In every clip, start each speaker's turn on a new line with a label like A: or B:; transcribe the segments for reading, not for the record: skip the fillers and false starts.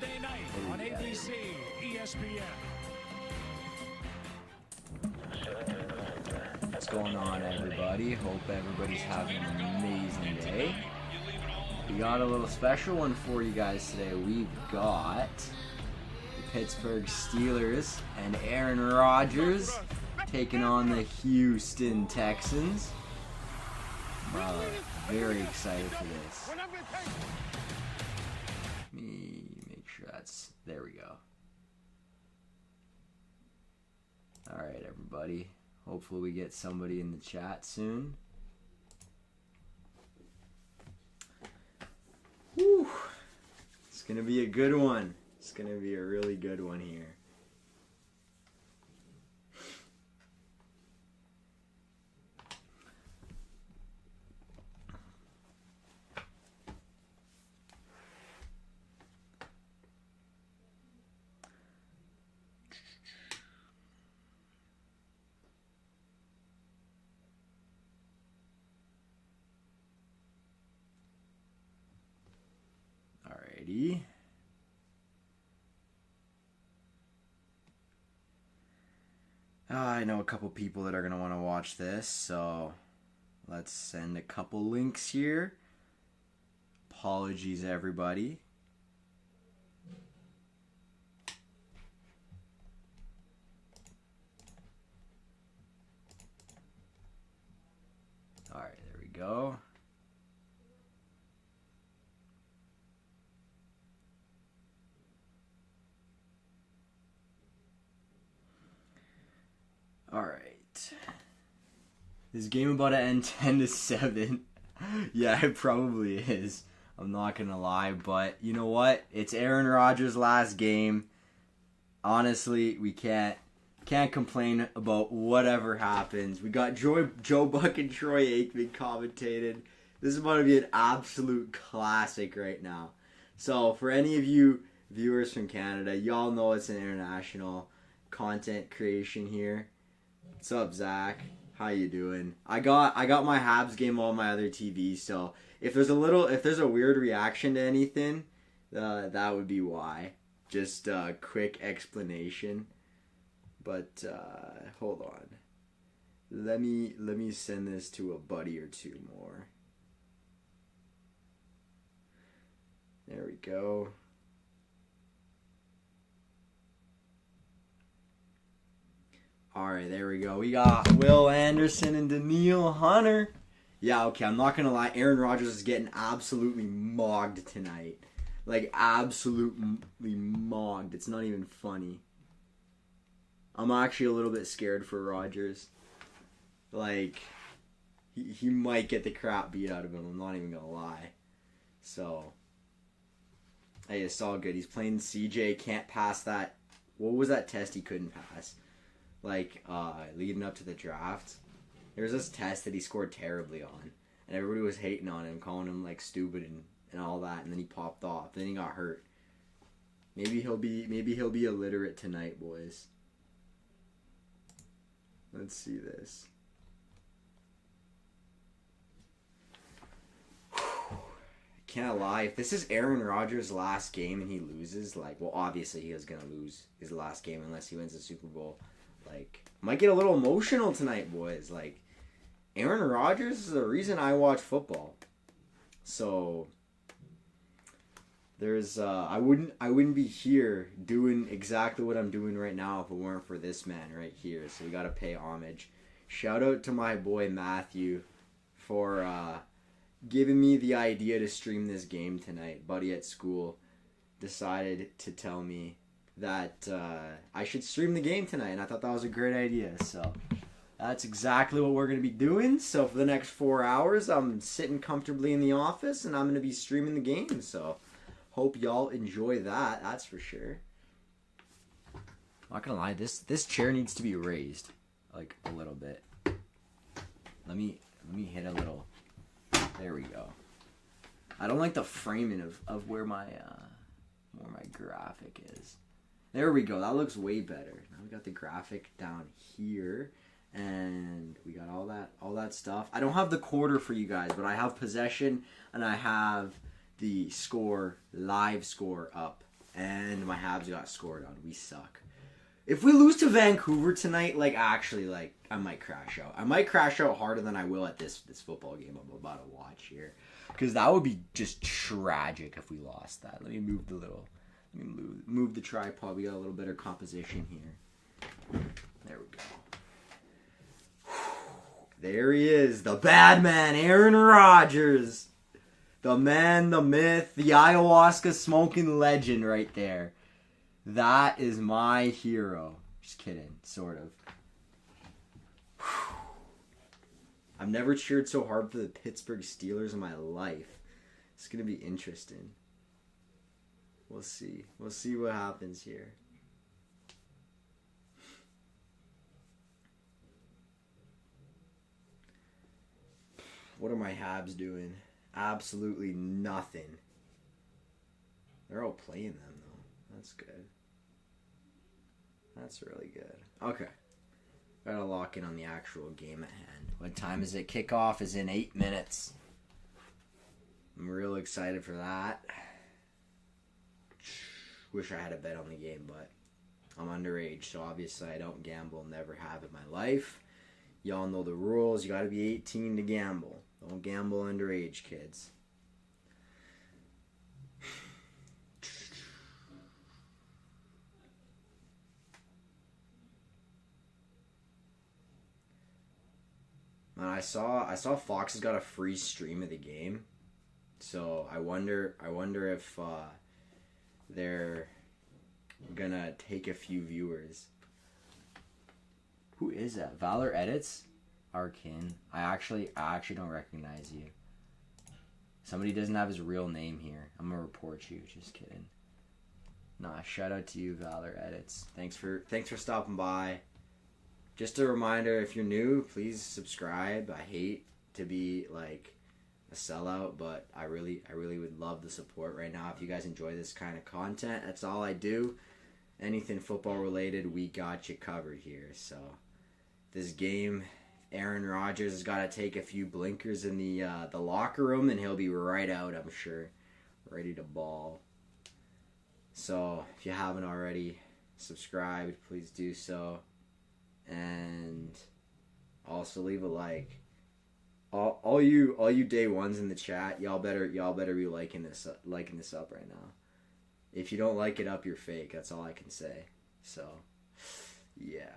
A: Monday night on ABC, ESPN.
B: What's going on, everybody? Hope everybody's having an amazing day. We got a little special one for you guys today. We've got the Pittsburgh Steelers and Aaron Rodgers taking on the Houston Texans. Very excited for this. Let me make sure that's... There we go. Alright, everybody. Hopefully we get somebody in the chat soon. Whew. It's going to be a good one. It's going to be a really good one here. Alrighty. I know a couple people that are going to want to watch this, so let's send a couple links here. Apologies, everybody. Alright, there we go. Alright. This game about to end 10-7. Yeah, it probably is. I'm not gonna lie, but you know what? It's Aaron Rodgers' last game. Honestly, we can't complain about whatever happens. We got Joe Buck and Troy Aikman commentated. This is about to be an absolute classic right now. So for any of you viewers from Canada, y'all know it's an international content creation here. What's up, Zach? How you doing? I got my Habs game on my other TV, so if there's a weird reaction to anything, that would be why. Just a quick explanation. But hold on. Let me send this to a buddy or two more. There we go. Alright, there we go. We got Will Anderson and Daniil Hunter. Yeah, okay, I'm not going to lie. Aaron Rodgers is getting absolutely mogged tonight. Like, absolutely mogged. It's not even funny. I'm actually a little bit scared for Rodgers. Like, he might get the crap beat out of him. I'm not even going to lie. So, hey, it's all good. He's playing CJ. Can't pass that. What was that test he couldn't pass? Like, leading up to the draft, there was this test that he scored terribly on, and everybody was hating on him, calling him, like, stupid and all that, and then he popped off, then he got hurt. Maybe he'll be illiterate tonight, boys. Let's see this. Can't lie, if this is Aaron Rodgers' last game and he loses, like, well, obviously he was going to lose his last game unless he wins the Super Bowl. Like, might get a little emotional tonight, boys. Like, Aaron Rodgers is the reason I watch football. So, there's I wouldn't be here doing exactly what I'm doing right now if it weren't for this man right here. So we gotta pay homage. Shout out to my boy Matthew for giving me the idea to stream this game tonight. Buddy at school decided to tell me that I should stream the game tonight, and I thought that was a great idea. So that's exactly what we're going to be doing. So for the next 4 hours, I'm sitting comfortably in the office, and I'm going to be streaming the game. So hope y'all enjoy that. That's for sure. I'm not going to lie, this chair needs to be raised, like, a little bit. Let me hit a little. There we go. I don't like the framing of where my graphic is. There we go. That looks way better. Now we got the graphic down here, and we got all that stuff. I don't have the quarter for you guys, but I have possession, and I have the score, live score up And my Habs got scored on. We suck. If we lose to Vancouver tonight, actually, I might crash out. I might crash out harder than I will at this football game I'm about to watch here. Because that would be just tragic if we lost that. Let me move the tripod. We got a little better composition here. There we go. There he is. The bad man, Aaron Rodgers. The man, the myth, the ayahuasca smoking legend right there. That is my hero. Just kidding, sort of. I've never cheered so hard for the Pittsburgh Steelers in my life. It's going to be interesting. We'll see. We'll see what happens here. What are my Habs doing? Absolutely nothing. They're all playing them, though. That's good. That's really good. Okay. Gotta lock in on the actual game at hand. What time is it? Kickoff is in 8 minutes. I'm real excited for that. Wish I had a bet on the game, but I'm underage, so obviously I don't gamble. Never have in my life. Y'all know the rules. You gotta be 18 to gamble. Don't gamble underage, kids. And I saw Fox has got a free stream of the game, so I wonder if they're gonna take a few viewers. Who is that? Valor Edits? Arkin. I actually don't recognize you. Somebody doesn't have his real name here. I'm gonna report you. Just kidding. Nah, shout out to you, Valor Edits. Thanks for stopping by. Just a reminder, if you're new, please subscribe. I hate to be like a sellout, but I really would love the support right now. If you guys enjoy this kind of content, that's all I do. Anything football related, we got you covered here. So this game, Aaron Rodgers has got to take a few blinkers in the locker room, and he'll be right out, I'm sure, ready to ball. So if you haven't already subscribed, please do so. And also leave a like. All you day ones in the chat, y'all better be liking this up right now. If you don't like it up, you're fake. That's all I can say. So, yeah.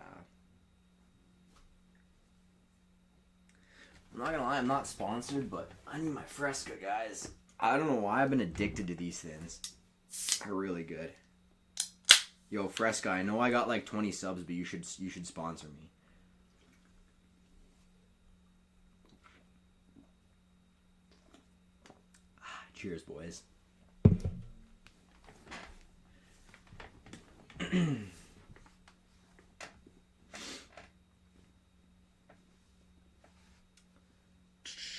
B: I'm not gonna lie, I'm not sponsored, but I need my Fresca, guys. I don't know why I've been addicted to these things. They're really good. Yo, Fresca, I know I got like 20 subs, but you should sponsor me. Cheers, boys.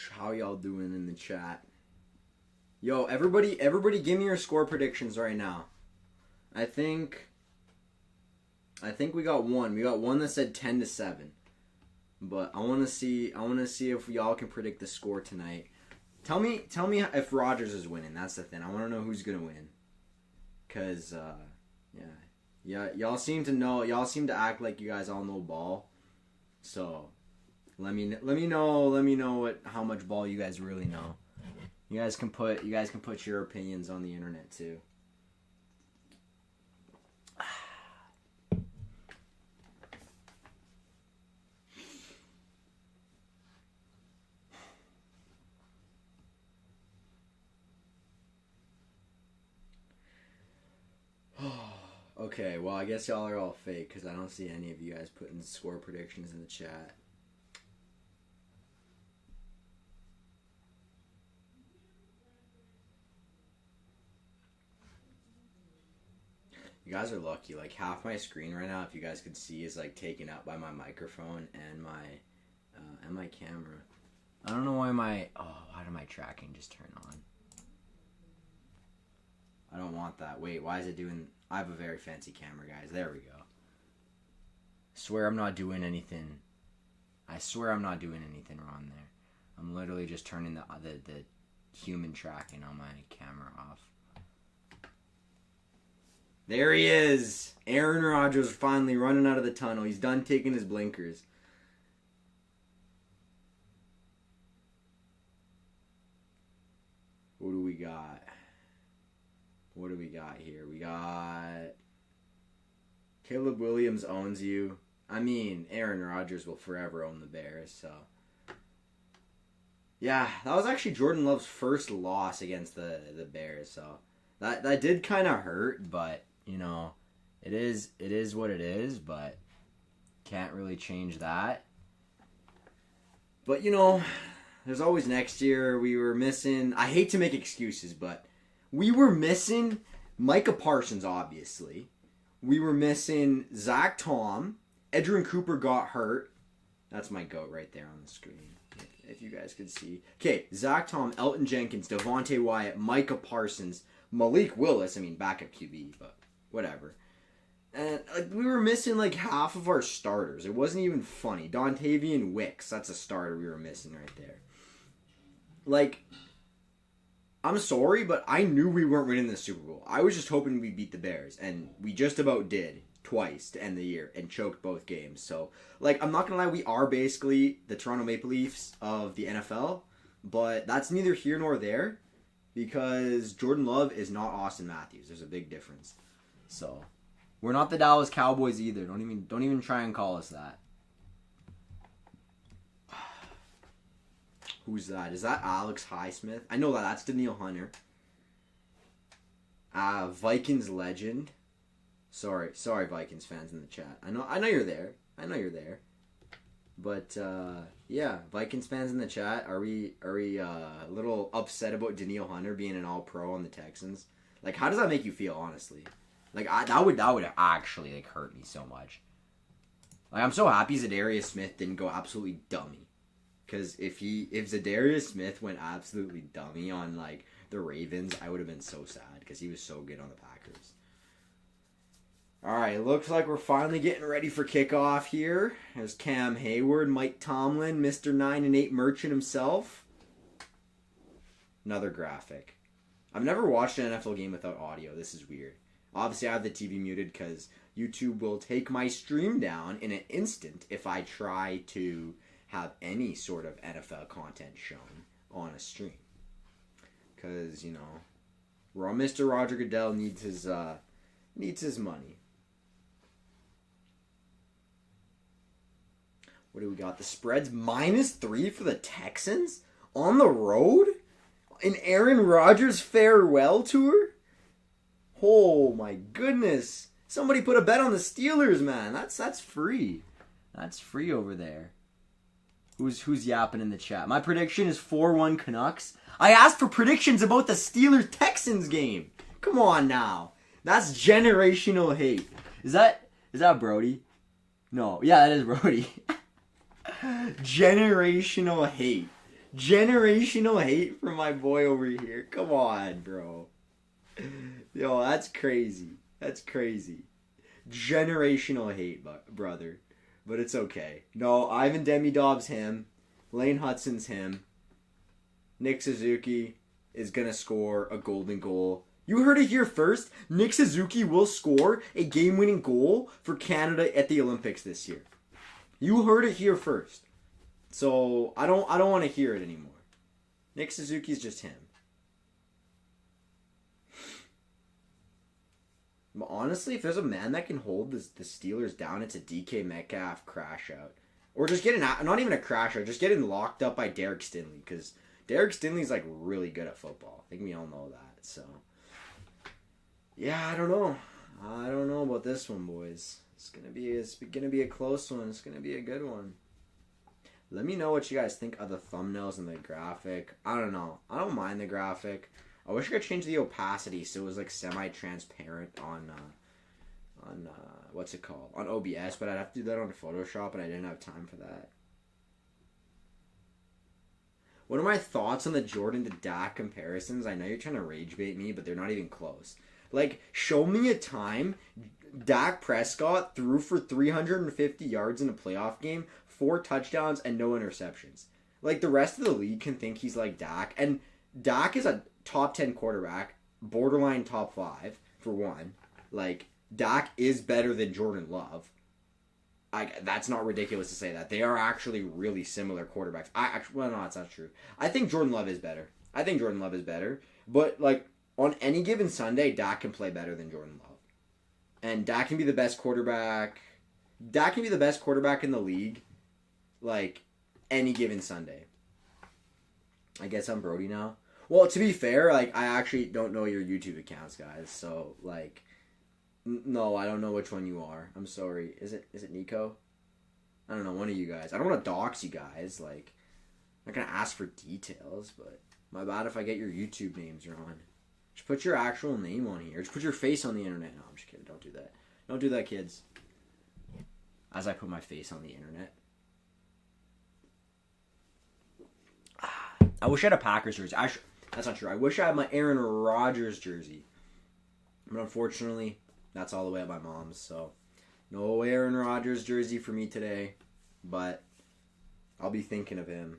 B: How y'all doing in the chat? Yo, everybody give me your score predictions right now. I think we got one. We got one that said 10-7. But I want to see if y'all can predict the score tonight. Tell me if Rodgers is winning. That's the thing. I want to know who's going to win. Cuz yeah, y'all seem to act like you guys all know ball. So, let me know how much ball you guys really know. You guys can put your opinions on the internet too. Okay, well, I guess y'all are all fake because I don't see any of you guys putting score predictions in the chat. You guys are lucky. Like, half my screen right now, if you guys could see, is like taken up by my microphone and my camera. I don't know why why did my tracking just turn on? I don't want that. Wait, why is it doing... I have a very fancy camera, guys. There we go. Swear I'm not doing anything. I swear I'm not doing anything wrong there. I'm literally just turning the human tracking on my camera off. There he is. Aaron Rodgers finally running out of the tunnel. He's done taking his blinkers. What do we got? What do we got here? We got Caleb Williams owns you. I mean, Aaron Rodgers will forever own the Bears, so. Yeah, that was actually Jordan Love's first loss against the Bears, so that did kind of hurt, but, you know, it is what it is, but can't really change that. But, you know, there's always next year. We were missing, I hate to make excuses, but we were missing Micah Parsons, obviously. We were missing Zach Tom. Edgerrin Cooper got hurt. That's my goat right there on the screen, if you guys could see. Okay, Zach Tom, Elton Jenkins, Devontae Wyatt, Micah Parsons, Malik Willis. I mean, backup QB, but whatever. And we were missing like half of our starters. It wasn't even funny. Dontavian Wicks, that's a starter we were missing right there. Like, I'm sorry, but I knew we weren't winning the Super Bowl. I was just hoping we beat the Bears, and we just about did twice to end the year and choked both games. So, like, I'm not going to lie, we are basically the Toronto Maple Leafs of the NFL, but that's neither here nor there because Jordan Love is not Austin Matthews. There's a big difference. So, we're not the Dallas Cowboys either. Don't even try and call us that. Who's that? Is that Alex Highsmith? I know that's Daniil Hunter. Vikings legend. Sorry, Vikings fans in the chat. I know you're there. But yeah, Vikings fans in the chat. Are we a little upset about Daniil Hunter being an All-Pro on the Texans? Like, how does that make you feel, honestly? Like, that would actually like hurt me so much. Like, I'm so happy Zadarius Smith didn't go absolutely dummy. Because if Zadarius Smith went absolutely dummy on like the Ravens, I would have been so sad because he was so good on the Packers. All right, looks like we're finally getting ready for kickoff here. There's Cam Hayward, Mike Tomlin, Mr. 9-8 Merchant himself. Another graphic. I've never watched an NFL game without audio. This is weird. Obviously, I have the TV muted because YouTube will take my stream down in an instant if I try to have any sort of NFL content shown on a stream. Because, you know, Mr. Roger Goodell needs his money. What do we got? The spread's -3 for the Texans? On the road? An Aaron Rodgers farewell tour? Oh my goodness. Somebody put a bet on the Steelers, man. That's free. That's free over there. Who's yapping in the chat? My prediction is 4-1 Canucks. I asked for predictions about the Steelers-Texans game. Come on now. That's generational hate. Is that Brody? No. Yeah, that is Brody. Generational hate. Generational hate from my boy over here. Come on, bro. Yo, that's crazy. That's crazy. Generational hate, brother. But it's okay. No, Ivan Demidov's him. Lane Hutson's him. Nick Suzuki is going to score a golden goal. You heard it here first. Nick Suzuki will score a game-winning goal for Canada at the Olympics this year. You heard it here first. So, I don't want to hear it anymore. Nick Suzuki's just him. But honestly, if there's a man that can hold the Steelers down, it's a DK Metcalf crash out. Or just get not even a crash out, just getting locked up by Derek Stingley. Because Derek Stingley's like really good at football. I think we all know that. So, yeah, I don't know. I don't know about this one, boys. It's gonna be a close one. It's gonna be a good one. Let me know what you guys think of the thumbnails and the graphic. I don't know. I don't mind the graphic. I wish I could change the opacity so it was like semi-transparent on what's it called? On OBS, but I'd have to do that on Photoshop and I didn't have time for that. What are my thoughts on the Jordan to Dak comparisons? I know you're trying to rage bait me, but they're not even close. Like, show me a time Dak Prescott threw for 350 yards in a playoff game, 4 touchdowns, and no interceptions. Like, the rest of the league can think he's like Dak, and Dak is a top 10 quarterback, borderline top 5, for one. Like, Dak is better than Jordan Love. That's not ridiculous to say that. They are actually really similar quarterbacks. Well, no, that's not true. I think Jordan Love is better. But, like, on any given Sunday, Dak can play better than Jordan Love. And Dak can be the best quarterback. Dak can be the best quarterback in the league, like, any given Sunday. I guess I'm Brody now. Well, to be fair, like, I actually don't know your YouTube accounts, guys. So, like, no, I don't know which one you are. I'm sorry. Is it Nico? I don't know, one of you guys. I don't want to dox you guys. Like, I'm not going to ask for details, but my bad if I get your YouTube names wrong. Just put your actual name on here. Just put your face on the internet. No, I'm just kidding. Don't do that. Don't do that, kids. As I put my face on the internet. I wish I had a Packers jersey. That's not true. I wish I had my Aaron Rodgers jersey. But unfortunately, that's all the way at my mom's. So, no Aaron Rodgers jersey for me today. But I'll be thinking of him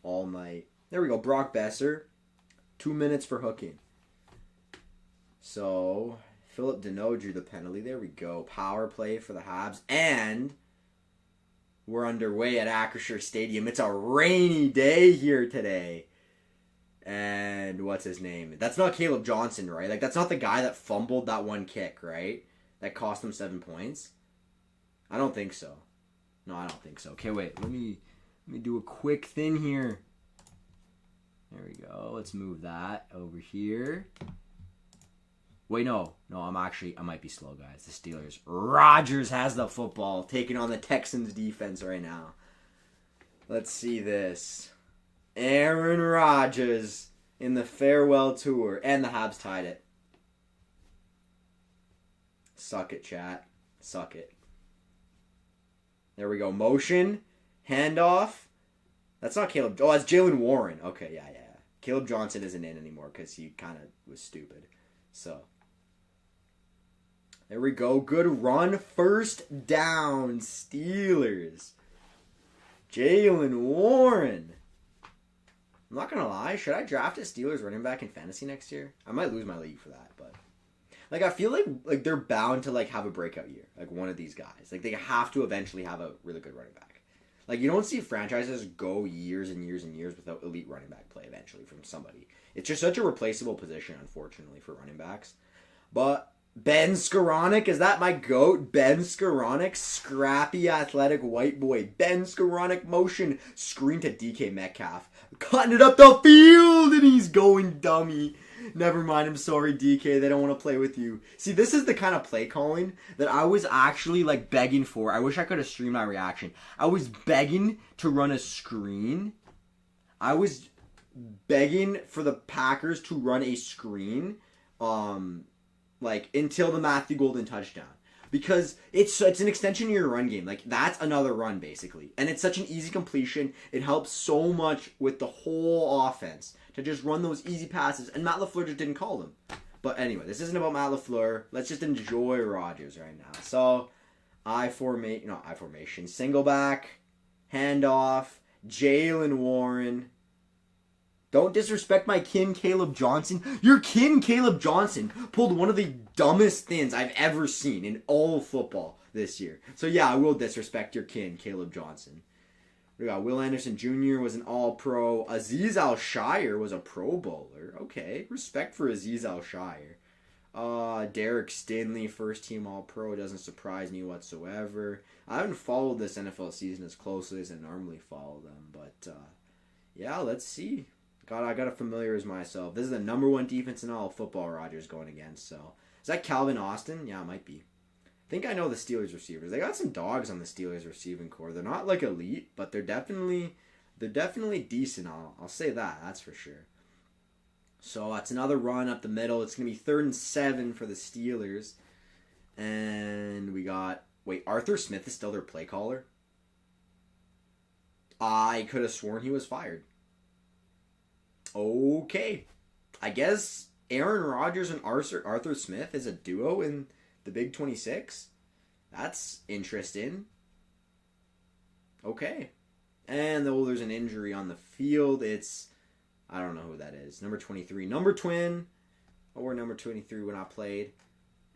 B: all night. There we go. Brock Besser. 2 minutes for hooking. So, Philip Deneau drew the penalty. There we go. Power play for the Habs. And we're underway at Acrisure Stadium. It's a rainy day here today. And what's his name? That's not Caleb Johnson, right? Like, that's not the guy that fumbled that one kick, right? That cost him 7 points? I don't think so. No, I don't think so. Okay, wait. Let me do a quick thing here. There we go. Let's move that over here. Wait, no. No, I might be slow, guys. The Steelers. Rodgers has the football, taking on the Texans defense right now. Let's see this. Aaron Rodgers in the farewell tour. And the Habs tied it. Suck it, chat. Suck it. There we go. Motion. Handoff. That's not Caleb. Oh, that's Jalen Warren. Okay, yeah. Caleb Johnson isn't in anymore because he kind of was stupid. So, there we go. Good run. First down, Steelers. Jalen Warren. I'm not going to lie. Should I draft a Steelers running back in fantasy next year? I might lose my league for that, but like, I feel like they're bound to like have a breakout year. Like one of these guys. Like they have to eventually have a really good running back. Like you don't see franchises go years and years and years without elite running back play eventually from somebody. It's just such a replaceable position, unfortunately, for running backs. But Ben Skoranek, is that my GOAT? Ben Skoranek, scrappy athletic white boy. Ben Skoranek motion, screen to DK Metcalf. Cutting it up the field, and he's going dummy. Never mind, I'm sorry, DK. They don't want to play with you. See, this is the kind of play calling that I was actually, like, begging for. I wish I could have streamed my reaction. I was begging to run a screen. I was begging for the Packers to run a screen, like, until the Matthew Golden touchdown. Because it's an extension of your run game. Like, that's another run, basically. And it's such an easy completion. It helps so much with the whole offense to just run those easy passes. And Matt LaFleur just didn't call them. But anyway, this isn't about Matt LaFleur. Let's just enjoy Rodgers right now. So, I formation. Single back. Handoff. Jalen Warren. Don't disrespect my kin, Caleb Johnson. Your kin, Caleb Johnson, pulled one of the dumbest things I've ever seen in all of football this year. So yeah, I will disrespect your kin, Caleb Johnson. We got Will Anderson Jr. was an All-Pro. Azeez Al-Shire was a Pro Bowler. Okay, respect for Azeez Al-Shire. Derek Stinley, first-team All-Pro, doesn't surprise me whatsoever. I haven't followed this NFL season as closely as I normally follow them, but yeah, let's see. God, I gotta familiarize myself. This is the number one defense in all of football Rodgers going against, so. Is that Calvin Austin? Yeah, it might be. I think I know the Steelers receivers. They got some dogs on the Steelers receiving core. They're not like elite, but they're definitely decent. I'll say that. That's for sure. So that's another run up the middle. It's gonna be 3rd and 7 for the Steelers. And we got Arthur Smith is still their play caller. I could have sworn he was fired. Okay. I guess Aaron Rodgers and Arthur Smith is a duo in the Big 26. That's interesting. Okay. And though there's an injury on the field, I don't know who that is. Number 23. Number twin. Or number 23 when I played.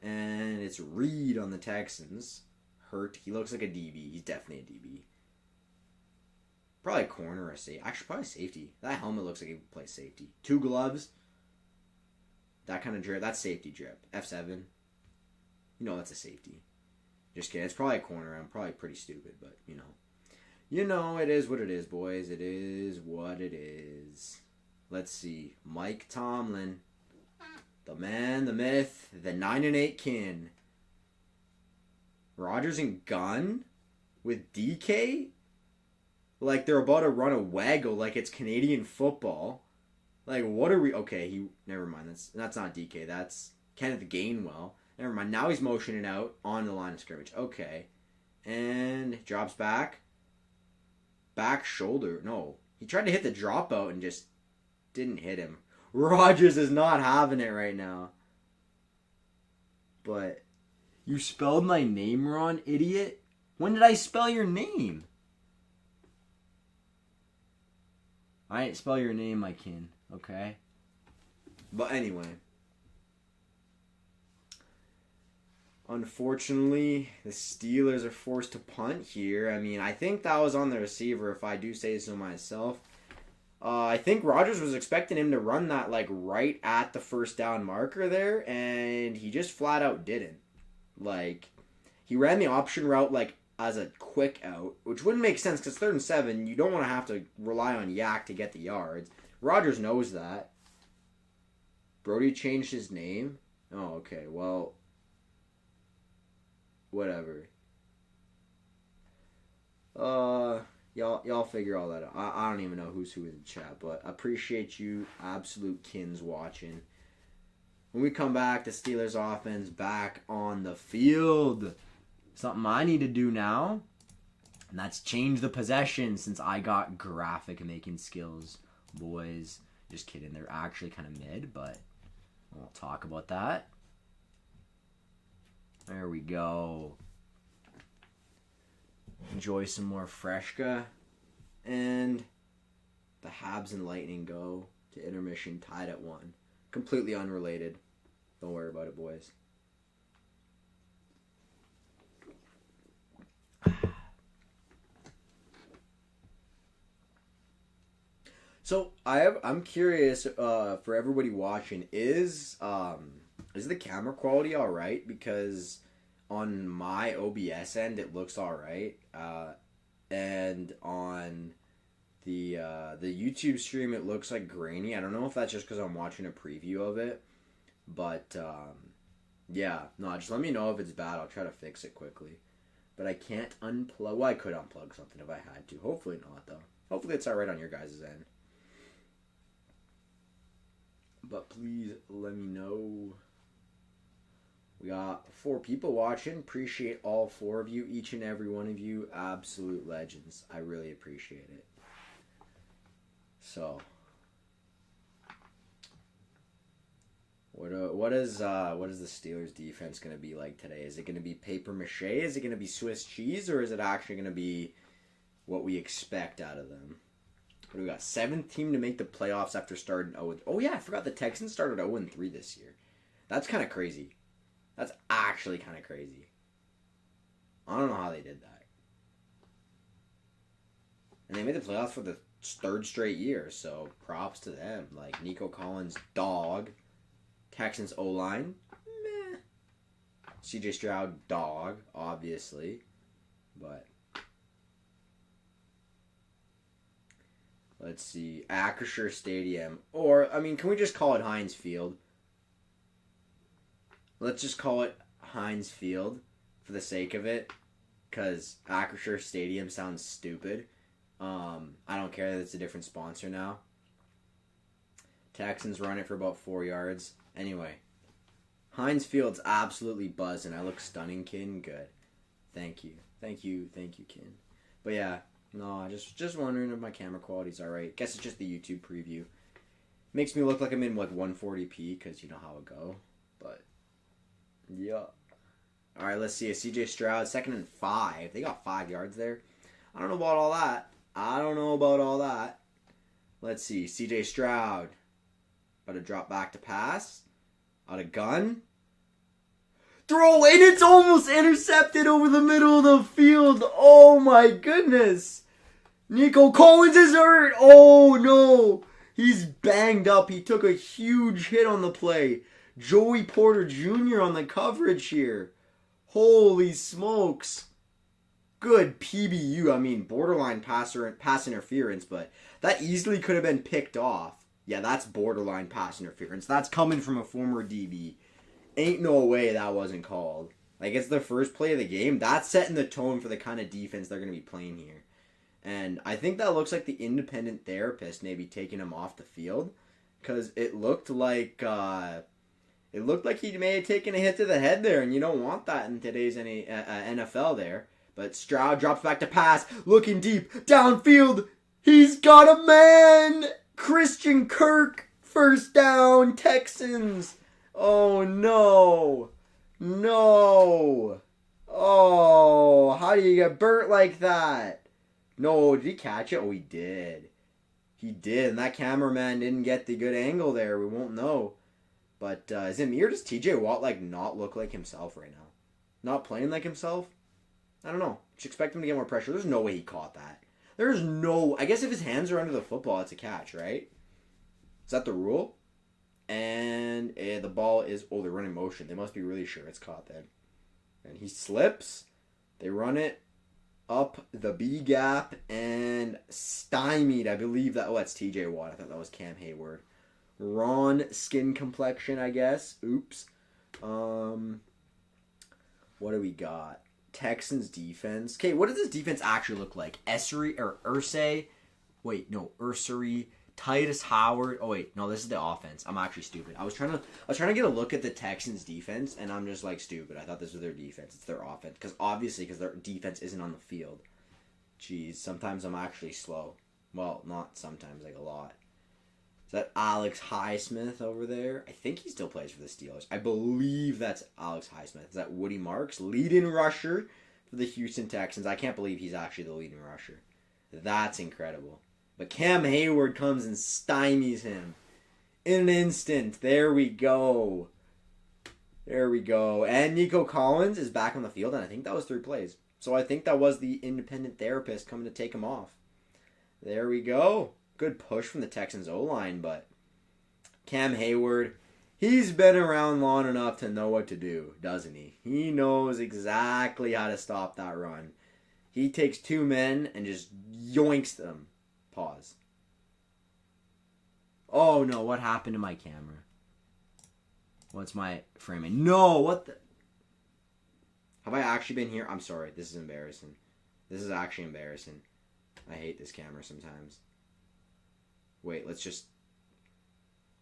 B: And it's Reed on the Texans. Hurt. He looks like a DB. He's definitely a DB. Probably a corner or a safety. Actually, probably safety. That helmet looks like he plays safety. 2 gloves. That kind of drip. That's safety drip. F7. You know that's a safety. Just kidding. It's probably a corner. I'm probably pretty stupid, but you know. You know, it is what it is, boys. It is what it is. Let's see. Mike Tomlin. The man, the myth, the 9-8 kin. Rodgers and Gunn with DK? Like they're about to run a waggle like it's Canadian football. Like what are we... Okay, never mind. That's not DK. That's Kenneth Gainwell. Never mind. Now he's motioning out on the line of scrimmage. Okay. And drops back. Back shoulder. No. He tried to hit the dropout and just didn't hit him. Rodgers is not having it right now. But you spelled my name wrong, idiot. When did I spell your name? I didn't spell your name, my kin. Okay? But anyway. Unfortunately, the Steelers are forced to punt here. I mean, I think that was on the receiver, if I do say so myself. I think Rodgers was expecting him to run that like right at the first down marker there, and he just flat out didn't. Like, he ran the option route like as a quick out, which wouldn't make sense because 3rd and 7, you don't want to have to rely on Yak to get the yards. Rodgers knows that. Brody changed his name? Oh, okay. Well, whatever. Y'all figure all that out. I don't even know who's who in the chat, but I appreciate you absolute kins watching. When we come back, the Steelers offense back on the field. Something I need to do now, and that's change the possession since I got graphic making skills, boys. Just kidding. They're actually kind of mid, but I won't talk about that. There we go. Enjoy some more Freshka. And the Habs and Lightning go to intermission tied at 1. Completely unrelated. Don't worry about it, boys. So I'm curious for everybody watching, is the camera quality all right? Because on my OBS end it looks all right, and on the YouTube stream it looks like grainy. I don't know if that's just because I'm watching a preview of it, but yeah, no, just let me know if it's bad. I'll try to fix it quickly. But I can't unplug. Well, I could unplug something if I had to. Hopefully not, though. Hopefully it's all right on your guys' end. But please let me know. We got 4 people watching. Appreciate all 4 of you. Each and every one of you. Absolute legends. I really appreciate it. So, what is the Steelers defense going to be like today? Is it going to be paper mache? Is it going to be Swiss cheese? Or is it actually going to be what we expect out of them? What do we got? 7th team to make the playoffs after starting 0-3. Oh yeah, I forgot the Texans started 0-3 this year. That's kind of crazy. That's actually kind of crazy. I don't know how they did that. And they made the playoffs for the 3rd straight year, so props to them. Like, Nico Collins, dog. Texans O-line, meh. CJ Stroud, dog, obviously. But let's see. Acrisure Stadium. Or, I mean, can we just call it Heinz Field? Let's just call it Heinz Field for the sake of it. Because Acrisure Stadium sounds stupid. I don't care that it's a different sponsor now. Texans run it for about 4 yards. Anyway. Heinz Field's absolutely buzzing. I look stunning, Kin. Good. Thank you. Thank you, Kin. But yeah. No, just wondering if my camera quality's alright. Guess it's just the YouTube preview. Makes me look like I'm in like 140p because you know how it go. But yeah. Alright, let's see. A CJ Stroud, 2nd and 5. They got 5 yards there. I don't know about all that. Let's see. CJ Stroud. About to drop back to pass. Out of gun. throw, and it's almost intercepted over the middle of the field. Oh my goodness. Nico Collins is hurt. Oh no. He's banged up. He took a huge hit on the play. Joey Porter Jr. on the coverage here. Holy smokes. Good PBU. I mean, borderline pass interference, but that easily could have been picked off. Yeah, that's borderline pass interference. That's coming from a former DB. Ain't no way that wasn't called. Like, it's the first play of the game. That's setting the tone for the kind of defense they're going to be playing here. And I think that looks like the independent therapist maybe taking him off the field. Because it looked like he may have taken a hit to the head there. And you don't want that in today's NFL there. But Stroud drops back to pass. Looking deep. Downfield. He's got a man. Christian Kirk. First down. Texans. Oh, no. No. Oh, how do you get burnt like that? No, did he catch it? Oh, he did. He did, and that cameraman didn't get the good angle there. We won't know. But is it me or does TJ Watt not look like himself right now? Not playing like himself? I don't know. Just expect him to get more pressure. There's no way he caught that. There's no... I guess if his hands are under the football, it's a catch, right? Is that the rule? And the ball is... Oh, they're running motion. They must be really sure it's caught then. And he slips. They run it up the B gap and stymied. I believe that... Oh, that's TJ Watt. I thought that was Cam Hayward. Ron skin complexion, I guess. Oops. What do we got? Texans defense. Okay, what does this defense actually look like? Ursay. Wait, no. Ursery. Titus Howard. Oh wait, no, this is the offense. I'm actually stupid. I was trying to get a look at the Texans defense, and I'm just like stupid. I thought this was their defense. It's their offense, because their defense isn't on the field. Jeez, sometimes I'm actually slow. Well, not sometimes, like a lot. Is that Alex Highsmith over there? I think he still plays for the Steelers. I believe that's Alex Highsmith. Is that Woody Marks, leading rusher for the Houston Texans? I can't believe he's actually the leading rusher. That's incredible. But Cam Hayward comes and stymies him in an instant. There we go. There we go. And Nico Collins is back on the field, and I think that was 3 plays. So I think that was the independent therapist coming to take him off. There we go. Good push from the Texans O-line, but Cam Hayward, he's been around long enough to know what to do, doesn't he? He knows exactly how to stop that run. He takes 2 men and just yoinks them. Pause. Oh no, what happened to my camera? What's my framing? No, what the... Have I actually been here? I'm sorry, this is embarrassing. This is actually embarrassing. I hate this camera sometimes. Wait, let's just...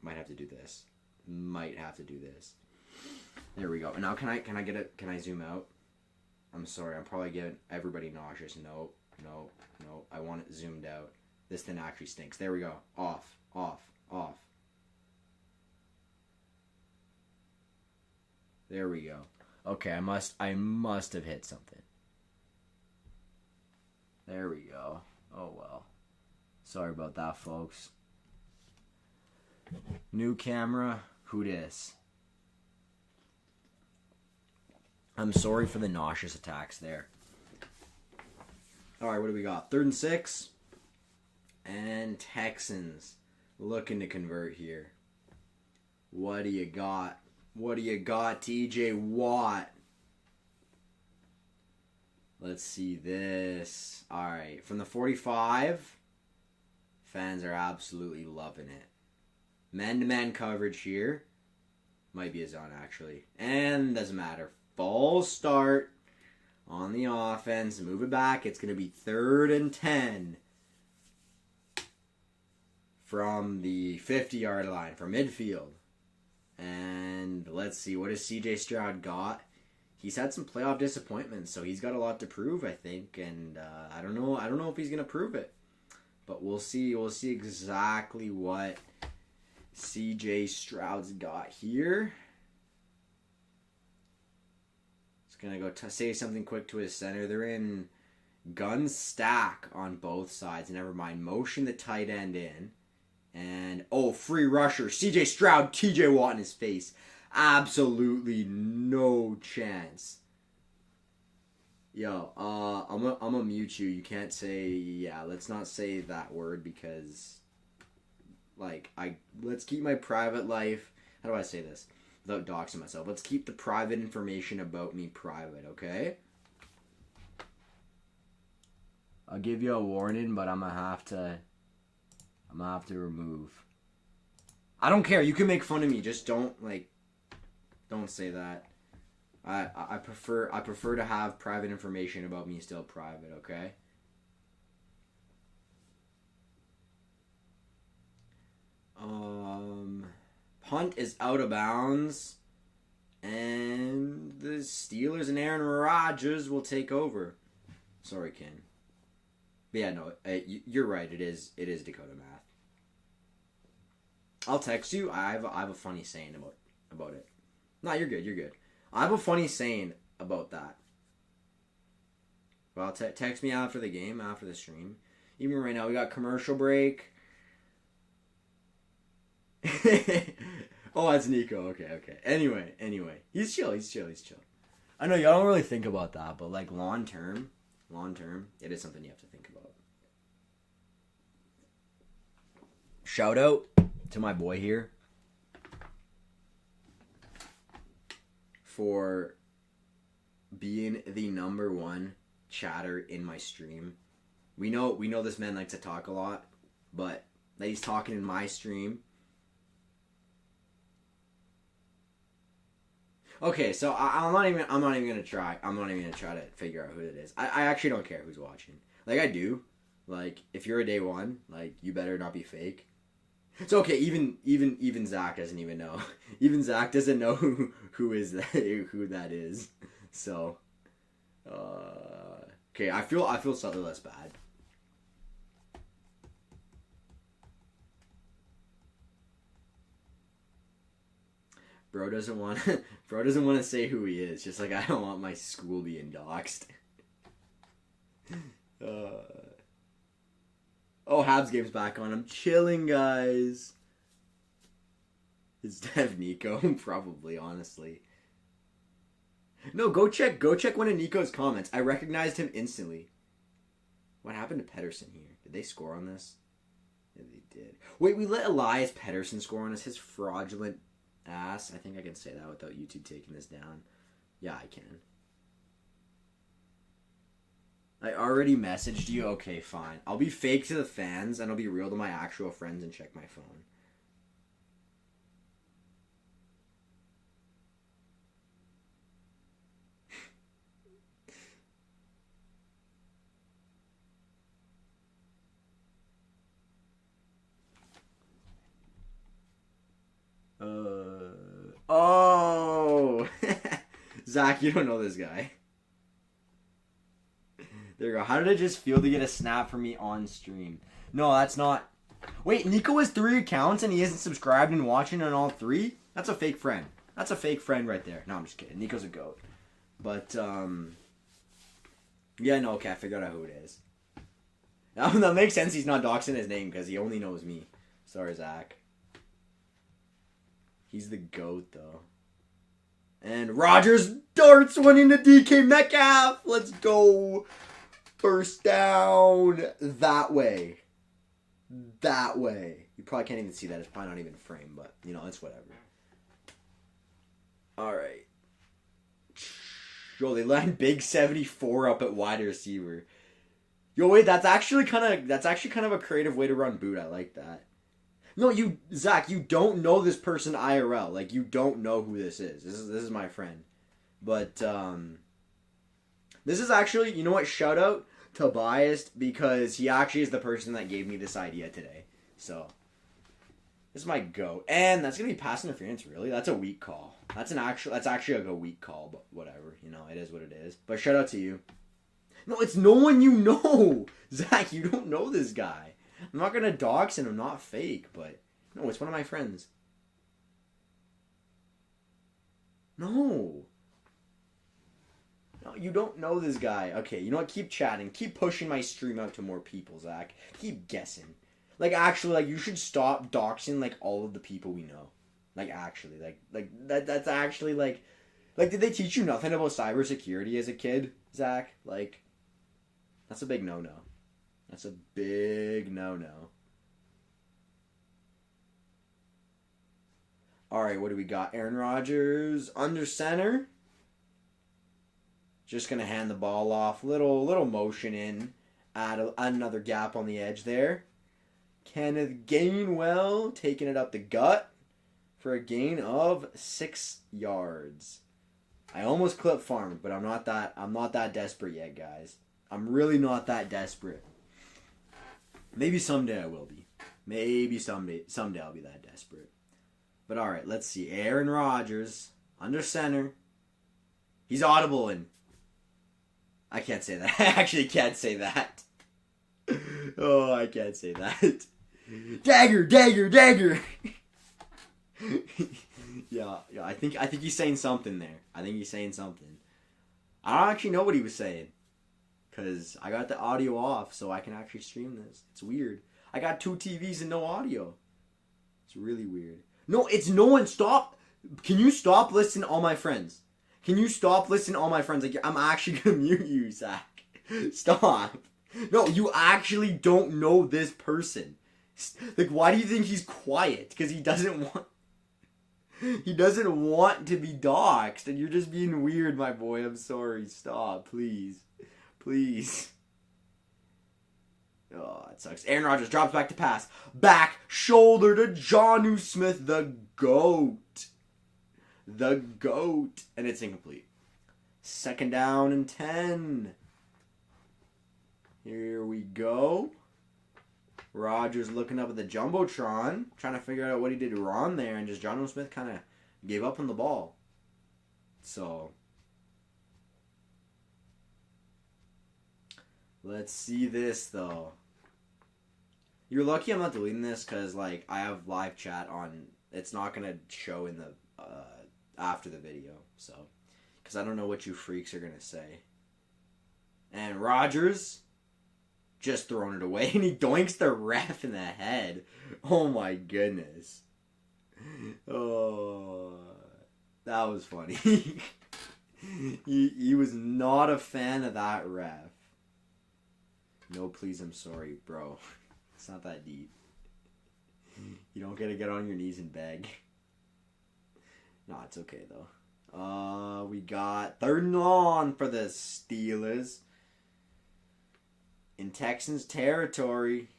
B: Might have to do this. There we go. And now can I zoom out? I'm sorry, I'm probably getting everybody nauseous. No. I want it zoomed out. This thing actually stinks. There we go. Off. There we go. Okay, I must have hit something. There we go. Oh well. Sorry about that, folks. New camera. Who dis? I'm sorry for the nauseous attacks there. Alright, what do we got? 3rd and 6. And Texans looking to convert here. What do you got? TJ Watt? Let's see this. Alright, from the 45, fans are absolutely loving it. Man-to-man coverage here. Might be a zone, actually. And doesn't matter. False start on the offense. Move it back. It's going to be 3rd and 10. From the 50-yard line, from midfield. And let's see, what has CJ Stroud got? He's had some playoff disappointments, so he's got a lot to prove, I think. And I don't know if he's going to prove it. But we'll see. We'll see exactly what CJ Stroud's got here. He's going to go say something quick to his center. They're in gun stack on both sides. Never mind. Motion the tight end in. And, free rusher. CJ Stroud, TJ Watt in his face. Absolutely no chance. Yo, I'm gonna mute you. You can't say, yeah, let's not say that word because, like, let's keep my private life, how do I say this without doxing myself? Let's keep the private information about me private, okay? I'll give you a warning, but I'm gonna have to remove. I don't care. You can make fun of me. Just don't say that. I prefer to have private information about me still private, okay? Punt is out of bounds, and the Steelers and Aaron Rodgers will take over. Sorry, Ken. But yeah, no, you're right. It is Dakota math. I'll text you. I have a funny saying about it. No, you're good. You're good. I have a funny saying about that. Well, text me after the game, after the stream. Even right now, we got commercial break. Oh, that's Nico. Okay. Anyway. He's chill. I know y'all don't really think about that, but like long term, it is something you have to think about. Shout out to my boy here for being the number one chatter in my stream. We know this man likes to talk a lot, but that he's talking in my stream. Okay, so I'm not even gonna try. I'm not even gonna try to figure out who it is. I actually don't care who's watching. Like I do. Like if you're a day one, like you better not be fake. It's okay. Even Zach doesn't even know. Even Zach doesn't know who that is. So, okay. I feel slightly less bad. Bro doesn't want to say who he is. Just like I don't want my school being doxxed. Oh, Habs game's back on. I'm chilling, guys. Is Dev Nico? Probably, honestly. No, go check one of Nico's comments. I recognized him instantly. What happened to Pedersen here? Did they score on this? Yeah, they did. Wait, we let Elias Pedersen score on us. His fraudulent ass. I think I can say that without YouTube taking this down. Yeah, I can. I already messaged you? Okay, fine. I'll be fake to the fans, and I'll be real to my actual friends and check my phone. Oh! Zach, you don't know this guy. There you go. How did it just feel to get a snap from me on stream? No, that's not... Wait, Nico has 3 accounts and he isn't subscribed and watching on all 3? That's a fake friend. That's a fake friend right there. No, I'm just kidding. Nico's a goat. But, yeah, no, okay, I figured out who it is. That makes sense he's not doxing his name because he only knows me. Sorry, Zach. He's the GOAT, though. And Rodgers darts one into DK Metcalf. Let's go. First down. That way. That way. You probably can't even see that. It's probably not even framed, but, you know, it's whatever. All right. Yo, they lined Big 74 up at wide receiver. Yo, wait, that's actually kind of a creative way to run boot. I like that. No, Zach, you don't know this person IRL. Like, you don't know who this is. This is my friend. But, this is actually, you know what, shout out to Biased, because he actually is the person that gave me this idea today. So, this is my GOAT. And that's going to be pass interference, really? That's a weak call. That's actually a weak call, but whatever. You know, it is what it is. But shout out to you. No, it's no one you know. Zach, you don't know this guy. I'm not going to dox him. I'm not fake, but... No, it's one of my friends. No. No, you don't know this guy. Okay, you know what? Keep chatting. Keep pushing my stream out to more people, Zach. Keep guessing. Like, actually, like, you should stop doxing, like, all of the people we know. Like actually, that's actually like did they teach you nothing about cybersecurity as a kid, Zach? Like, that's a big no-no. That's a big no-no. All right, what do we got? Aaron Rodgers under center. Just gonna hand the ball off. Little motion in. Add another gap on the edge there. Kenneth Gainwell taking it up the gut for a gain of 6 yards. I almost clipped Farmer, but I'm not that desperate yet, guys. I'm really not that desperate. Maybe someday I will be. Maybe someday I'll be that desperate. But all right, let's see. Aaron Rodgers under center. He's audible and I can't say that. I actually can't say that. Oh, I can't say that. Dagger. yeah. I think he's saying something there. I think he's saying something. I don't actually know what he was saying. Because I got the audio off, so I can actually stream this. It's weird. I got 2 TVs and no audio. It's really weird. No, it's no one. Stop. Can you stop listening to all my friends? Can you stop listening to all my friends? Like, I'm actually going to mute you, Zach. Stop. No, you actually don't know this person. Like, why do you think he's quiet? Because he doesn't want... He doesn't want to be doxxed. And you're just being weird, my boy. I'm sorry. Stop, please. Please. Oh, it sucks. Aaron Rodgers drops back to pass. Back shoulder to Jonnu Smith, the GOAT. The GOAT. And it's incomplete. 2nd down and 10. Here we go. Rodgers looking up at the Jumbotron, trying to figure out what he did wrong there, and just Jonnu Smith kind of gave up on the ball. So, let's see this, though. You're lucky I'm not deleting this, because, like, I have live chat on. It's not going to show in the, after the video, so. Because I don't know what you freaks are going to say. And Rodgers just throwing it away, and he doinks the ref in the head. Oh, my goodness. Oh, that was funny. He was not a fan of that ref. No, please, I'm sorry, bro. It's not that deep. You don't get to get on your knees and beg. No, it's okay, though. We got 3rd and long for the Steelers. In Texans territory.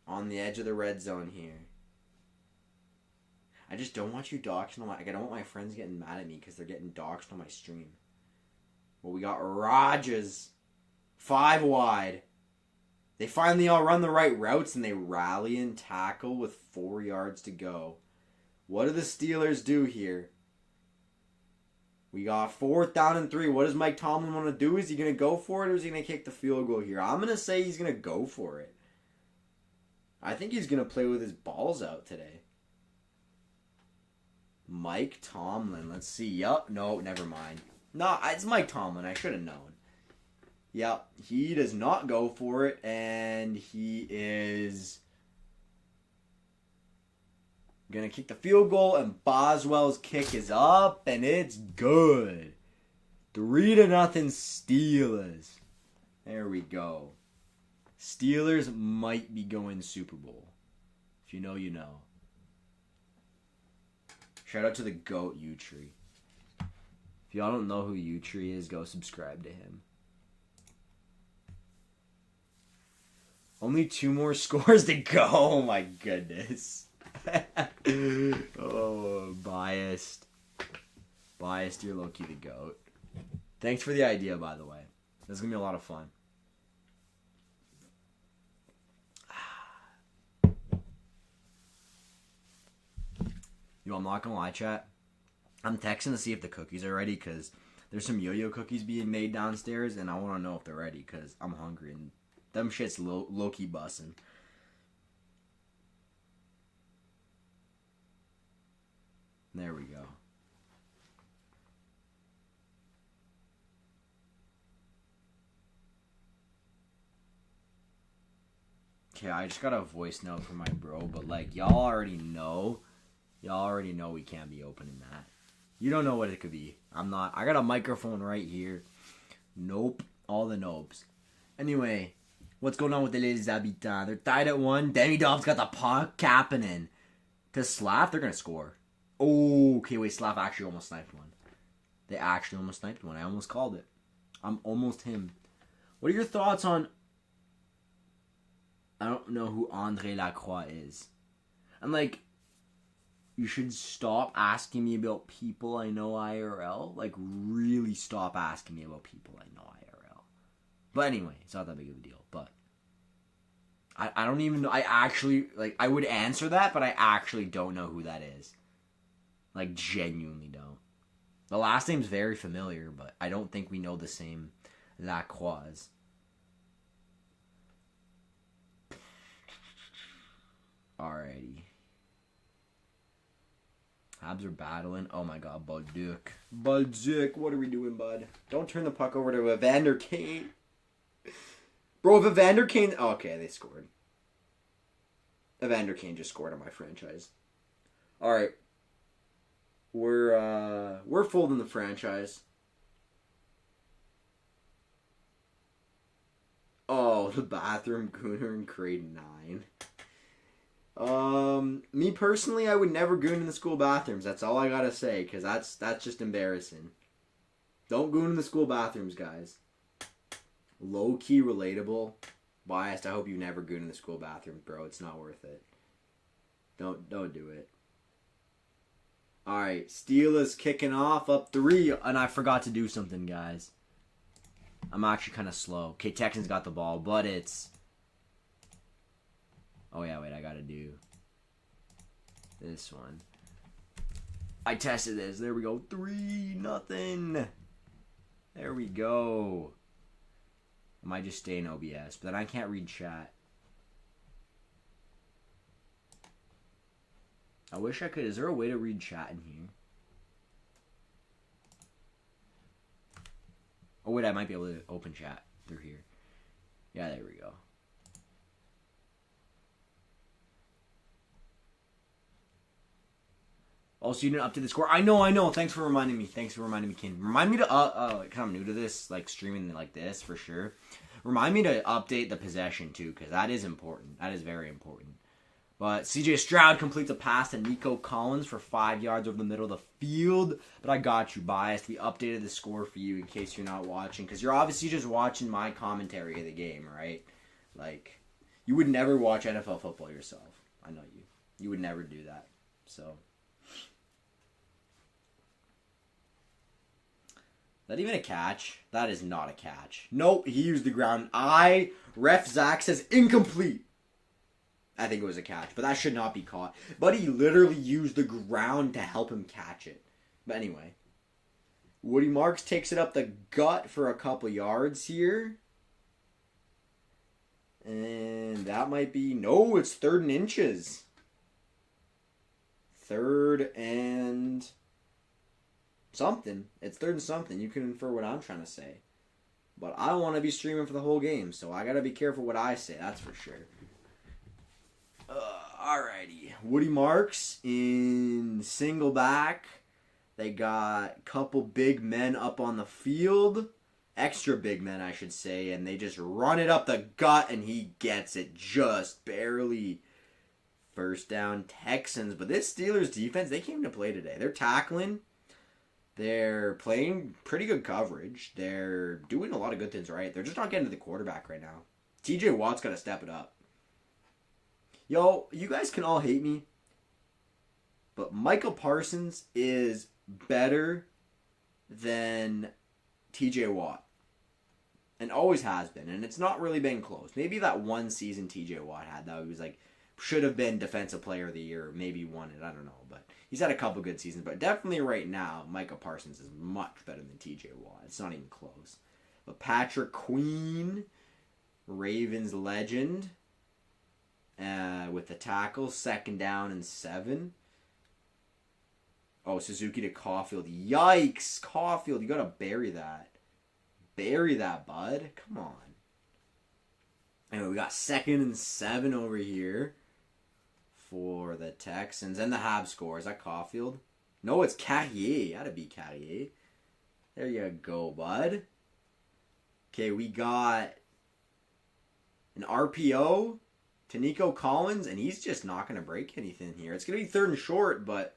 B: On the edge of the red zone here. I just don't want you doxxed on my... I don't want my friends getting mad at me because they're getting doxxed on my stream. Well, we got Rodgers. 5 wide. They finally all run the right routes and they rally and tackle with 4 yards to go. What do the Steelers do here? We got 4th down and 3. What does Mike Tomlin want to do? Is he going to go for it or is he going to kick the field goal here? I'm going to say he's going to go for it. I think he's going to play with his balls out today. Mike Tomlin. Let's see. Yup. No, never mind. No, it's Mike Tomlin. I should have known. Yep, he does not go for it, and he is going to kick the field goal, and Boswell's kick is up, and it's good. 3-0 Steelers. There we go. Steelers might be going Super Bowl. If you know, you know. Shout out to the GOAT, U-Tree. If y'all don't know who U-Tree is, go subscribe to him. Only 2 more scores to go. Oh my goodness. Oh, biased. Biased, you're low-key the GOAT. Thanks for the idea, by the way. This is going to be a lot of fun. Yo, I'm not going to lie, chat. I'm texting to see if the cookies are ready because there's some yo-yo cookies being made downstairs and I want to know if they're ready because I'm hungry and them shit's low-key bussin'. There we go. Okay, I just got a voice note from my bro, but like, y'all already know Y'all already know we can't be opening that. You don't know what it could be. I'm not. I got a microphone right here. Nope. All the nopes. Anyway, what's going on with the Les Habitants? They're tied at 1. Demi Dov's got the puck. Kapanen. To Slav, they're going to score. Oh, okay, wait. Slav actually almost sniped one. They actually almost sniped one. I almost called it. I'm almost him. What are your thoughts on... I don't know who André Lacroix is. I'm like... You should stop asking me about people I know IRL. Like, really stop asking me about people I know IRL. But anyway, it's not that big of a deal. But I don't even know. I actually, like, I would answer that, but I actually don't know who that is. Like, genuinely don't. The last name's very familiar, but I don't think we know the same Lacroix. Alrighty. Habs are battling. Oh my god, Balduc. Balduc, what are we doing, bud? Don't turn the puck over to Evander Kane. Bro, if Evander Kane... Oh, okay, they scored. Evander Kane just scored on my franchise. Alright. We're folding the franchise. Oh, the bathroom gooner in grade 9. Me personally, I would never goon in the school bathrooms. That's all I gotta say, because that's just embarrassing. Don't goon in the school bathrooms, guys. Low-key relatable. Biased, I hope you never goon in the school bathroom, bro. It's not worth it. Don't do it. Alright, Steelers kicking off, up 3, and I forgot to do something, guys. I'm actually kind of slow. Okay, Texans got the ball, but it's... Oh, yeah, wait, I gotta do this one. I tested this. There we go. 3-0. There we go. I might just stay in OBS, but then I can't read chat. I wish I could. Is there a way to read chat in here? Oh, wait, I might be able to open chat through here. Yeah, there we go. Also, you didn't update the score. I know. Thanks for reminding me. Ken. Remind me to, kind of new to this, like, streaming like this, for sure. Remind me to update the possession, too, because that is important. That is very important. But CJ Stroud completes a pass to Nico Collins for 5 yards over the middle of the field. But I got you, Biased. We updated the score for you in case you're not watching, because you're obviously just watching my commentary of the game, right? Like, you would never watch NFL football yourself. I know you. You would never do that. So... Is that even a catch? That is not a catch. Nope, he used the ground. Ref Zach says incomplete. I think it was a catch, but that should not be caught. But he literally used the ground to help him catch it. But anyway. Woody Marks takes it up the gut for a couple yards here. And that might be... No, it's 3rd and inches. 3rd and... something. It's 3rd and something. You can infer what I'm trying to say. But I want to be streaming for the whole game, so I got to be careful what I say, that's for sure. Alrighty. Woody Marks in single back. They got a couple big men up on the field. Extra big men, I should say. And they just run it up the gut, and he gets it just barely. First down, Texans. But this Steelers defense, they came to play today. They're tackling. They're playing pretty good coverage. They're doing a lot of good things right. They're just not getting to the quarterback right now. TJ Watt's got to step it up. Yo, you guys can all hate me, but Michael Parsons is better than TJ Watt. And always has been. And it's not really been close. Maybe that one season TJ Watt had that he was like, should have been Defensive Player of the Year, maybe won it. I don't know. But he's had a couple good seasons. But definitely right now, Michael Parsons is much better than TJ Watt. It's not even close. But Patrick Queen, Ravens legend, with the tackle, 2nd down and 7. Oh, Suzuki to Caulfield. Yikes, Caulfield, you gotta bury that. Bury that, bud. Come on. Anyway, we got 2nd and 7 over here for the Texans. And the Habs score. Is that Caulfield? No, it's Carrier. That'd be Carrier. There you go, bud. Okay, we got an RPO to Nico Collins, and he's just not going to break anything here. It's going to be 3rd and short, but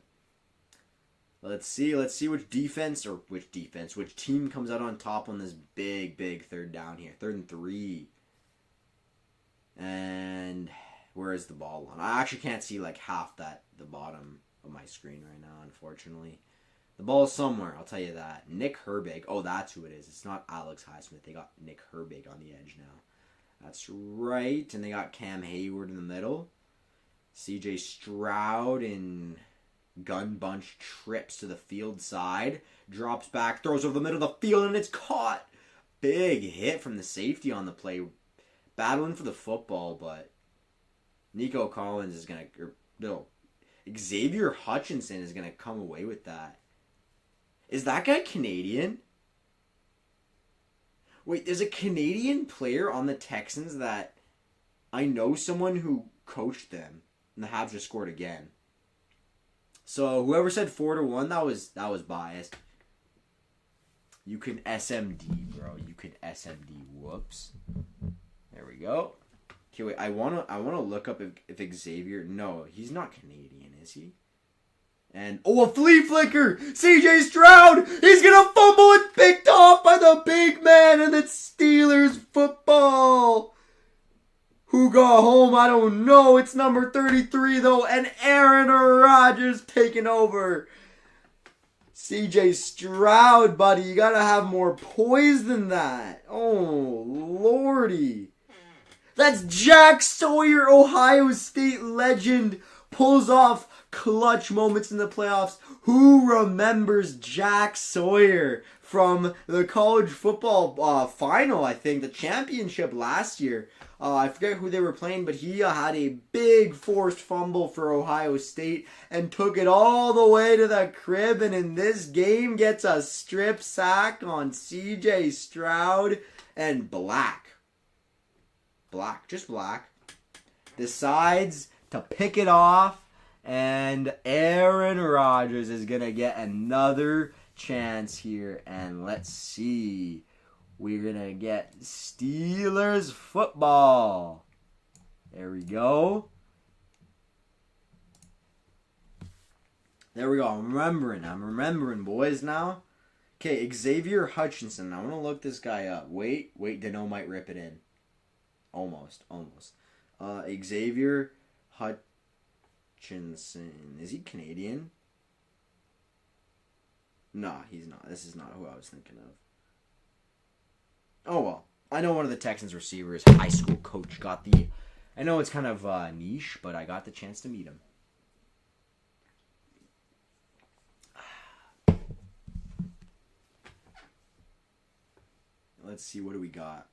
B: let's see. Let's see which team comes out on top on this big 3rd down here. 3rd and 3. And where is the ball on? I actually can't see like half the bottom of my screen right now, unfortunately. The ball is somewhere, I'll tell you that. Nick Herbig. Oh, that's who it is. It's not Alex Highsmith. They got Nick Herbig on the edge now. That's right. And they got Cam Hayward in the middle. CJ Stroud in gun bunch trips to the field side. Drops back, throws over the middle of the field, and it's caught. Big hit from the safety on the play. Battling for the football, but Nico Collins is going to... Xavier Hutchinson is going to come away with that. Is that guy Canadian? Wait, there's a Canadian player on the Texans that I know someone who coached them, and the Habs just scored again. So whoever said 4-1, that was biased. You can SMD, bro. You can SMD. Whoops. There we go. Okay, wait. I wanna look up if Xavier. No, he's not Canadian, is he? And a flea flicker! CJ Stroud! He's gonna fumble it, picked off by the big man, and it's Steelers football! Who got home? I don't know. It's number 33 though, and Aaron Rodgers taking over. CJ Stroud, buddy, you gotta have more poise than that. Oh, lordy. That's Jack Sawyer, Ohio State legend, pulls off clutch moments in the playoffs. Who remembers Jack Sawyer from the college football final, I think, the championship last year? I forget who they were playing, but he had a big forced fumble for Ohio State and took it all the way to the crib, and in this game gets a strip sack on CJ Stroud, and Black, decides to pick it off, and Aaron Rodgers is going to get another chance here, and let's see. We're going to get Steelers football. There we go. There we go. I'm remembering, boys, now. Okay, Xavier Hutchinson. I want to look this guy up. Wait, Dano might rip it in. Almost. Xavier Hutchinson. Is he Canadian? Nah, he's not. This is not who I was thinking of. Oh, well. I know one of the Texans receivers, high school coach, got the... I know it's kind of niche, but I got the chance to meet him. Let's see, what do we got?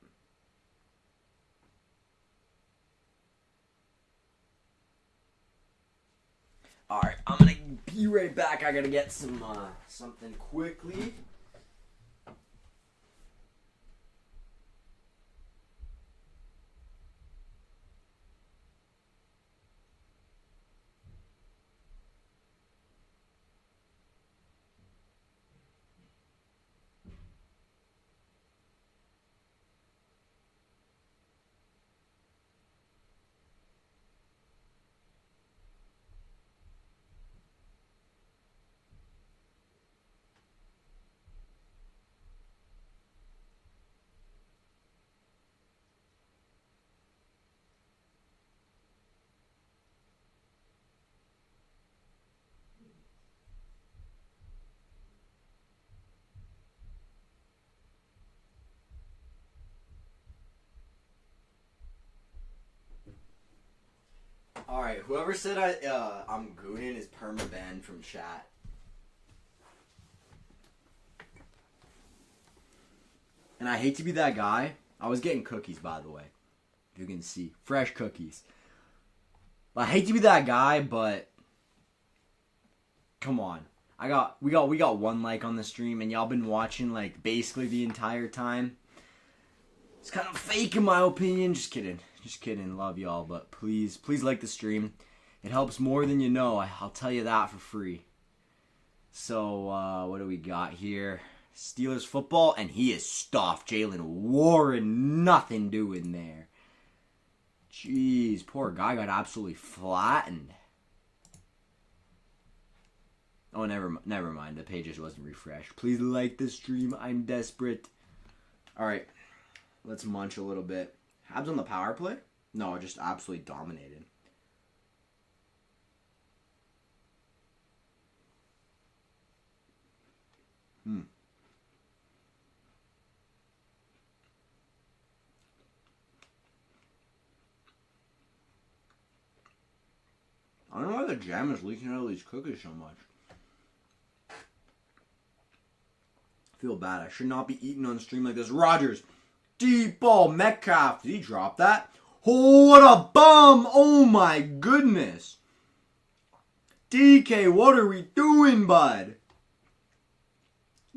B: Alright, I'm gonna be right back. I gotta get some something quickly. Alright, whoever said I'm gooning is perma-banned from chat. And I hate to be that guy. I was getting cookies, by the way. If you can see. Fresh cookies. I hate to be that guy, but... Come on. We got 1 like on the stream, and y'all been watching, like, basically the entire time. It's kind of fake in my opinion. Just kidding. Love y'all, but please like the stream. It helps more than you know. I'll tell you that for free. So, what do we got here? Steelers football, and he is stuffed. Jalen Warren, nothing doing there. Jeez, poor guy got absolutely flattened. Oh, never mind. The page just wasn't refreshed. Please like the stream. I'm desperate. All right, let's munch a little bit. Habs on the power play? No, just absolutely dominated. I don't know why the jam is leaking out of these cookies so much. I feel bad. I should not be eating on stream like this. Rodgers. Deep ball. Metcalf. Did he drop that? Oh, what a bum. Oh, my goodness. DK, what are we doing, bud?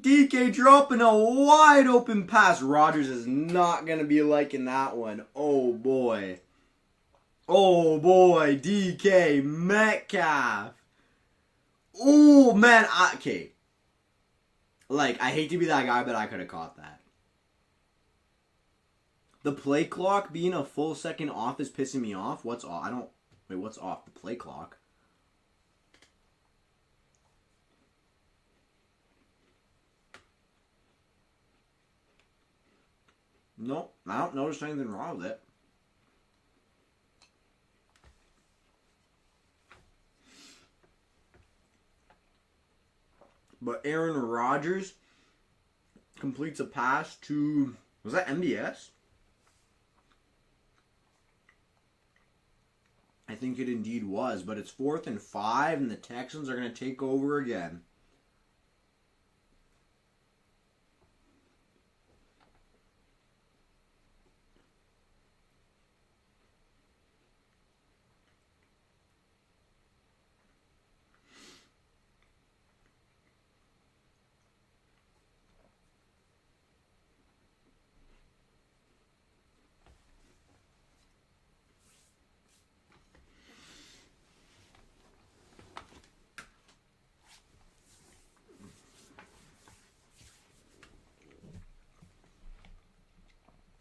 B: DK dropping a wide open pass. Rodgers is not going to be liking that one. Oh, boy. Oh, boy. DK Metcalf. Oh, man. Okay. Like, I hate to be that guy, but I could have caught that. The play clock being a full second off is pissing me off. What's off? What's off? The play clock. No, I don't notice anything wrong with it. But Aaron Rodgers completes a pass to, was that MBS? I think it indeed was, but it's 4th and 5, and the Texans are going to take over again.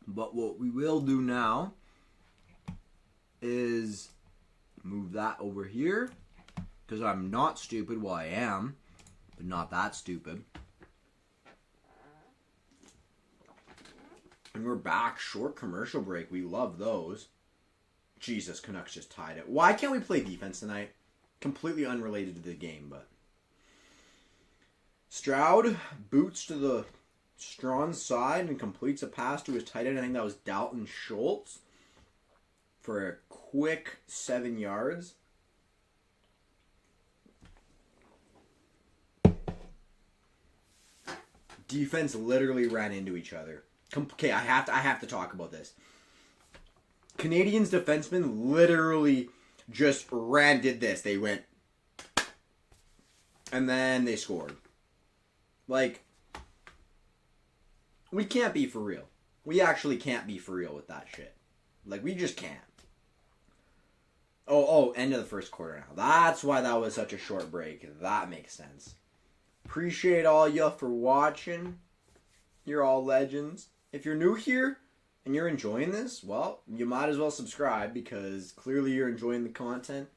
B: But what we will do now is move that over here, because I'm not stupid. Well, I am, but not that stupid. And we're back. Short commercial break. We love those. Jesus, Canucks just tied it. Why can't we play defense tonight? Completely unrelated to the game, but Stroud boots to the Strawn's side and completes a pass to his tight end. I think that was Dalton Schultz for a quick 7 yards. Defense literally ran into each other. Okay, I have to talk about this. Canadians defensemen literally just did this. They went, and then they scored. Like, we can't be for real. We actually can't be for real with that shit. Like, we just can't. Oh, end of the first quarter now. That's why that was such a short break. That makes sense. Appreciate all you for watching. You're all legends. If you're new here and you're enjoying this, well, you might as well subscribe, because clearly you're enjoying the content.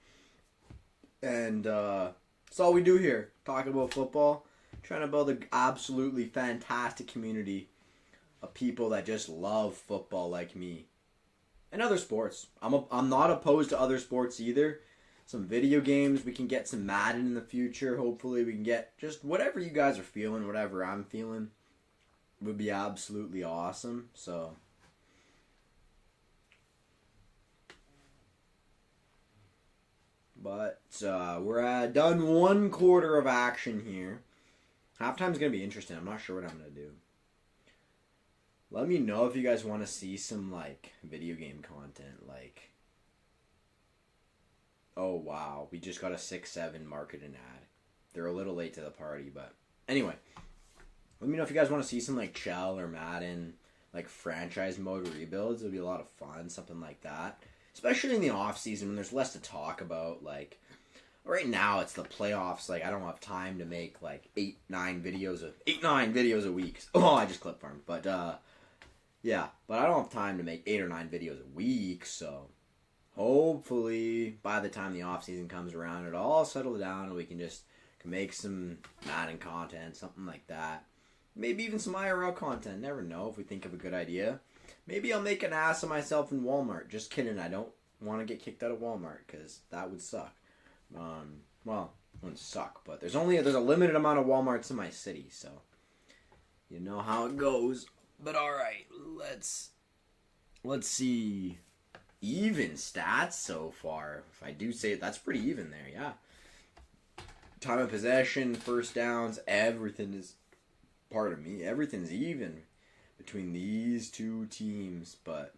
B: And that's all we do here. Talking about football. Trying to build an absolutely fantastic community of people that just love football like me. And other sports. I'm not opposed to other sports either. Some video games. We can get some Madden in the future. Hopefully we can get just whatever you guys are feeling, whatever I'm feeling. Would be absolutely awesome. So, but we're done one quarter of action here. Halftime's going to be interesting. I'm not sure what I'm going to do. Let me know if you guys want to see some, like, video game content. Like, oh, wow. We just got a 6-7 marketing ad. They're a little late to the party, but anyway. Let me know if you guys want to see some, like, Chell or Madden, like, franchise mode rebuilds. It would be a lot of fun, something like that. especially in the off season when there's less to talk about. Like right now, it's the playoffs. Like I don't have time to make like 8-9 videos a week. Oh, I just clip farmed, but yeah, but I don't have time to make 8 or 9 videos a week. So hopefully by the time the off season comes around, it'll all settle down and we can make some Madden content, something like that. Maybe even some IRL content. Never know if we think of a good idea. Maybe I'll make an ass of myself in Walmart. Just kidding. I don't want to get kicked out of Walmart because that would suck. Well, it wouldn't suck, but there's a limited amount of Walmarts in my city, so you know how it goes. But all right, let's see. Even stats so far. If I do say it, that's pretty even there. Yeah. Time of possession, first downs, everything is part of me. Everything's even between these two teams, but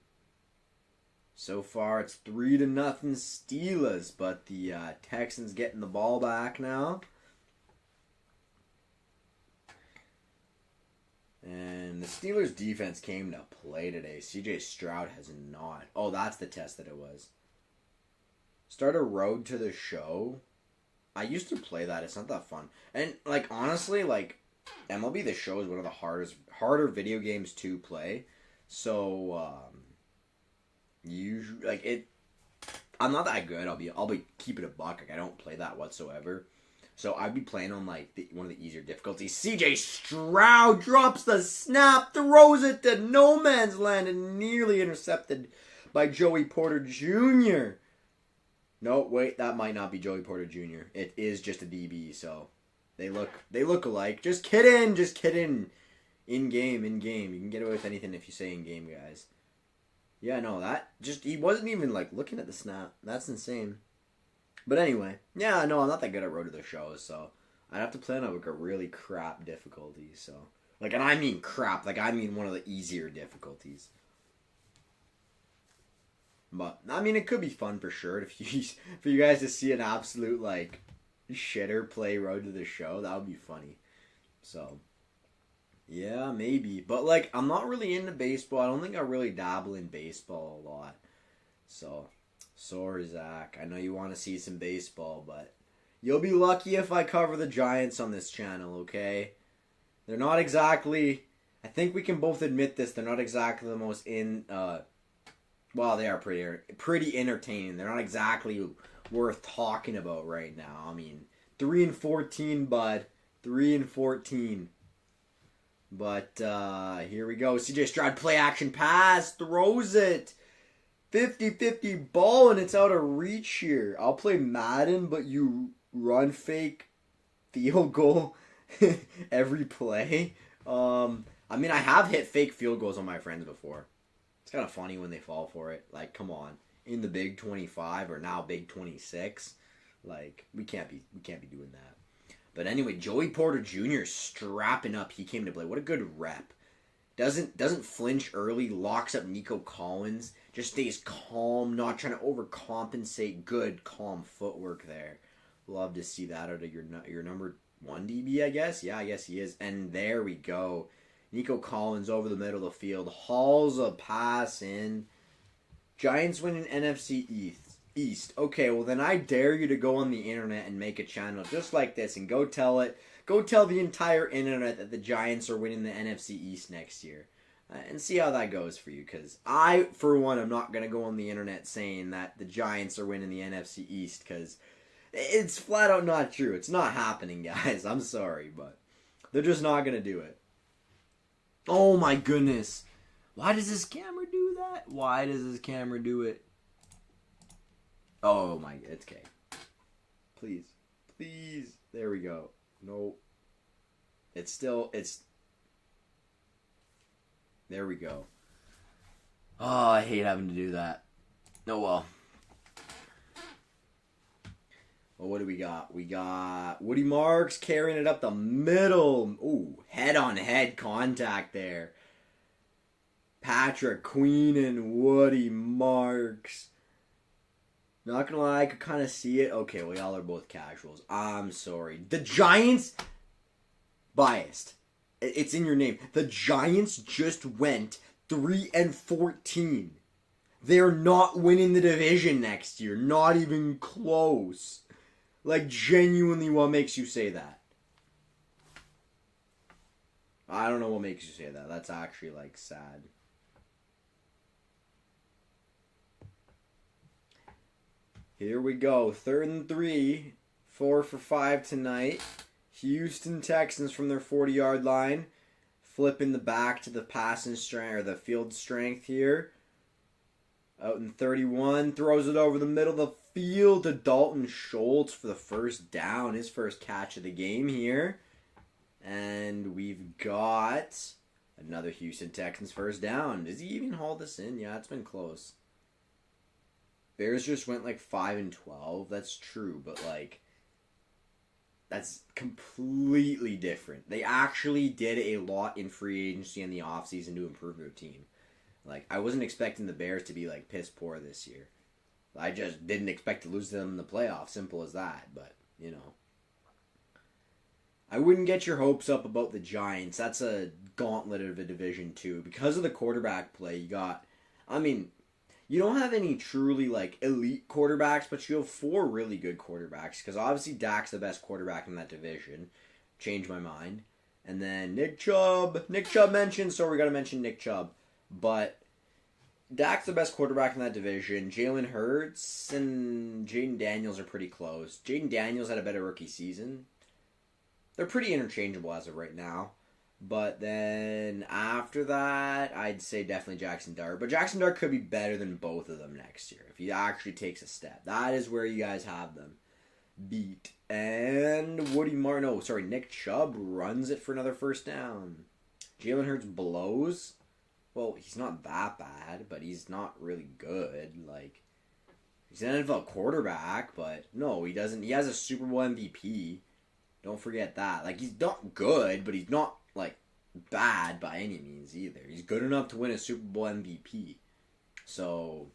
B: so far it's 3-0 Steelers, but the Texans getting the ball back now. And the Steelers defense came to play today. CJ Stroud has not. Oh, that's the test that it was. Start a road to the show. I used to play that. It's not that fun. And like honestly, like MLB The Show is one of the harder video games to play. So usually like it. I'm not that good. I'll be keeping it a buck. Like I don't play that whatsoever. So I'd be playing on like one of the easier difficulties. CJ Stroud drops the snap, throws it to no man's land, and nearly intercepted by Joey Porter Jr. No, wait, that might not be Joey Porter Jr. It is just a DB, so they look alike. Just kidding. In game. You can get away with anything if you say in game, guys. Yeah, no, he wasn't even like looking at the snap. That's insane. But anyway, yeah, no, I'm not that good at Road to the Show, so I'd have to play on like a really crap difficulty. So, like, and I mean crap, like I mean one of the easier difficulties. But I mean, it could be fun for sure for you guys to see an absolute like shitter play Road to the Show. That would be funny. So, yeah, maybe. But like, I'm not really into baseball. I don't think I really dabble in baseball a lot. So. Sorry, Zach. I know you want to see some baseball, but you'll be lucky if I cover the Giants on this channel, okay? They're not exactly... I think we can both admit this. They're not exactly the most well, they are pretty entertaining. They're not exactly worth talking about right now. I mean, 3-14, bud. 3-14. But here we go. CJ Stroud play action pass. Throws it. 50-50 ball, and it's out of reach here. I'll play Madden, but you run fake field goal every play. I mean, I have hit fake field goals on my friends before. It's kind of funny when they fall for it. Like, come on. In the Big 25 or now Big 26. Like, we can't be doing that. But anyway, Joey Porter Jr. strapping up. He came to play. What a good rep. Doesn't flinch early, locks up Nico Collins, just stays calm, not trying to overcompensate. Good, calm footwork there. Love to see that out of your number 1 DB, I guess. Yeah, I guess he is. And there we go. Nico Collins over the middle of the field, hauls a pass in. Giants winning NFC East. Okay, well then I dare you to go on the internet and make a channel just like this and go tell it. Go tell the entire internet that the Giants are winning the NFC East next year. And see how that goes for you. Because I, for one, am not going to go on the internet saying that the Giants are winning the NFC East. Because it's flat out not true. It's not happening, guys. I'm sorry, but they're just not going to do it. Oh my goodness. Why does this camera do that? Why does this camera do it? Oh my, it's okay. Please. There we go. No. There we go. Oh, I hate having to do that. Oh well. Well, what do we got? We got Woody Marks carrying it up the middle. Ooh, head-on-head contact there. Patrick Queen and Woody Marks. Not gonna lie, I could kind of see it. Okay, well, y'all are both casuals. I'm sorry. The Giants... Biased. It's in your name. The Giants just went 3-14. They're not winning the division next year. Not even close. Like, genuinely, what makes you say that? I don't know what makes you say that. That's actually, like, sad. Here we go. 3rd and 3. 4 for 5 tonight. Houston Texans from their 40-yard line. Flipping the back to the passing strength, or the field strength here. Out in 31. Throws it over the middle of the field to Dalton Schultz for the first down. His first catch of the game here. And we've got another Houston Texans first down. Does he even haul this in? Yeah, it's been close. Bears just went like 5 and 12. That's true, but like that's completely different. They actually did a lot in free agency and the offseason to improve their team. Like, I wasn't expecting the Bears to be like piss poor this year. I just didn't expect to lose to them in the playoffs. Simple as that. But, you know. I wouldn't get your hopes up about the Giants. That's a gauntlet of a division too. Because of the quarterback play, you got, I mean, you don't have any truly like elite quarterbacks, but you have 4 really good quarterbacks. Because obviously Dak's the best quarterback in that division. Changed my mind. And then Nick Chubb. Nick Chubb mentioned, so we got to mention Nick Chubb. But Dak's the best quarterback in that division. Jalen Hurts and Jaden Daniels are pretty close. Jaden Daniels had a better rookie season. They're pretty interchangeable as of right now. But then after that, I'd say definitely Jackson Dart. But Jackson Dart could be better than both of them next year if he actually takes a step. That is where you guys have them beat. And Nick Chubb runs it for another first down. Jalen Hurts blows. Well, he's not that bad, but he's not really good. Like, he's an NFL quarterback, but no, he doesn't. He has a Super Bowl MVP. Don't forget that. Like, he's not good, but he's not, like, bad by any means either. He's good enough to win a Super Bowl MVP. So,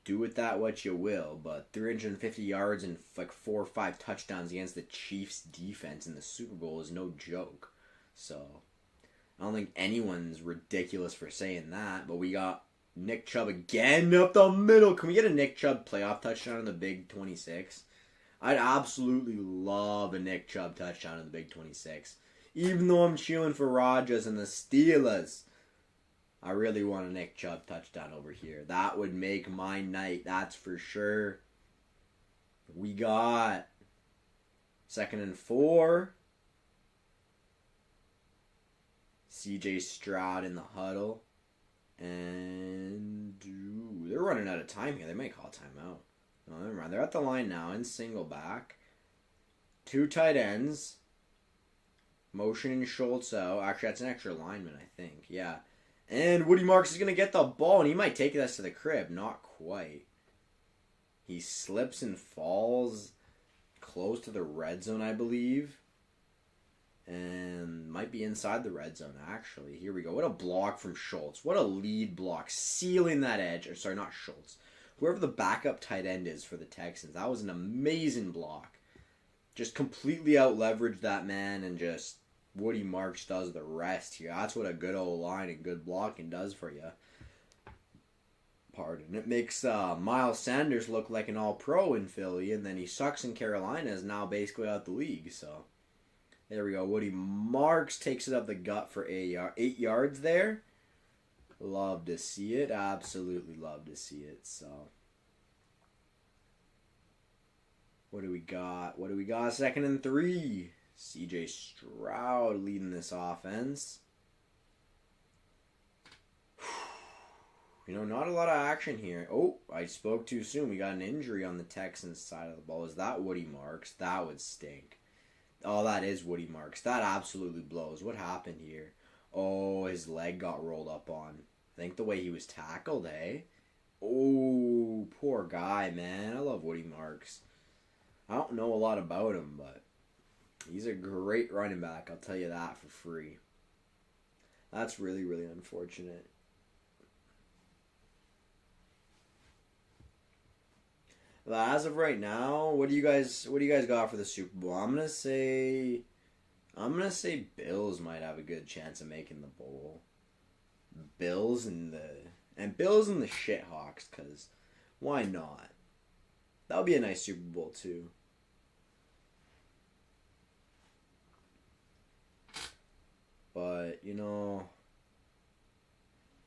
B: do with that what you will, but 350 yards and, like, 4 or 5 touchdowns against the Chiefs' defense in the Super Bowl is no joke. So, I don't think anyone's ridiculous for saying that, but we got Nick Chubb again up the middle. Can we get a Nick Chubb playoff touchdown in the Big 26? I'd absolutely love a Nick Chubb touchdown in the Big 26. Even though I'm cheering for Rodgers and the Steelers, I really want a Nick Chubb touchdown over here. That would make my night, that's for sure. We got 2nd and 4. CJ Stroud in the huddle. And they're running out of time here. They might call timeout. No, never mind. They're at the line now in single back. 2 tight ends. Motioning Schultz out. Actually, that's an extra lineman, I think. Yeah. And Woody Marks is going to get the ball, and he might take us to the crib. Not quite. He slips and falls close to the red zone, I believe. And might be inside the red zone, actually. Here we go. What a block from Schultz. What a lead block. Sealing that edge. Or sorry, not Schultz. Whoever the backup tight end is for the Texans. That was an amazing block. Just completely out-leveraged that man, and just Woody Marks does the rest here. That's what a good O-line and good blocking does for you. Pardon. It makes Miles Sanders look like an all-pro in Philly, and then he sucks in Carolina, is now basically out the league. So, there we go. Woody Marks takes it up the gut for 8 yards there. Love to see it. Absolutely love to see it. So, what do we got? 2nd and 3. CJ Stroud leading this offense. You know, not a lot of action here. Oh, I spoke too soon. We got an injury on the Texans side of the ball. Is that Woody Marks? That would stink. Oh, that is Woody Marks. That absolutely blows. What happened here? Oh, his leg got rolled up on. I think the way he was tackled, eh? Oh, poor guy, man. I love Woody Marks. I don't know a lot about him, but he's a great running back. I'll tell you that for free. That's really, really unfortunate. But as of right now, what do you guys got for the Super Bowl? I'm gonna say Bills might have a good chance of making the bowl. Bills and the And Bills and the Shithawks, because why not? That would be a nice Super Bowl, too. But, you know...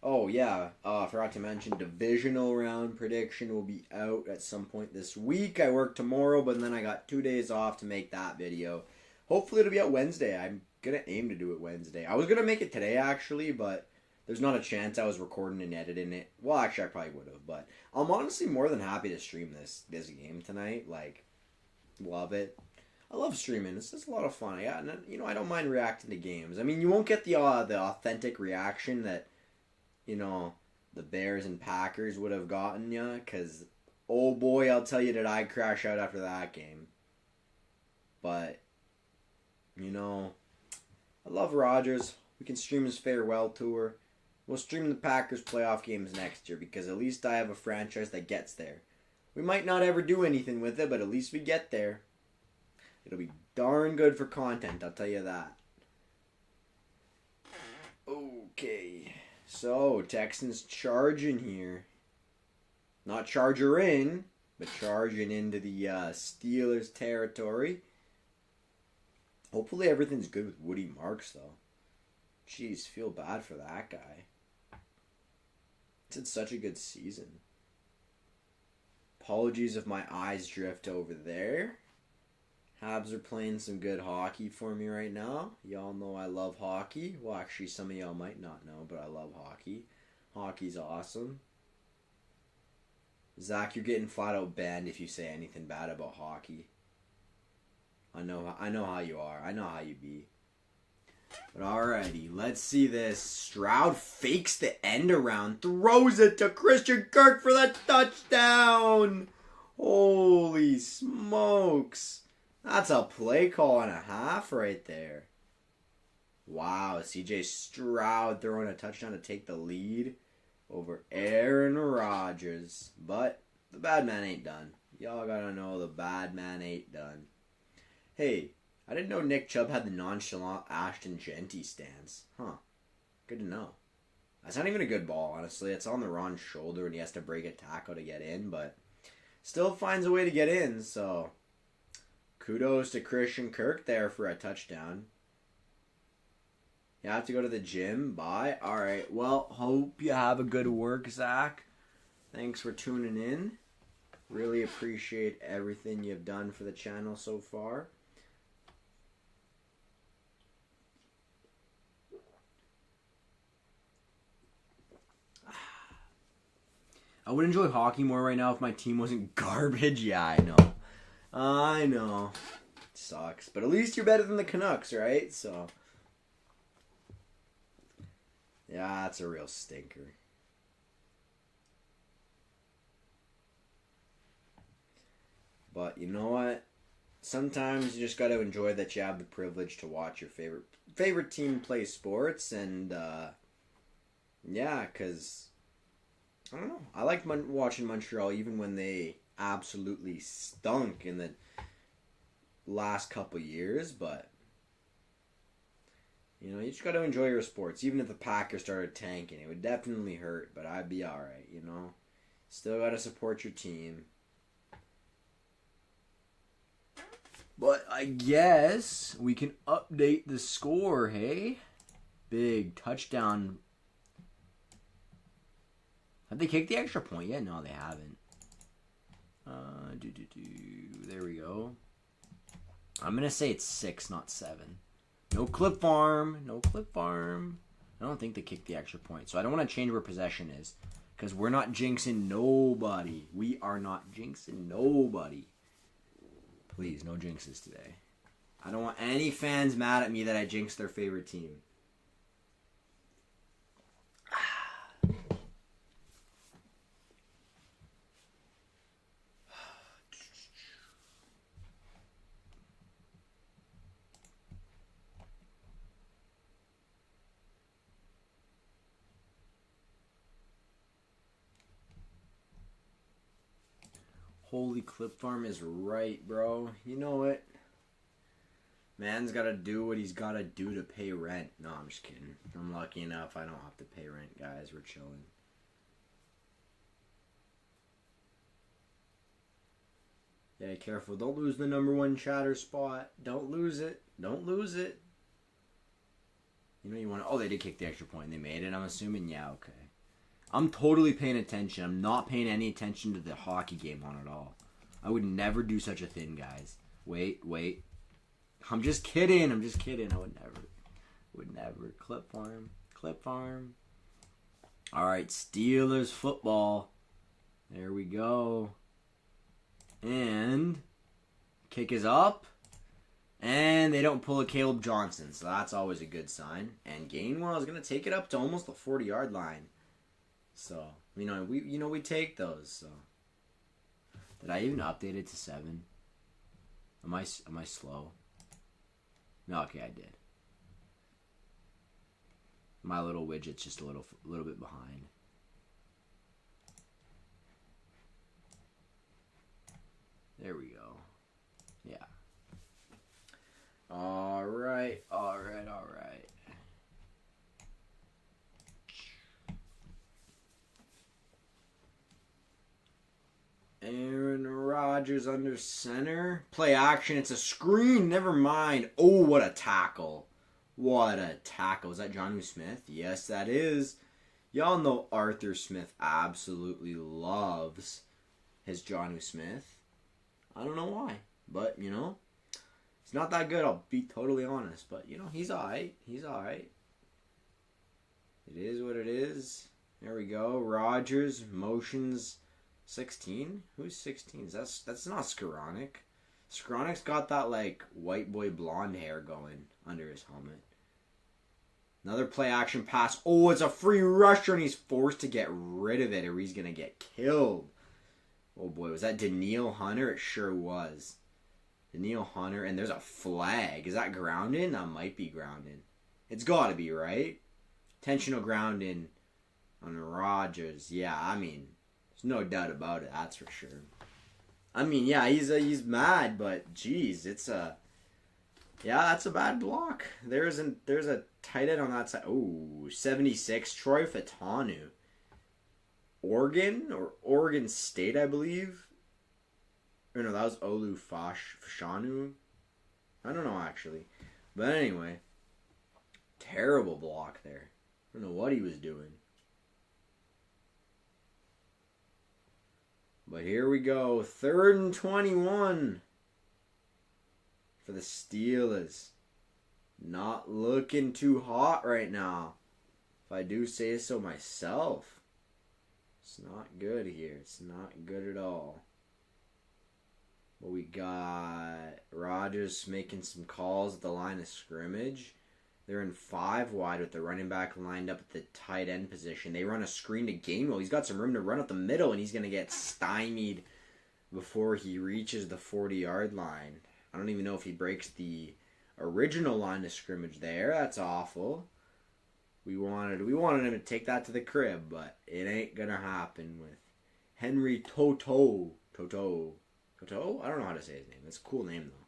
B: Oh, yeah. I forgot to mention, divisional round prediction will be out at some point this week. I work tomorrow, but then I got 2 days off to make that video. Hopefully it'll be out Wednesday. I'm going to aim to do it Wednesday. I was going to make it today, actually, but there's not a chance I was recording and editing it. Well, actually, I probably would have, but I'm honestly more than happy to stream this game tonight. Like, love it. I love streaming. It's just a lot of fun. I don't mind reacting to games. I mean, you won't get the authentic reaction that, the Bears and Packers would have gotten you, because, oh boy, I'll tell you, did I crash out after that game. But, I love Rodgers. We can stream his farewell tour. We'll stream the Packers playoff games next year, because at least I have a franchise that gets there. We might not ever do anything with it, but at least we get there. It'll be darn good for content, I'll tell you that. Okay. So, Texans charging here. Not charger in, but charging into the Steelers territory. Hopefully everything's good with Woody Marks, though. Jeez, feel bad for that guy. It's had such a good season. Apologies if my eyes drift over there. Habs are playing some good hockey for me right now. Y'all know I love hockey. Well, actually, some of y'all might not know, but I love hockey. Hockey's awesome. Zach, you're getting flat out banned if you say anything bad about hockey. I know how you are. I know how you be. But alrighty, let's see this. Stroud fakes the end around, throws it to Christian Kirk for the touchdown. Holy smokes. That's a play call and a half right there. Wow, CJ Stroud throwing a touchdown to take the lead over Aaron Rodgers. But the bad man ain't done. Y'all gotta know the bad man ain't done. Hey, I didn't know Nick Chubb had the nonchalant Ashton Genty stance. Huh. Good to know. That's not even a good ball, honestly. It's on the wrong shoulder and he has to break a tackle to get in, but still finds a way to get in, so kudos to Christian Kirk there for a touchdown. You have to go to the gym. Bye. Alright, well, hope you have a good work, Zach. Thanks for tuning in. Really appreciate everything you've done for the channel so far. I would enjoy hockey more right now if my team wasn't garbage. Yeah, I know. I know. It sucks. But at least you're better than the Canucks, right? So, yeah, that's a real stinker. But you know what? Sometimes you just got to enjoy that you have the privilege to watch your favorite team play sports. And, yeah, because I don't know. I liked watching Montreal even when they absolutely stunk in the last couple years, but you just got to enjoy your sports. Even if the Packers started tanking, it would definitely hurt, but I'd be alright, Still got to support your team. But I guess we can update the score, hey? Big touchdown. Have they kicked the extra point yet? No, they haven't. There we go. I'm going to say it's 6, not 7. No clip farm. No clip farm. I don't think they kicked the extra point. So I don't want to change where possession is. Because we're not jinxing nobody. We are not jinxing nobody. Please, no jinxes today. I don't want any fans mad at me that I jinxed their favorite team. Holy clip farm is right, bro. You know what? Man's got to do what he's got to do to pay rent. No, I'm just kidding. I'm lucky enough I don't have to pay rent, guys. We're chilling. Okay, careful. Don't lose the number 1 chatter spot. Don't lose it. Don't lose it. You know you want to... Oh, they did kick the extra point. They made it, I'm assuming. Yeah, okay. I'm totally paying attention. I'm not paying any attention to the hockey game on at all. I would never do such a thing, guys. Wait. I'm just kidding. I would never. Clip farm. All right, Steelers football. There we go. And kick is up. And they don't pull a Caleb Johnson, so that's always a good sign. And Gainwell is going to take it up to almost the 40-yard line. So, we take those. So, did I even update it to 7? Am I slow? No, okay, I did. My little widget's just a little bit behind. There we go. Yeah. All right. Aaron Rodgers under center. Play action. It's a screen. Never mind. Oh, what a tackle. Is that Jonnu Smith? Yes, that is. Y'all know Arthur Smith absolutely loves his Jonnu Smith. I don't know why. But, he's not that good. I'll be totally honest. But, he's alright. It is what it is. There we go. Rodgers motions 16? Who's 16? That's not Skoranek. Skoranek's got that, white boy blonde hair going under his helmet. Another play action pass. Oh, it's a free rusher, and he's forced to get rid of it, or he's going to get killed. Oh, boy. Was that Danielle Hunter? It sure was. Danielle Hunter, and there's a flag. Is that grounding? That might be grounding. It's got to be, right? Intentional grounding on Rodgers. Yeah, there's no doubt about it. That's for sure. Yeah, he's mad, but geez, that's a bad block. There's a tight end on that side. Ooh, 76, Troy Fatanu. Oregon State, I believe. Or no, that was Olu Fashanu. I don't know, actually. But anyway, terrible block there. I don't know what he was doing. But here we go. 3rd and 21 for the Steelers. Not looking too hot right now, if I do say so myself. It's not good here. It's not good at all. But we got Rodgers making some calls at the line of scrimmage. They're in 5 wide with the running back lined up at the tight end position. They run a screen to Gainwell. He's got some room to run up the middle, and he's going to get stymied before he reaches the 40-yard line. I don't even know if he breaks the original line of scrimmage there. That's awful. We wanted him to take that to the crib, but it ain't going to happen with Henry Toto. I don't know how to say his name. That's a cool name, though.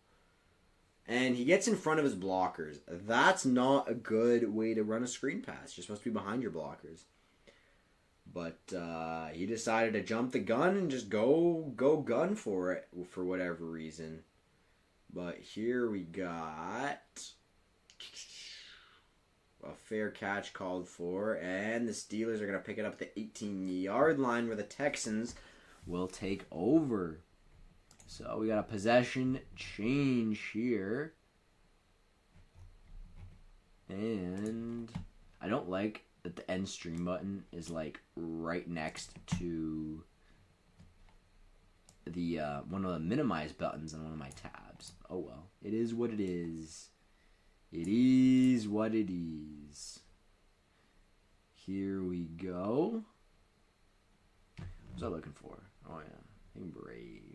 B: And he gets in front of his blockers. That's not a good way to run a screen pass. You're supposed to be behind your blockers. But he decided to jump the gun and just go gun for it for whatever reason. But here we got a fair catch called for. And the Steelers are going to pick it up at the 18-yard line where the Texans will take over. So we got a possession change here. And I don't like that the end stream button is right next to the one of the minimize buttons on one of my tabs. Oh well. It is what it is. It is what it is. Here we go. What was I looking for? Oh yeah. I think Brave.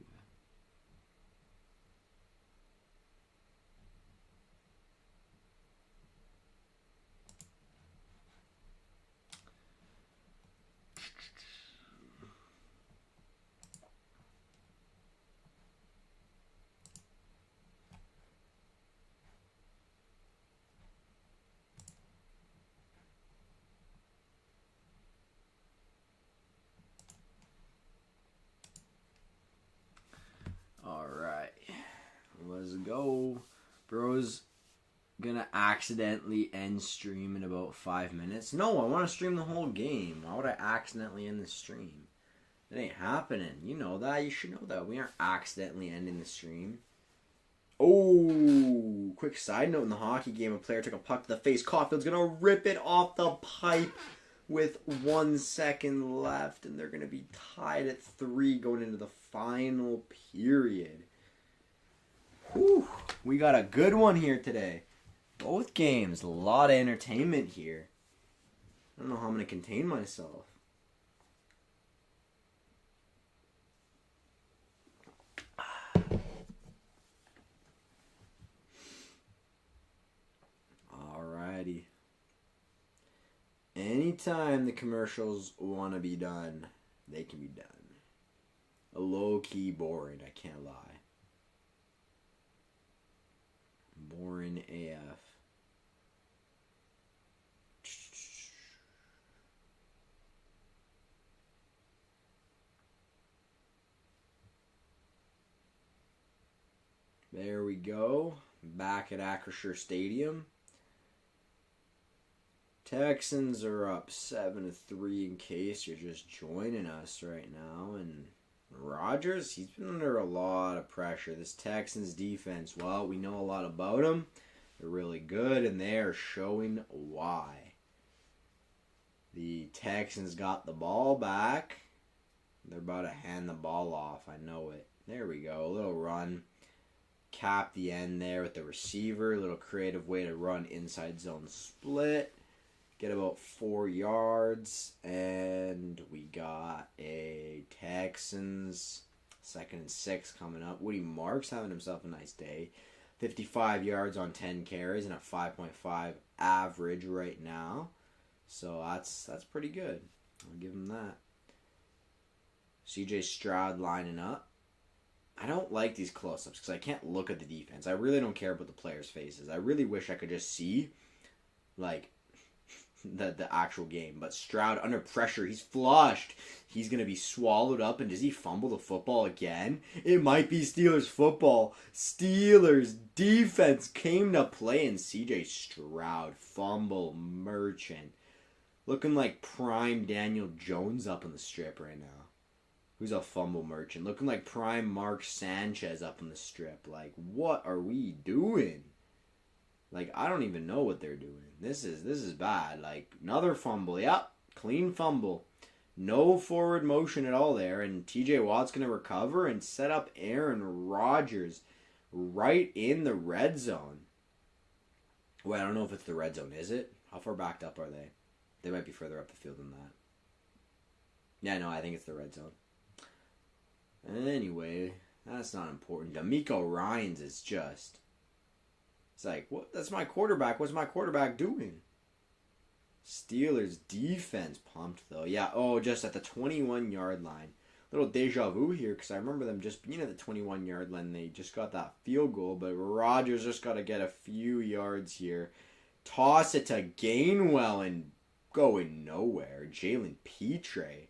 B: go. Bro's gonna accidentally end stream in about 5 minutes. No, I want to stream the whole game. Why would I accidentally end the stream? It ain't happening. You know that. You should know that. We aren't accidentally ending the stream. Oh, quick side note in the hockey game, a player took a puck to the face. Caulfield's gonna rip it off the pipe with 1 second left, and they're gonna be tied at 3 going into the final period. Whew, we got a good one here today. Both games, a lot of entertainment here. I don't know how I'm gonna contain myself. Alrighty. Anytime the commercials want to be done, they can be done. A low-key boring, I can't lie. Boring AF. There we go. Back at Acrisure Stadium. Texans are up 7-3 in case you're just joining us right now. And Rodgers, he's been under a lot of pressure. This Texans defense, well, we know a lot about them. They're really good, and they are showing why. The Texans got the ball back. They're about to hand the ball off. I know it. There we go. A little run. Cap the end there with the receiver. A little creative way to run inside zone split. Get about 4 yards. And we got a Texans 2nd and 6 coming up. Woody Marks having himself a nice day. 55 yards on 10 carries and a 5.5 average right now. So that's pretty good. I'll give him that. CJ Stroud lining up. I don't like these close-ups because I can't look at the defense. I really don't care about the players' faces. I really wish I could just see, like, the actual game. But Stroud, under pressure, he's flushed. He's going to be swallowed up. And does he fumble the football again? It might be Steelers football. Steelers defense came to play, and CJ Stroud, fumble merchant. Looking like prime Daniel Jones up on the strip right now. Who's a fumble merchant? Looking like prime Mark Sanchez up on the strip. Like, what are we doing? Like, I don't even know what they're doing. This is bad. Like, another fumble. Yep, clean fumble. No forward motion at all there. And TJ Watt's going to recover and set up Aaron Rodgers right in the red zone. Well, I don't know if it's the red zone, is it? How far backed up are they? They might be further up the field than that. Yeah, no, I think it's the red zone. Anyway, that's not important. D'Amico Ryans is just... It's like, what? That's my quarterback. What's my quarterback doing? Steelers defense pumped, though. Yeah, just at the 21-yard line. Little deja vu here, because I remember them just being at the 21-yard line. They just got that field goal, but Rodgers just got to get a few yards here. Toss it to Gainwell and going nowhere. Jalen Petre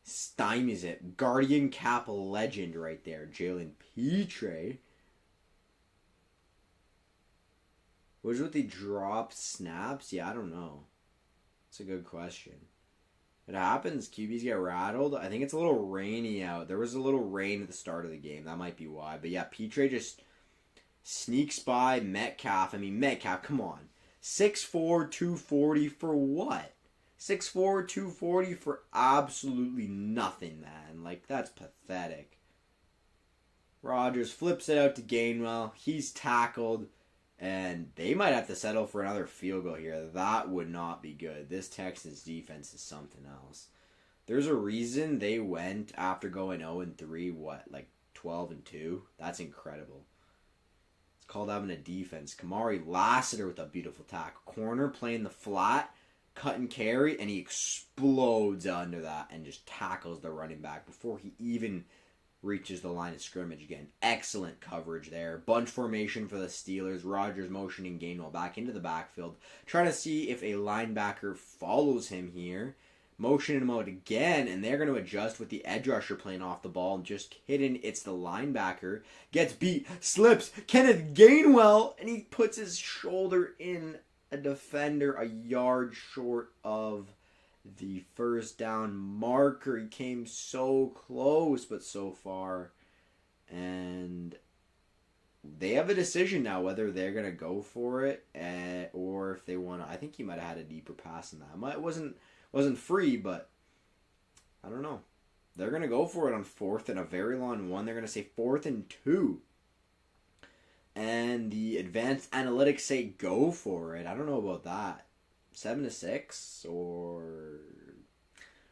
B: stymies it. Guardian Cap legend right there. Jalen Petre. What is with the dropped snaps? Yeah, I don't know. It's a good question. It happens. QBs get rattled. I think it's a little rainy out. There was a little rain at the start of the game. That might be why. But yeah, Petre just sneaks by Metcalf. I mean, Metcalf, come on. 6'4", 240 for what? 6'4", 240 for absolutely nothing, man. Like, that's pathetic. Rodgers flips it out to Gainwell. He's tackled. And they might have to settle for another field goal here. That would not be good. This Texans defense is something else. There's a reason they went after going 0-3, 12-2? That's incredible. It's called having a defense. Kamari Lassiter with a beautiful tackle. Corner playing the flat, cut and carry, and he explodes under that and just tackles the running back before he even reaches the line of scrimmage again. Excellent coverage there. Bunch formation for the Steelers. Rodgers motioning Gainwell back into the backfield. Trying to see if a linebacker follows him here. motioning him out again, and they're going to adjust with the edge rusher playing off the ball. And just kidding, it's the linebacker. Gets beat, slips, Kenneth Gainwell, and he puts his shoulder in a defender a yard short of the first down marker. He came so close, but so far. And they have a decision now whether they're going to go for it or if they want to. I think he might have had a deeper pass than that. It wasn't free, but I don't know. They're going to go for it on 4th and a very long one. They're going to say 4th and 2. And the advanced analytics say go for it. I don't know about that. 7-6 or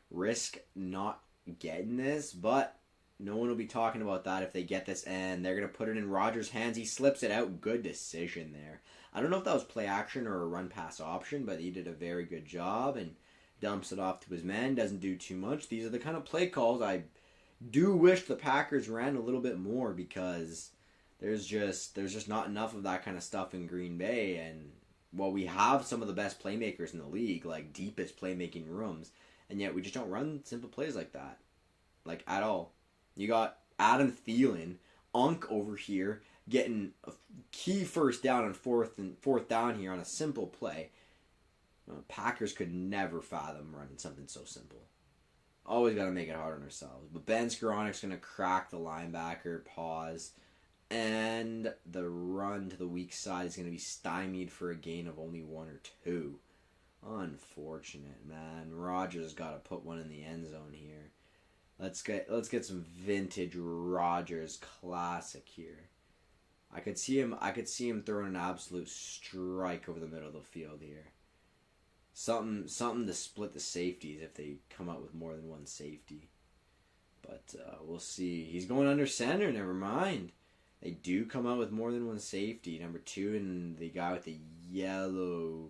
B: risk not getting this, but no one will be talking about that if they get this, and they're going to put it in Rodgers' hands. He slips it out. Good decision there. I don't know if that was play action or a run pass option, but he did a very good job and dumps it off to his man. Doesn't do too much. These are the kind of play calls I do wish the Packers ran a little bit more, because there's just not enough of that kind of stuff in Green Bay. And well, we have some of the best playmakers in the league, like deepest playmaking rooms, and yet we just don't run simple plays like that, like at all. You got Adam Thielen, Unk over here, getting a key first down on fourth down here on a simple play. Packers could never fathom running something so simple. Always got to make it hard on ourselves. But Ben Skoronek's going to crack the linebacker, pause, and the run to the weak side is going to be stymied for a gain of only 1 or 2. Unfortunate, man. Rodgers got to put one in the end zone here. Let's get some vintage Rodgers classic here. I could see him throwing an absolute strike over the middle of the field here. Something to split the safeties if they come out with more than one safety. But we'll see. He's going under center. Never mind. They do come out with more than one safety. Number 2 and the guy with the yellow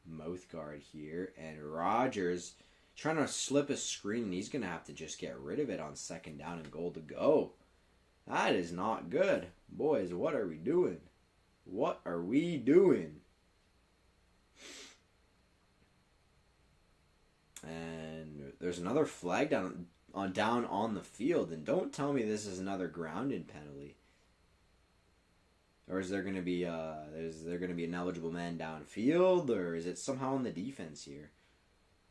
B: mouth guard here. And Rodgers trying to slip a screen, and he's going to have to just get rid of it on 2nd down and goal to go. That is not good. Boys, what are we doing? What are we doing? And there's another flag down on the field, and don't tell me this is another grounding penalty. Or is there going to be an eligible man downfield, or is it somehow on the defense here?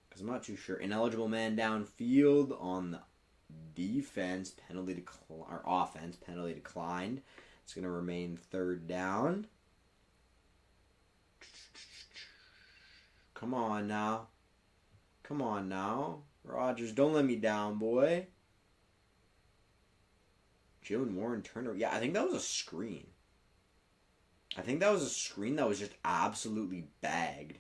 B: Because I'm not too sure. Ineligible man downfield on the defense, offense, penalty declined. It's going to remain 3rd down. Come on now. Rodgers, don't let me down, boy. Jalen Warren Turner. Yeah, I think that was a screen. I think that was a screen that was just absolutely bagged.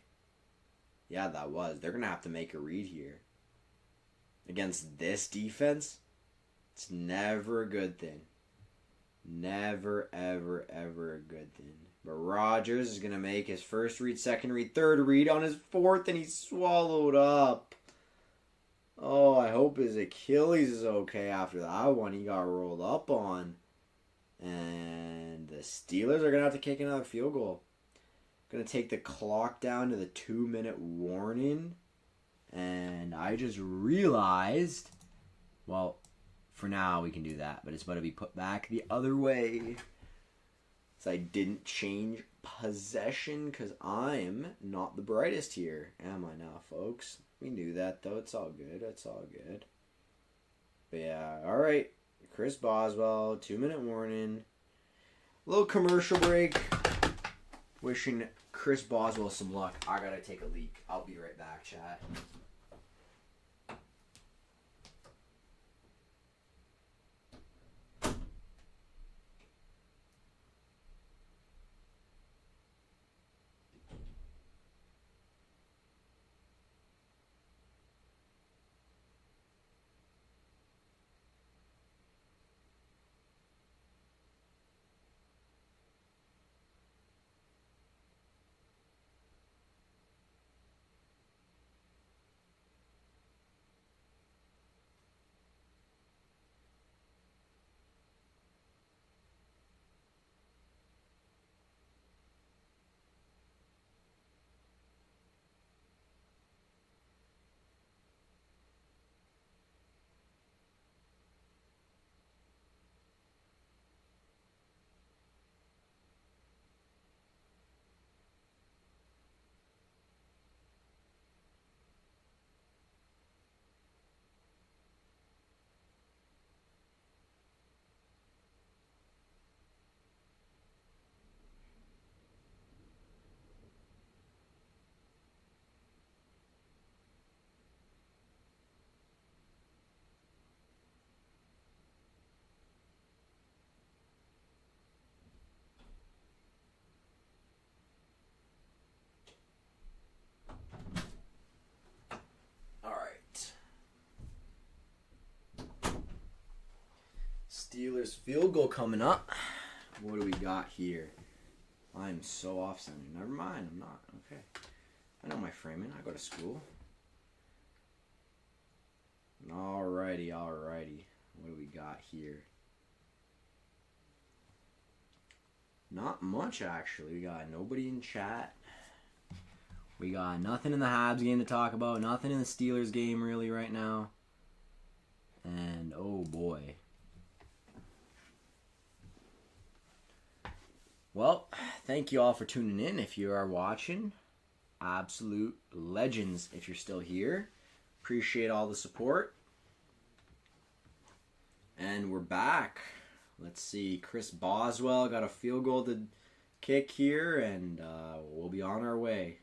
B: Yeah, that was. They're going to have to make a read here. Against this defense, it's never a good thing. Never, ever, ever a good thing. But Rodgers is going to make his first read, second read, third read on his 4th, and he's swallowed up. Oh, I hope his Achilles is okay after that one he got rolled up on. And the Steelers are going to have to kick another field goal. Going to take the clock down to the 2-minute warning. And I just realized, well, for now we can do that, but it's about to be put back the other way. So I didn't change possession because I'm not the brightest here, am I now, folks? We knew that, though. It's all good. It's all good. But yeah, all right. Chris Boswell, 2-minute warning. Little commercial break. Wishing Chris Boswell some luck. I gotta take a leak. I'll be right back, chat. Steelers field goal coming up. What do we got here? I'm so off-center. Never mind, I'm not. Okay. I know my framing. I go to school. Alrighty. What do we got here? Not much, actually. We got nobody in chat. We got nothing in the Habs game to talk about. Nothing in the Steelers game, really, right now. And, oh, boy. Well, thank you all for tuning in. If you are watching, absolute legends if you're still here. Appreciate all the support. And we're back. Let's see. Chris Boswell got a field goal to kick here, and we'll be on our way.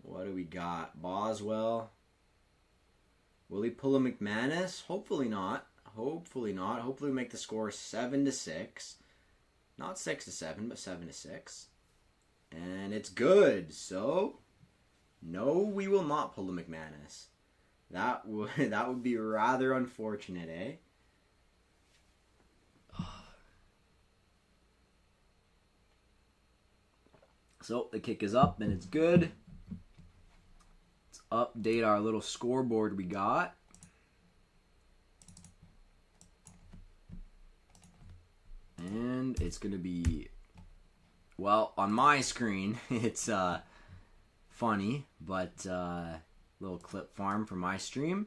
B: What do we got? Boswell. Will he pull a McManus? Hopefully not. Hopefully we make the score 7-6. Not 6-7, but 7-6. And it's good. So, no, we will not pull the McManus. That would be rather unfortunate, eh? So, the kick is up, and it's good. Let's update our little scoreboard we got. And it's going to be, well, on my screen, it's funny, but little clip farm for my stream.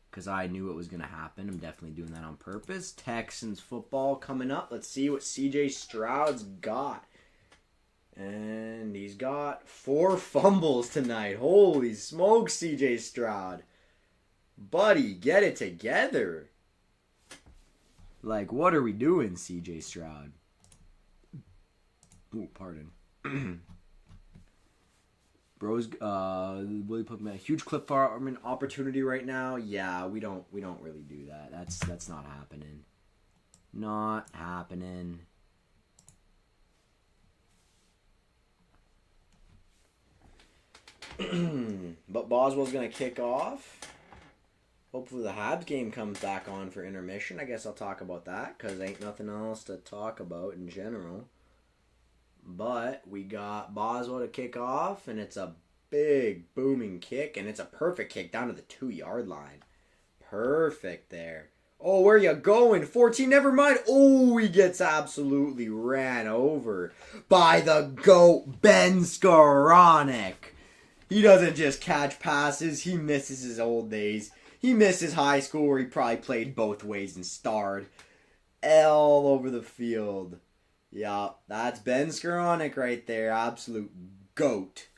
B: Because I knew it was going to happen. I'm definitely doing that on purpose. Texans football coming up. Let's see what CJ Stroud's got. And he's got 4 fumbles tonight. Holy smokes, CJ Stroud. Buddy, get it together. Like, what are we doing, CJ Stroud? Oh, pardon. Bros, Willie put a huge clip farm opportunity right now. Yeah, we don't really do that. That's not happening. Not happening. But Boswell's gonna kick off. Hopefully the Habs game comes back on for intermission. I guess I'll talk about that because ain't nothing else to talk about in general. But we got Boswell to kick off, and it's a big booming kick, and it's a perfect kick down to the 2-yard line. Perfect there. Oh, where you going? 14, never mind. Oh, he gets absolutely ran over by the GOAT, Ben Skoranek. He doesn't just catch passes. He misses his old days. He misses high school where he probably played both ways and starred all over the field. Yeah, that's Ben Skoranek right there. Absolute GOAT.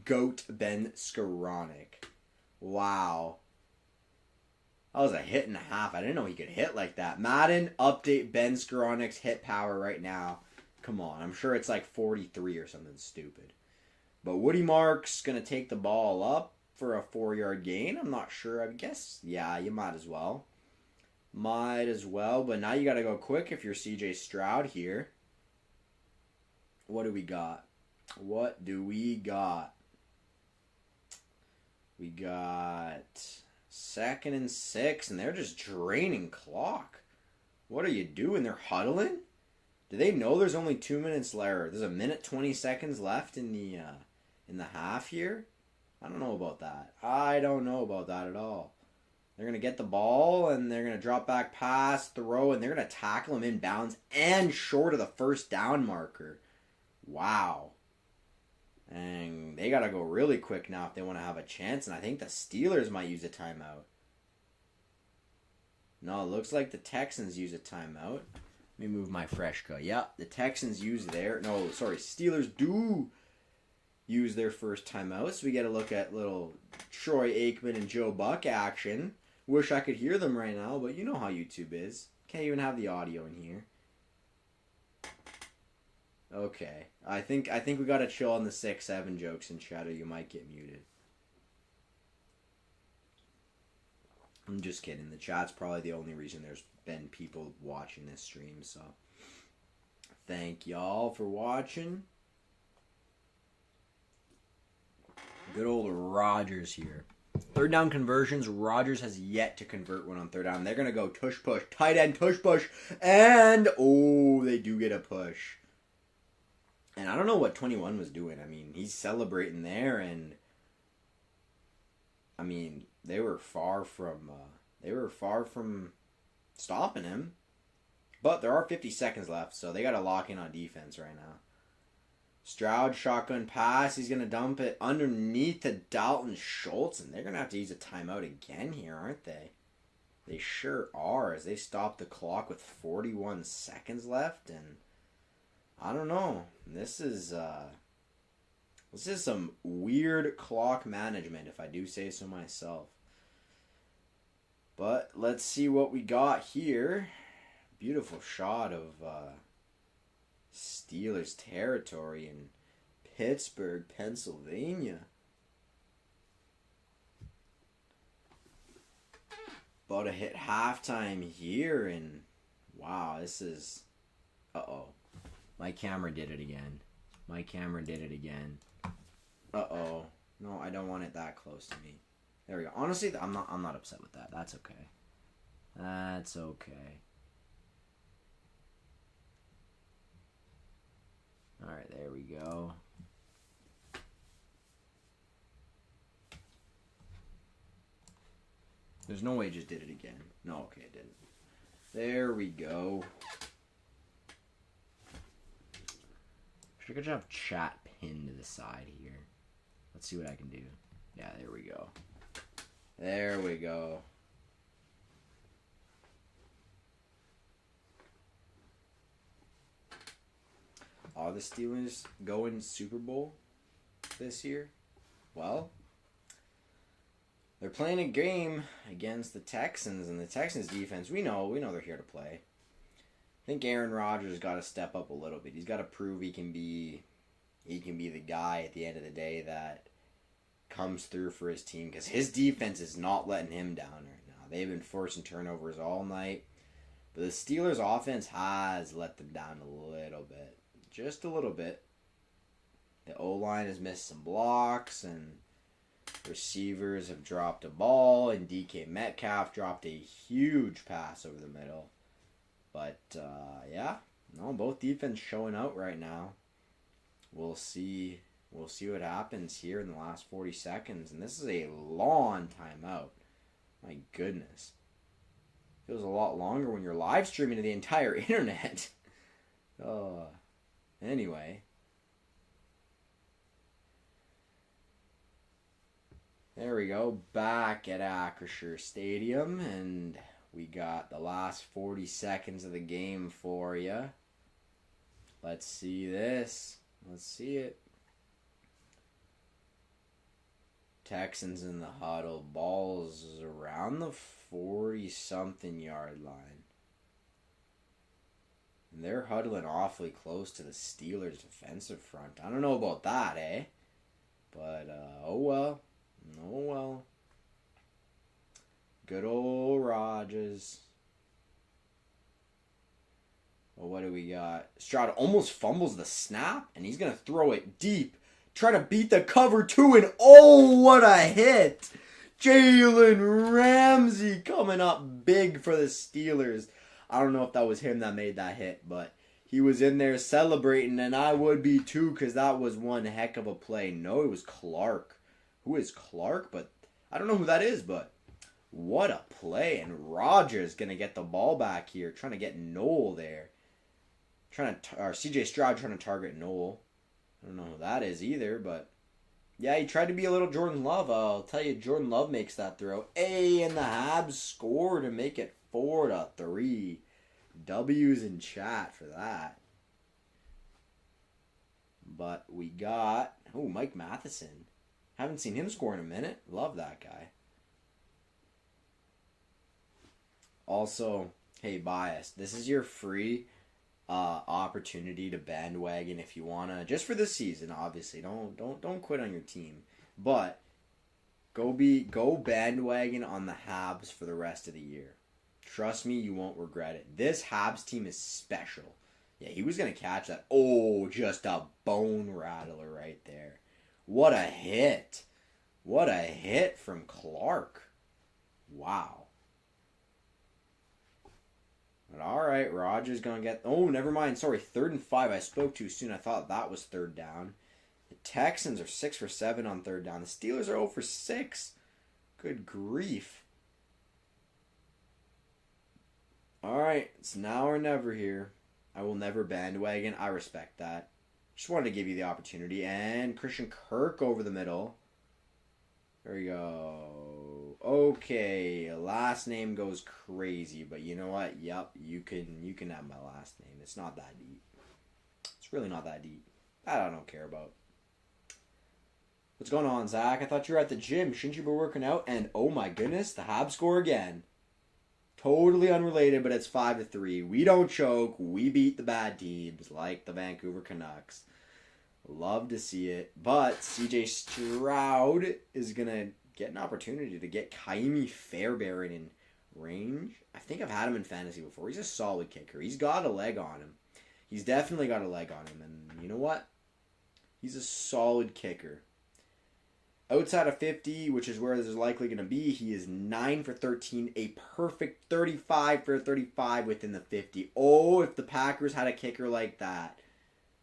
B: GOAT Ben Skoranek. Wow. That was a hit and a half. I didn't know he could hit like that. Madden, update Ben Skoranek's hit power right now. Come on, I'm sure it's like 43 or something stupid. But Woody Mark's going to take the ball up for a 4-yard gain. I'm not sure. I guess, yeah, you might as well. Might as well. But now you got to go quick if you're CJ Stroud here. What do we got? What do we got? We got 2nd and 6, and they're just draining clock. What are you doing? They're huddling? Do they know there's only 2 minutes left? There's a minute 20 seconds left in the half here? I don't know about that. I don't know about that at all. They're going to get the ball, and they're going to drop back pass, throw, and they're going to tackle him in bounds and short of the first down marker. Wow. And they got to go really quick now if they want to have a chance, and I think the Steelers might use a timeout. No, it looks like the Texans use a timeout. Let me move my fresh cut. Yeah, the Texans use their... No, sorry, Steelers do use their first timeout. So we get a look at little Troy Aikman and Joe Buck action. Wish I could hear them right now, but you know how YouTube is. Can't even have the audio in here. Okay. I think we gotta chill on the 6-7 jokes in chat or you might get muted. I'm just kidding. The chat's probably the only reason there's been people watching this stream, so thank y'all for watching. Good old Rodgers here. Third down conversions, Rodgers has yet to convert one on third down. They're going to go tush push, tight end, tush push, and oh, they do get a push. And I don't know what 21 was doing. I mean, he's celebrating there, and I mean, they were far from stopping him. But there are 50 seconds left, so they got to lock in on defense right now. Stroud, shotgun pass. He's going to dump it underneath to Dalton Schultz, and they're going to have to use a timeout again here, aren't they? They sure are, as they stop the clock with 41 seconds left, and I don't know. This is some weird clock management, if I do say so myself. But let's see what we got here. Beautiful shot of Steelers territory in Pittsburgh, Pennsylvania. About to hit halftime here, and wow, this is... Uh-oh. My camera did it again. Uh-oh. No, I don't want it that close to me. There we go. Honestly, I'm not upset with that. That's okay. Alright, there we go. There's no way it just did it again. No, okay, it didn't. There we go. I could have chat pinned to the side here. Let's see what I can do. Yeah, there we go. There we go. Are the Steelers going Super Bowl this year? Well, they're playing a game against the Texans, and the Texans defense, we know they're here to play. I think Aaron Rodgers got to step up a little bit. He's got to prove he can be the guy at the end of the day that comes through for his team, because his defense is not letting him down right now. They've been forcing turnovers all night, but the Steelers' offense has let them down a little bit. Just a little bit. The O-line has missed some blocks, and receivers have dropped a ball, and DK Metcalf dropped a huge pass over the middle. But, both defense showing out right now. We'll see what happens here in the last 40 seconds, and this is a long timeout. My goodness. Feels a lot longer when you're live streaming to the entire internet. Anyway. There we go. Back at Acrisure Stadium. And we got the last 40 seconds of the game for you. Let's see this. Let's see it. Texans in the huddle. Balls around the 40-something yard line. And they're huddling awfully close to the Steelers' defensive front. I don't know about that, eh? But, oh well. Oh well. Good old Rodgers. Well, what do we got? Stroud almost fumbles the snap, and he's going to throw it deep. Trying to beat the cover, too, and oh, what a hit! Jalen Ramsey coming up big for the Steelers. I don't know if that was him that made that hit, but he was in there celebrating, and I would be too, because that was one heck of a play. No, it was Clark. Who is Clark? But I don't know who that is, but what a play. And Rodgers going to get the ball back here, trying to get Noel there. Or CJ Stroud trying to target Noel. I don't know who that is either, but yeah, he tried to be a little Jordan Love. I'll tell you, Jordan Love makes that throw. Hey, and the Habs score to make it 4-3. W's in chat for that. But we got, Mike Matheson. Haven't seen him score in a minute. Love that guy. Also, hey, Bias, this is your free opportunity to bandwagon if you wanna, just for this season. Obviously, don't quit on your team, but go bandwagon on the Habs for the rest of the year. Trust me, you won't regret it. This Habs team is special. Yeah, he was gonna catch that. Oh, just a bone rattler right there. What a hit. What a hit from Clark. Wow. But all right, Rodgers going to get... Oh, never mind. Sorry, 3rd and 5. I spoke too soon. I thought that was 3rd down. The Texans are 6 for 7 on 3rd down. The Steelers are 0 for 6. Good grief. All right, it's now or never here. I will never bandwagon. I respect that. Just wanted to give you the opportunity. And Christian Kirk over the middle. There we go. Okay, last name goes crazy, but you know what? Yep, you can have my last name. It's not that deep. It's really not that deep. That I don't care about. What's going on, Zach? I thought you were at the gym. Shouldn't you be working out? And oh my goodness, the Habs score again. Totally unrelated, but it's 5-3. We don't choke. We beat the bad teams like the Vancouver Canucks. Love to see it. But CJ Stroud is going to get an opportunity to get Kaimi Fairbairn in range. I think I've had him in fantasy before. He's a solid kicker. He's got a leg on him. He's definitely got a leg on him. And you know what? He's a solid kicker. Outside of 50, which is where this is likely going to be, he is 9 for 13, a perfect 35 for 35 within the 50. Oh, if the Packers had a kicker like that,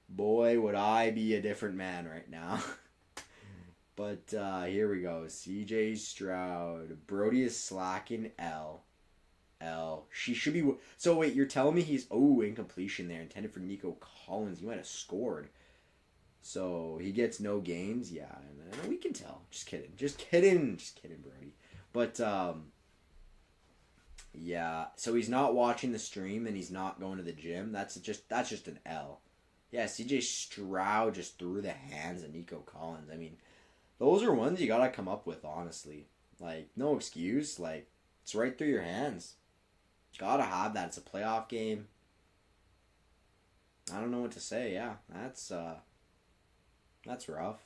B: boy, would I be a different man right now. But here we go. CJ Stroud. Brody is slacking. L. She should be... So wait, you're telling me he's... Oh, incompletion there. Intended for Nico Collins. He might have scored. So he gets no gains. Yeah, and we can tell. Just kidding, Brody. But yeah. So he's not watching the stream and he's not going to the gym. That's just an L. Yeah, CJ Stroud just threw the hands of Nico Collins. I mean, those are ones you gotta come up with, honestly. Like, no excuse. Like, it's right through your hands. Gotta have that. It's a playoff game. I don't know what to say. Yeah, that's rough.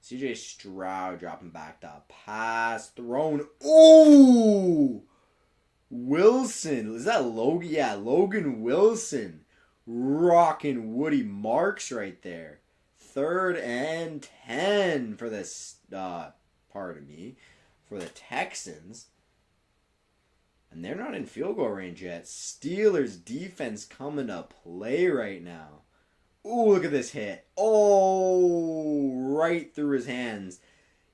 B: CJ Stroud dropping back to pass thrown. Ooh! Wilson. Is that Logan? Yeah, Logan Wilson. Rocking Woody Marks right there. 3rd and 10 for this, for the Texans. And they're not in field goal range yet. Steelers defense coming to play right now. Ooh, look at this hit. Oh, right through his hands.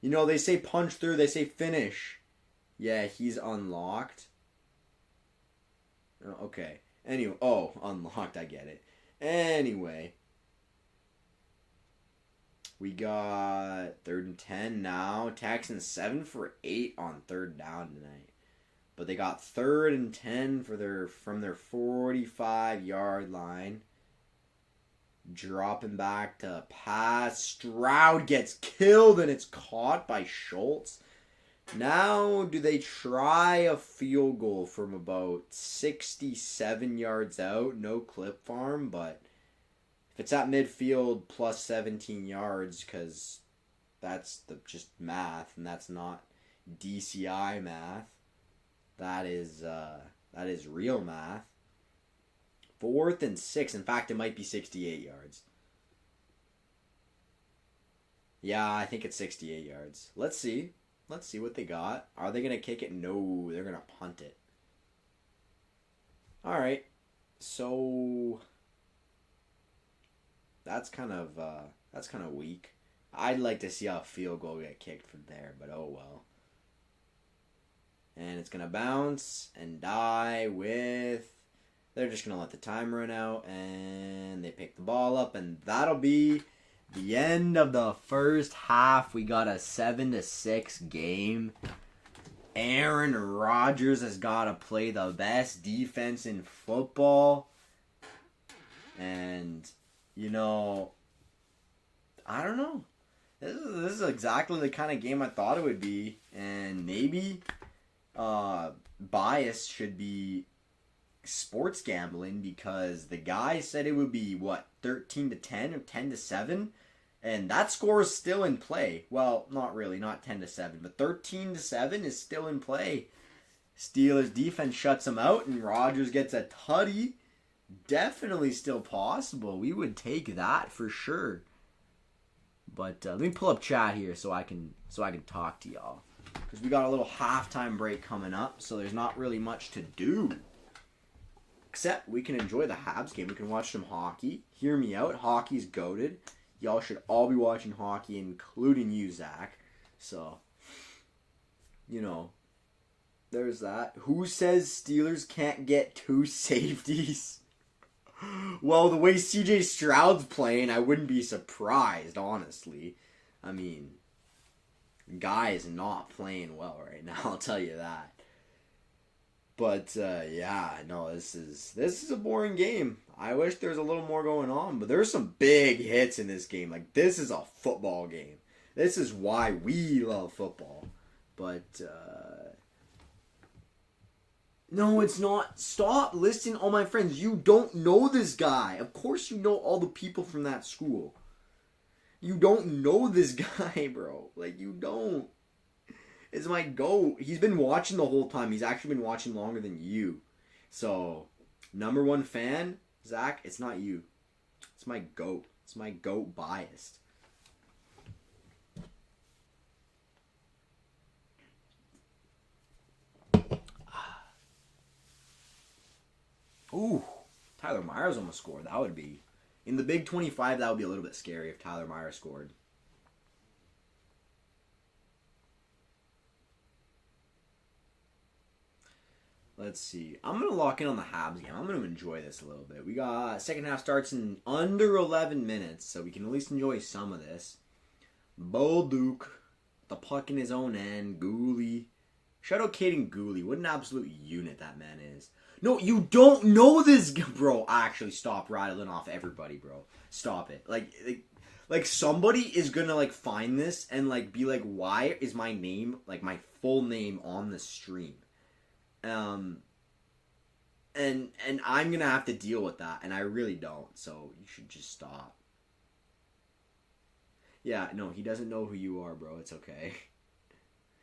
B: You know, they say punch through, they say finish. Yeah, he's unlocked. Okay. Anyway, unlocked, I get it. Anyway. We got 3rd and 10 now. Texans 7 for 8 on 3rd down tonight. But they got 3rd and 10 from their 45-yard line. Dropping back to pass. Stroud gets killed and it's caught by Schultz. Now, do they try a field goal from about 67 yards out? No clip farm, but if it's at midfield plus 17 yards, because that's just math, and that's not DCI math. That is real math. 4th and 6. In fact, it might be 68 yards. Yeah, I think it's 68 yards. Let's see. Let's see what they got. Are they going to kick it? No, they're going to punt it. All right. So that's kind of weak. I'd like to see a field goal get kicked from there, but oh well. And it's going to bounce and die with... They're just going to let the time run out, and they pick the ball up, and that'll be the end of the first half. We got a 7-6 game. Aaron Rodgers has got to play the best defense in football. And, you know, I don't know. This is exactly the kind of game I thought it would be. And maybe bias should be sports gambling, because the guy said it would be 13-10 or 10-7, and that score is still in play. Well, not really, not 10-7, but 13-7 is still in play. Steelers defense shuts them out, and Rodgers gets a tutty. Definitely still possible. We would take that for sure. But let me pull up chat here so I can talk to y'all, because we got a little halftime break coming up, so there's not really much to do. Except we can enjoy the Habs game. We can watch some hockey. Hear me out. Hockey's goated. Y'all should all be watching hockey, including you, Zach. So, you know, there's that. Who says Steelers can't get 2 safeties? Well, the way CJ Stroud's playing, I wouldn't be surprised, honestly. I mean, guy is not playing well right now, I'll tell you that. But, yeah, no, this is a boring game. I wish there was a little more going on, but there's some big hits in this game. Like, this is a football game. This is why we love football. But, no, it's not. Stop listening, all my friends. You don't know this guy. Of course you know all the people from that school. You don't know this guy, bro. Like, you don't. It's my GOAT. He's been watching the whole time. He's actually been watching longer than you. So, number one fan, Zach, it's not you. It's my GOAT. It's my GOAT biased. Ooh, Tyler Myers almost scored. That would be, in the Big 25, that would be a little bit scary if Tyler Myers scored. Let's see. I'm going to lock in on the Habs game. I'm going to enjoy this a little bit. We got, second half starts in under 11 minutes, so we can at least enjoy some of this. Bolduc, the puck in his own end. Gooley. Shout out Caden Gooley. What an absolute unit that man is. No, you don't know this, bro. Actually, stop rattling off everybody, bro. Stop it. Like somebody is gonna like find this and like be like, why is my name, like my full name, on the stream? And I'm gonna have to deal with that, and I really don't. So you should just stop. Yeah, no, he doesn't know who you are, bro. It's okay.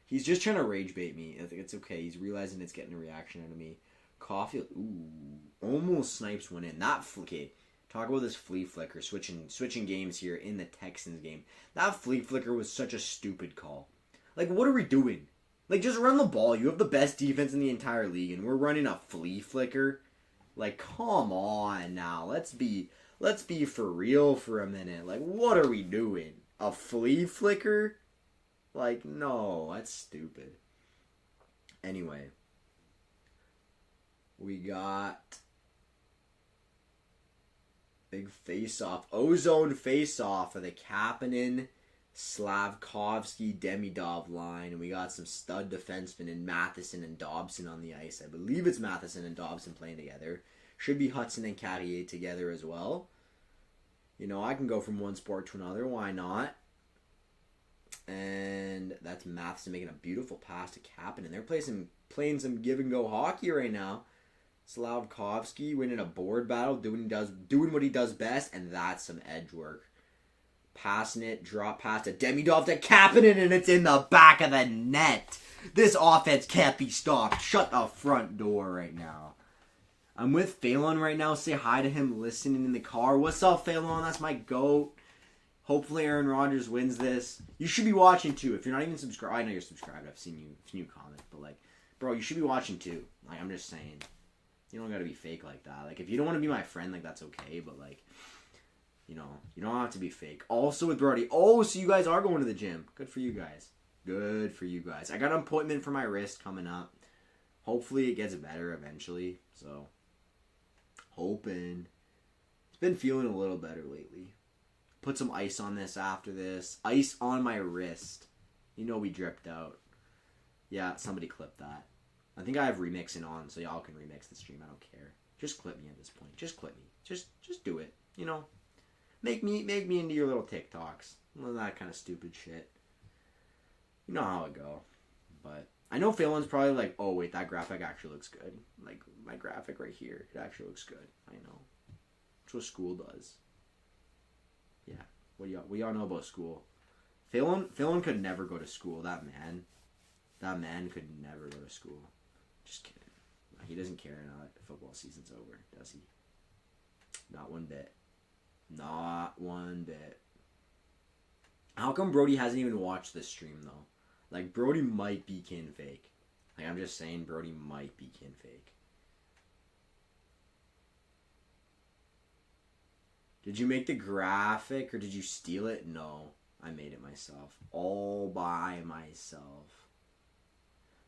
B: He's just trying to rage bait me. I think it's okay. He's realizing it's getting a reaction out of me. Caulfield, ooh, almost snipes one in. Okay, talk about this flea flicker. Switching games here in the Texans game. That flea flicker was such a stupid call. Like, what are we doing? Like, just run the ball. You have the best defense in the entire league, and we're running a flea flicker. Like, come on now. Let's be for real for a minute. Like, what are we doing? A flea flicker? Like, no, that's stupid. Anyway. We got big face-off. Ozone face-off for the Kapanen, Slavkovsky, Demidov line. And we got some stud defensemen in Matheson and Dobson on the ice. I believe it's Matheson and Dobson playing together. Should be Hudson and Carrier together as well. You know, I can go from one sport to another. Why not? And that's Matheson making a beautiful pass to Kapanen. They're playing some give-and-go hockey right now. Slavkovsky winning a board battle, doing what he does best, and that's some edge work. Passing it, drop pass to Demidov to Kapanen, and it's in the back of the net. This offense can't be stopped. Shut the front door right now. I'm with Phelan right now. Say hi to him listening in the car. What's up, Phelan? That's my GOAT. Hopefully Aaron Rodgers wins this. You should be watching too. If you're not even subscribed, I know you're subscribed. I've seen you comment, but like, bro, you should be watching too. Like, I'm just saying. You don't gotta be fake like that. Like, if you don't want to be my friend, like, that's okay. But, like, you know, you don't have to be fake. Also with Brody. Oh, so you guys are going to the gym. Good for you guys. Good for you guys. I got an appointment for my wrist coming up. Hopefully it gets better eventually. So, hoping. It's been feeling a little better lately. Put some ice on this after this. Ice on my wrist. You know we dripped out. Yeah, somebody clipped that. I think I have remixing on, so y'all can remix the stream. I don't care. Just clip me at this point. Just clip me. Just do it. You know, make me into your little TikToks. Well, that kind of stupid shit. You know how it go. But I know Phelan's probably like, oh wait, that graphic actually looks good. Like my graphic right here, it actually looks good. I know. That's what school does. Yeah. What y'all know about school? Phelan could never go to school. That man could never go to school. Just kidding. He doesn't care now that football season's over, does he? Not one bit. Not one bit. How come Brody hasn't even watched this stream though? Like Brody might be kin fake. Like I'm just saying, Brody might be kin fake. Did you make the graphic or did you steal it? No, I made it myself, all by myself.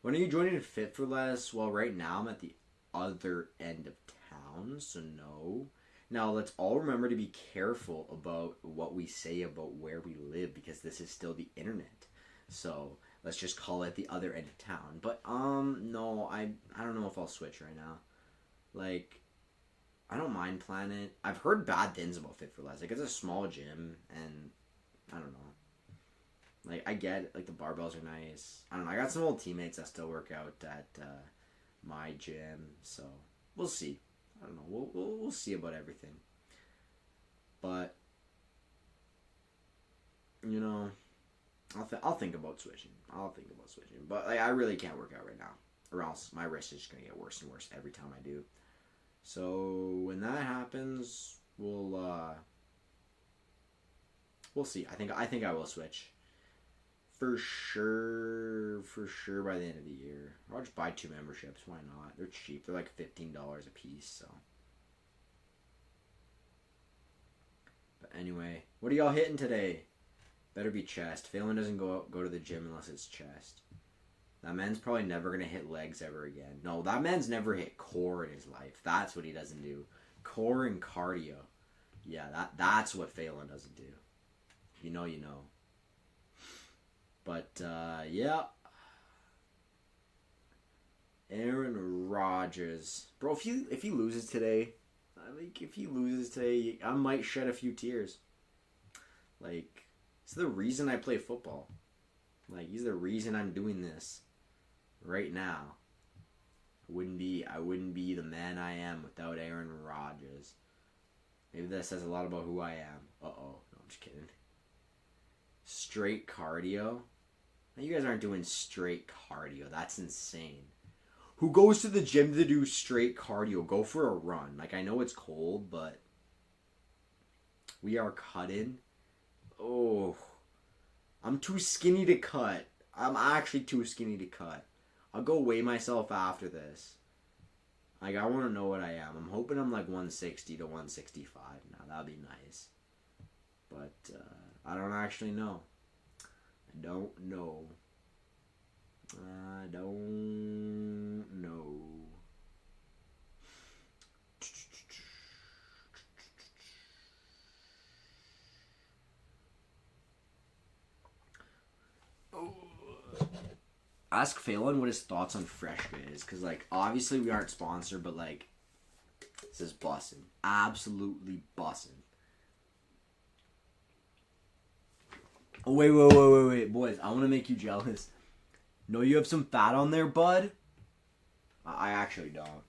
B: When are you joining Fit for Less? Well, right now I'm at the other end of town, so no. Now, let's all remember to be careful about what we say about where we live because this is still the internet. So, let's just call it the other end of town. But, no, I don't know if I'll switch right now. Like, I don't mind Planet. I've heard bad things about Fit for Less. Like, it's a small gym, and I don't know. Like, I get it. Like, the barbells are nice. I don't know. I got some old teammates that still work out at my gym, so we'll see. I don't know. We'll see about everything. But, you know, I'll think about switching. But like, I really can't work out right now, or else my wrist is just gonna get worse and worse every time I do. So when that happens, we'll see. I think I will switch. For sure by the end of the year. I'll just buy 2 memberships. Why not? They're cheap. They're like $15 a piece, so. But anyway, what are y'all hitting today? Better be chest. Phelan doesn't go to the gym unless it's chest. That man's probably never going to hit legs ever again. No, that man's never hit core in his life. That's what he doesn't do. Core and cardio. Yeah, that's what Phelan doesn't do. You know, you know. But, yeah. Aaron Rodgers. Bro, if he loses today, I might shed a few tears. Like, it's the reason I play football. Like, he's the reason I'm doing this right now. I wouldn't be the man I am without Aaron Rodgers. Maybe that says a lot about who I am. Uh-oh. No, I'm just kidding. Straight cardio? Now, you guys aren't doing straight cardio. That's insane. Who goes to the gym to do straight cardio? Go for a run. Like, I know it's cold, but we are cutting. Oh, I'm too skinny to cut. I'm actually too skinny to cut. I'll go weigh myself after this. Like, I want to know what I am. I'm hoping I'm like 160 to 165 now. That'd be nice. But I don't actually know. I don't know. Ask Phelan what his thoughts on Fresh Good is, because, like, obviously we aren't sponsored, but, like, this is bussin'. Absolutely bussin'. Oh, wait, boys. I want to make you jealous. Know you have some fat on there, bud? I actually don't.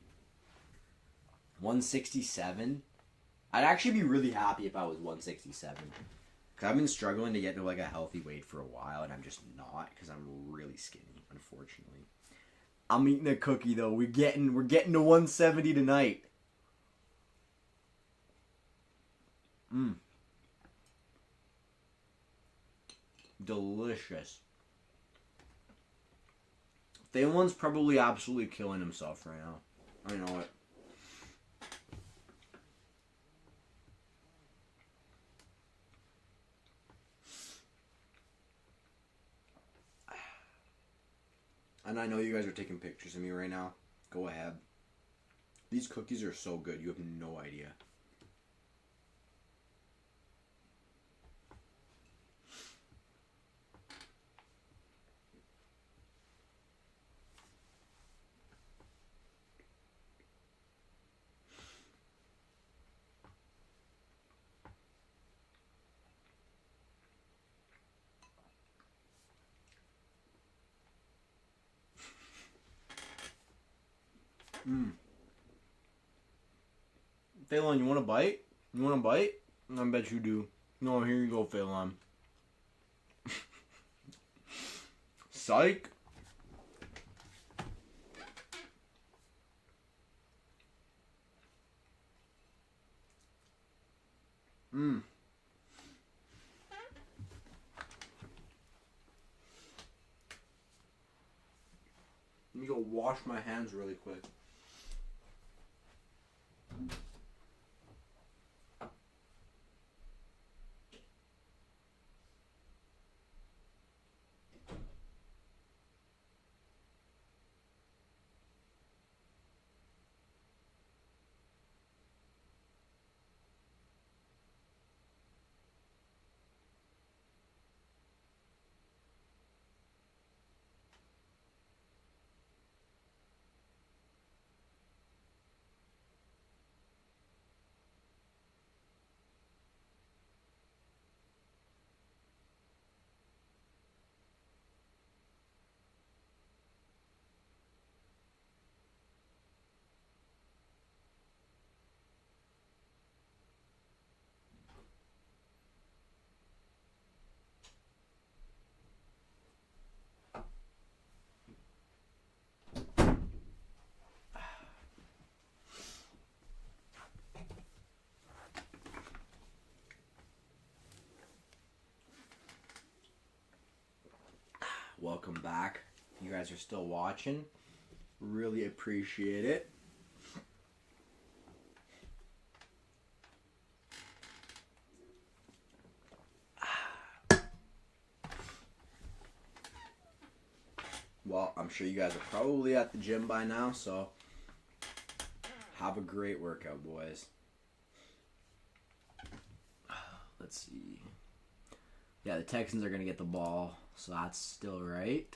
B: 167? I'd actually be really happy if I was 167. Because I've been struggling to get to, like, a healthy weight for a while, and I'm just not, because I'm really skinny, unfortunately. I'm eating a cookie, though. We're getting to 170 tonight. Delicious. Phelan's probably absolutely killing himself right now. I know it. And I know you guys are taking pictures of me right now. Go ahead. These cookies are so good, you have no idea. Phelan, you want a bite? You want a bite? I bet you do. No, here you go, Phelan. Psych. me go wash my hands really quick. Welcome back. You guys are still watching. Really appreciate it. Well, I'm sure you guys are probably at the gym by now, so have a great workout, boys. Let's see. Yeah, the Texans are going to get the ball, so that's still right.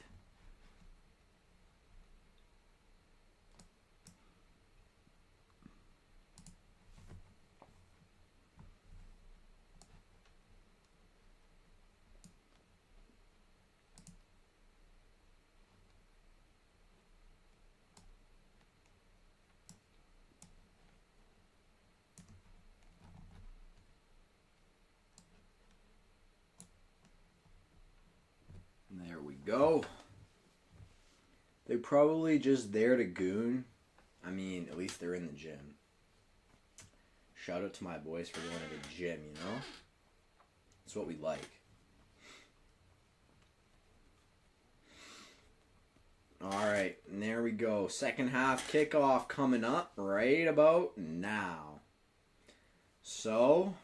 B: There we go. They're probably just there to goon. I mean, at least they're in the gym. Shout out to my boys for going to the gym, you know? That's what we like. Alright, and there we go. Second half kickoff coming up right about now. So,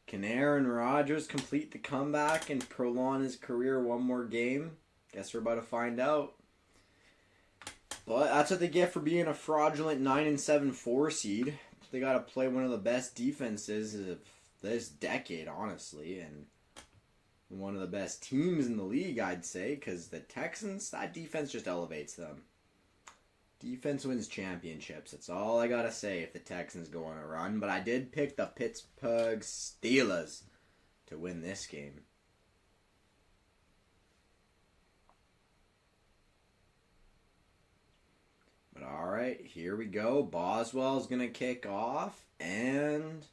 B: can Aaron Rodgers complete the comeback and prolong his career one more game? Guess we're about to find out. But that's what they get for being a fraudulent 9-7 4 seed. They got to play one of the best defenses of this decade, honestly, and one of the best teams in the league, I'd say, because the Texans, that defense just elevates them. Defense wins championships. That's all I gotta say if the Texans go on a run. But I did pick the Pittsburgh Steelers to win this game. But alright, here we go. Boswell's gonna kick off. And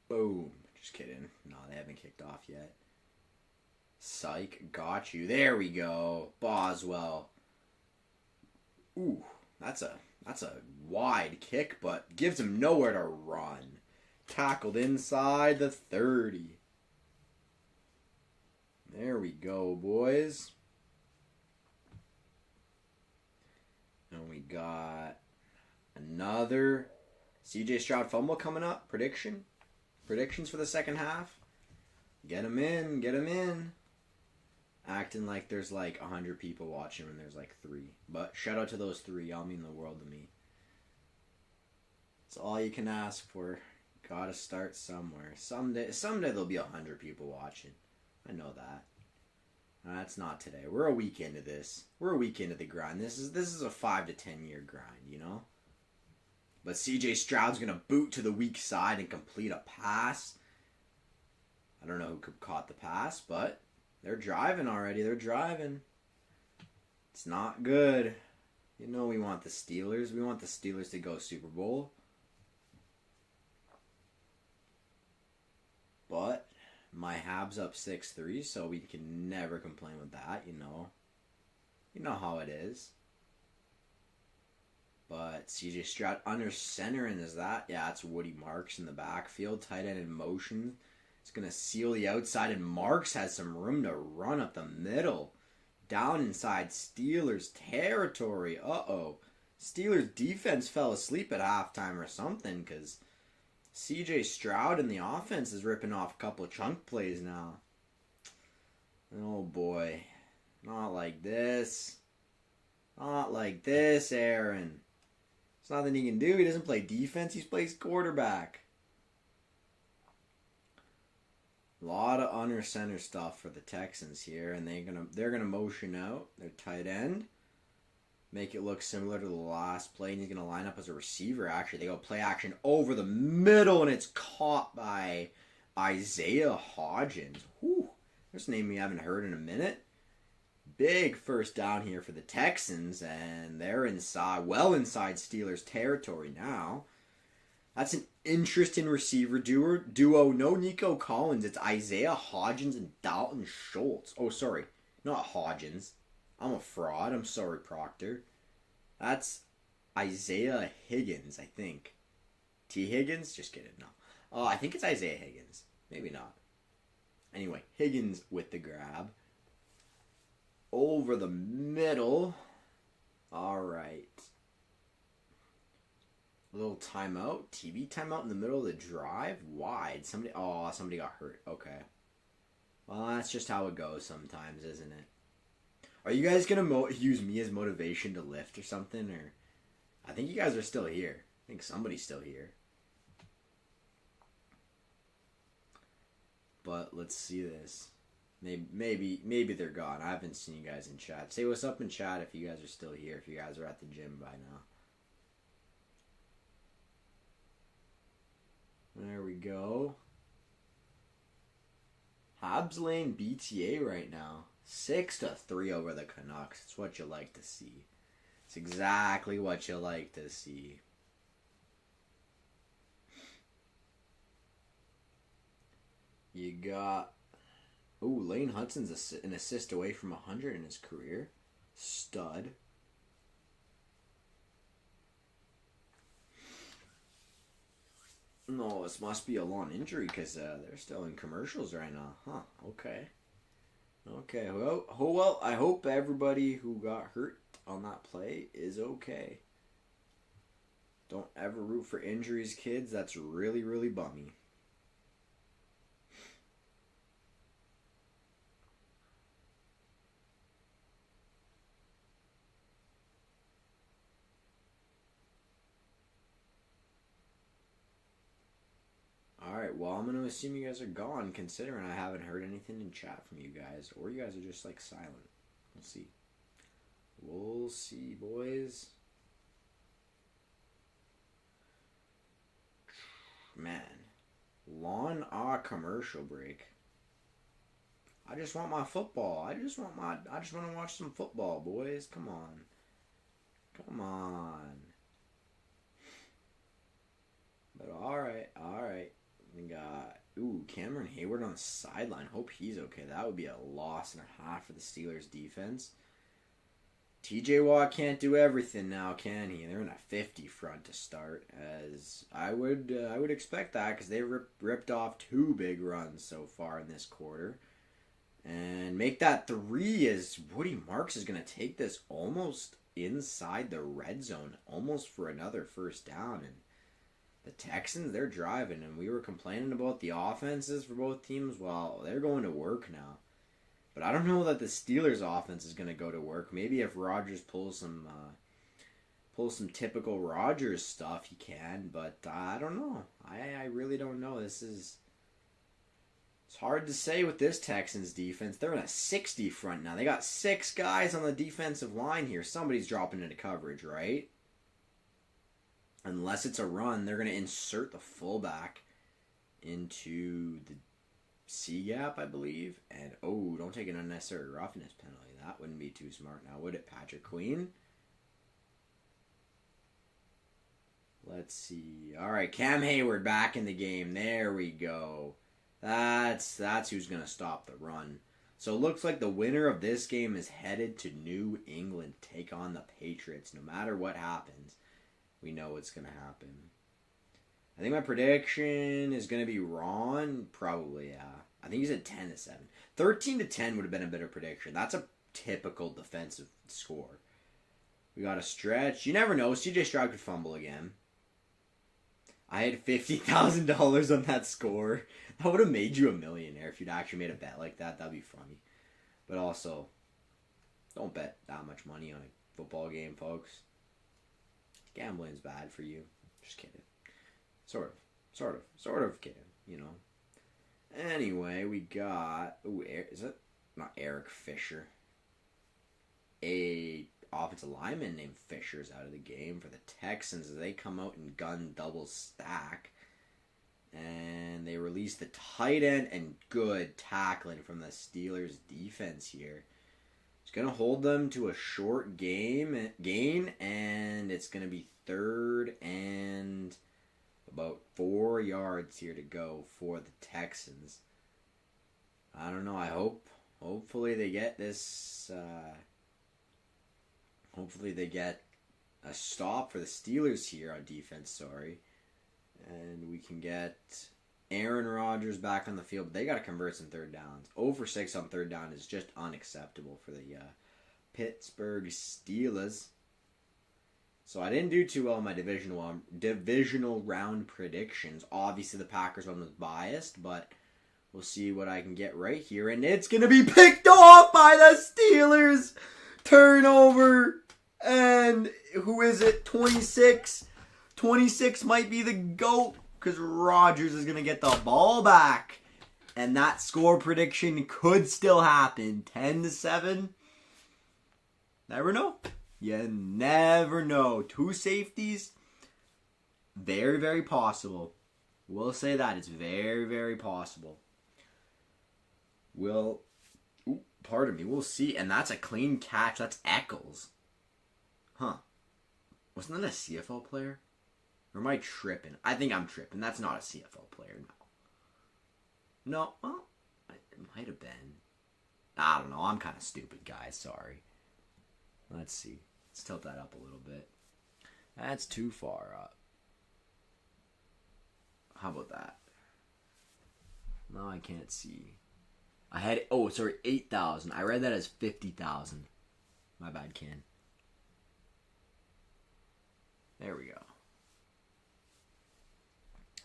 B: boom. Just kidding. No, they haven't kicked off yet. Psych. Got you. There we go. Boswell. Ooh, that's a wide kick, but gives him nowhere to run. Tackled inside the 30. There we go, boys. And we got another CJ Stroud fumble coming up. Predictions for the second half. Get him in. Get him in. Acting like there's like 100 people watching when there's like 3. But shout out to those 3. Y'all mean the world to me. It's all you can ask for. Gotta start somewhere. Someday there'll be 100 people watching. I know that. That's not today. We're a week into this. We're a week into the grind. This is a 5 to 10 year grind, you know? But CJ Stroud's gonna boot to the weak side and complete a pass. I don't know who caught the pass, but they're driving already. They're driving. It's not good. You know we want the Steelers. We want the Steelers to go Super Bowl. But my Habs up 6-3, so we can never complain with that, you know. You know how it is. But CJ Stroud under center, and is that? Yeah, it's Woody Marks in the backfield. Tight end in motion. It's going to seal the outside, and Marks has some room to run up the middle. Down inside Steelers territory. Uh-oh. Steelers defense fell asleep at halftime or something, because C.J. Stroud in the offense is ripping off a couple of chunk plays now. Oh, boy. Not like this. Not like this, Aaron. There's nothing he can do. He doesn't play defense. He plays quarterback. A lot of under center stuff for the Texans here, and they're gonna motion out their tight end, make it look similar to the last play, and he's gonna line up as a receiver. Actually, they go play action over the middle, and it's caught by Isaiah Hodgins. Whew, there's a name we haven't heard in a minute. Big first down here for the Texans, and they're well inside Steelers territory now. That's an interesting receiver duo. No Nico Collins. It's Isaiah Hodgins and Dalton Schultz. Oh, sorry. Not Hodgins. I'm a fraud. I'm sorry, Proctor. That's Isaiah Higgins, I think. T. Higgins? Just kidding. No. I think it's Isaiah Higgins. Maybe not. Anyway, Higgins with the grab. Over the middle. All right. A little timeout. TV timeout in the middle of the drive. Wide. Somebody got hurt. Okay. Well, that's just how it goes sometimes, isn't it? Are you guys going to use me as motivation to lift or something? Or I think you guys are still here. I think somebody's still here. But let's see this. Maybe they're gone. I haven't seen you guys in chat. Say what's up in chat if you guys are still here. If you guys are at the gym by now. There we go. Habs Lane BTA right now. 6-3 over the Canucks. It's what you like to see. It's exactly what you like to see. You got... Ooh, Lane Hudson's an assist away from 100 in his career. Stud. No, this must be a long injury because they're still in commercials right now. Huh, okay. Okay, well, I hope everybody who got hurt on that play is okay. Don't ever root for injuries, kids. That's really, really bummy. Alright, well, I'm going to assume you guys are gone, considering I haven't heard anything in chat from you guys. Or you guys are just, like, silent. We'll see. We'll see, boys. Man. Lawn commercial break. I just want my football. I just want to watch some football, boys. Come on. Come on. But alright. We got, Cameron Hayward on the sideline. Hope he's okay. That would be a loss and a half for the Steelers defense. TJ Watt can't do everything now, can he? They're in a 50 front to start, as I would expect that because they ripped off 2 big runs so far in this quarter. And make that 3 as Woody Marks is going to take this almost inside the red zone, almost for another first down. And the Texans, they're driving, and we were complaining about the offenses for both teams. Well, they're going to work now. But I don't know that the Steelers' offense is going to go to work. Maybe if Rodgers pulls some typical Rodgers stuff, he can. But I don't know. I really don't know. It's hard to say with this Texans defense. They're in a 60 front now. They got 6 guys on the defensive line here. Somebody's dropping into coverage, right? Unless it's a run, they're going to insert the fullback into the C-gap, I believe. And, don't take an unnecessary roughness penalty. That wouldn't be too smart now, would it, Patrick Queen? Let's see. All right, Cam Hayward back in the game. There we go. That's who's going to stop the run. So it looks like the winner of this game is headed to New England to take on the Patriots. No matter what happens, we know what's going to happen. I think my prediction is going to be wrong. Probably, yeah. I think he said 10-7. 13-10 would have been a better prediction. That's a typical defensive score. We got a stretch. You never know. CJ Stroud could fumble again. I had $50,000 on that score. That would have made you a millionaire if you'd actually made a bet like that. That'd be funny. But also, don't bet that much money on a football game, folks. Gambling's bad for you. Just kidding. Sort of kidding, you know. Anyway, we got... Ooh, is it? Not Eric Fisher. A offensive lineman named Fisher's out of the game for the Texans as they come out and gun double stack. And they release the tight end and good tackling from the Steelers defense here. It's going to hold them to a short gain, and it's going to be 3rd and about 4 yards here to go for the Texans. I don't know. Hopefully they get this... hopefully they get a stop for the Steelers here on defense, sorry. And we can get Aaron Rodgers back on the field. But they got to convert some third downs. 0 for 6 on third down is just unacceptable for the Pittsburgh Steelers. So I didn't do too well in my divisional round predictions. Obviously the Packers one was biased, but we'll see what I can get right here. And it's going to be picked off by the Steelers. Turnover. And who is it? 26. 26 might be the GOAT because Rodgers is going to get the ball back. And that score prediction could still happen. 10-7. Never know. You never know. 2 safeties. Very, very possible. We'll say that. It's very, very possible. We'll see. And that's a clean catch. That's Eccles. Huh. Wasn't that a CFL player? Or am I tripping? I think I'm tripping. That's not a CFL player, no. No, well, it might have been. I don't know. I'm kind of stupid, guys. Sorry. Let's see. Let's tilt that up a little bit. That's too far up. How about that? No, I can't see. I had, 8,000. I read that as 50,000. My bad, Ken. There we go.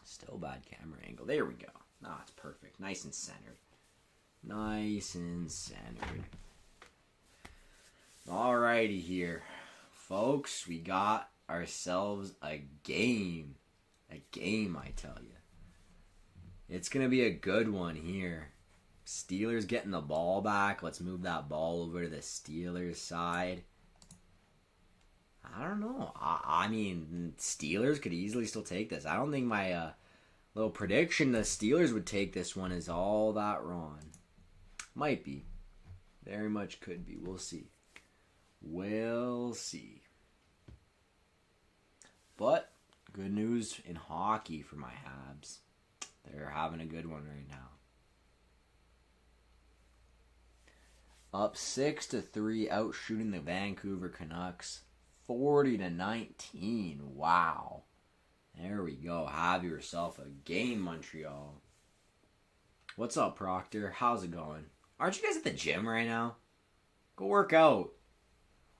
B: Still bad camera angle. There we go. Ah, it's perfect. Nice and centered. Nice and centered. Alrighty here. Folks, we got ourselves a game. A game, I tell you. It's going to be a good one here. Steelers getting the ball back. Let's move that ball over to the Steelers side. I don't know. I mean, Steelers could easily still take this. I don't think my little prediction the Steelers would take this one is all that wrong. Might be. Very much could be. We'll see. We'll see. But, good news in hockey for my Habs. They're having a good one right now. Up 6-3, out shooting the Vancouver Canucks. 40-19. Wow. There we go. Have yourself a game, Montreal. What's up, Proctor? How's it going? Aren't you guys at the gym right now? Go work out.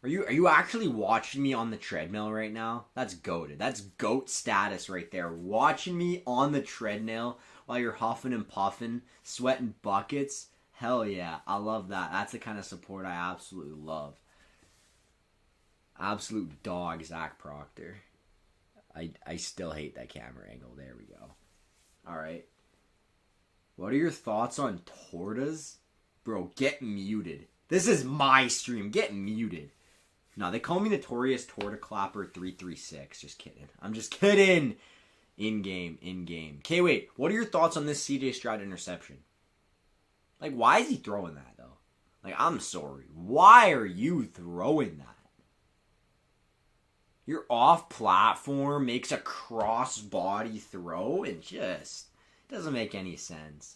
B: Are you actually watching me on the treadmill right now? That's goated. That's GOAT status right there. Watching me on the treadmill while you're huffing and puffing, sweating buckets. Hell yeah. I love that. That's the kind of support I absolutely love. Absolute dog, Zach Proctor. I still hate that camera angle. There we go. Alright. What are your thoughts on tortas? Bro, get muted. This is my stream. Get muted. No, they call me Notorious Torta Clapper 336. Just kidding. I'm just kidding. In-game. Okay, wait. What are your thoughts on this CJ Stroud interception? Like, why is he throwing that, though? Like, I'm sorry. Why are you throwing that? Your off-platform makes a cross-body throw and just doesn't make any sense.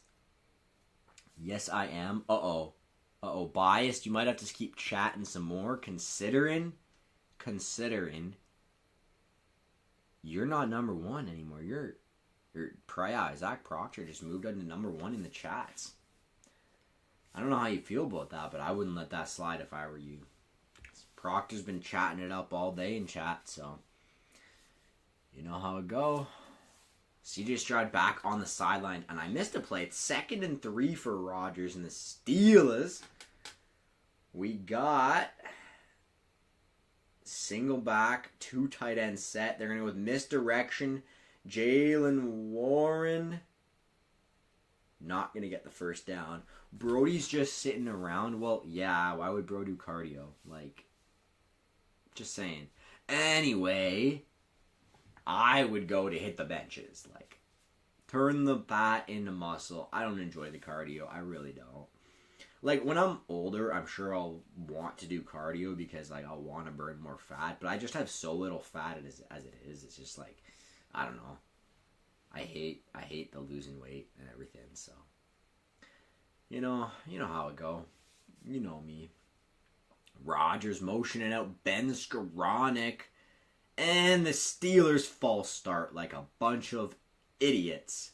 B: Yes, I am. Uh-oh, biased. You might have to keep chatting some more. Considering you're not number one anymore. Zach Proctor just moved into number 1 in the chats. I don't know how you feel about that, but I wouldn't let that slide if I were you. Proctor's been chatting it up all day in chat, so you know how it go. CJ Stroud back on the sideline, and I missed a play. It's 2nd and 3 for Rodgers and the Steelers. We got single back, 2 tight end set. They're going to go with misdirection. Jalen Warren not going to get the first down. Brody's just sitting around. Well, yeah, why would Bro do cardio? Like, just saying. Anyway, I would go to hit the benches. Like, turn the fat into muscle. I don't enjoy the cardio. I really don't. Like, when I'm older, I'm sure I'll want to do cardio because, like, I'll want to burn more fat. But I just have so little fat as it is. It's just, like, I don't know. I hate the losing weight and everything, so. You know how it go. You know me. Rodgers motioning out Ben Skoranek. And the Steelers false start like a bunch of idiots.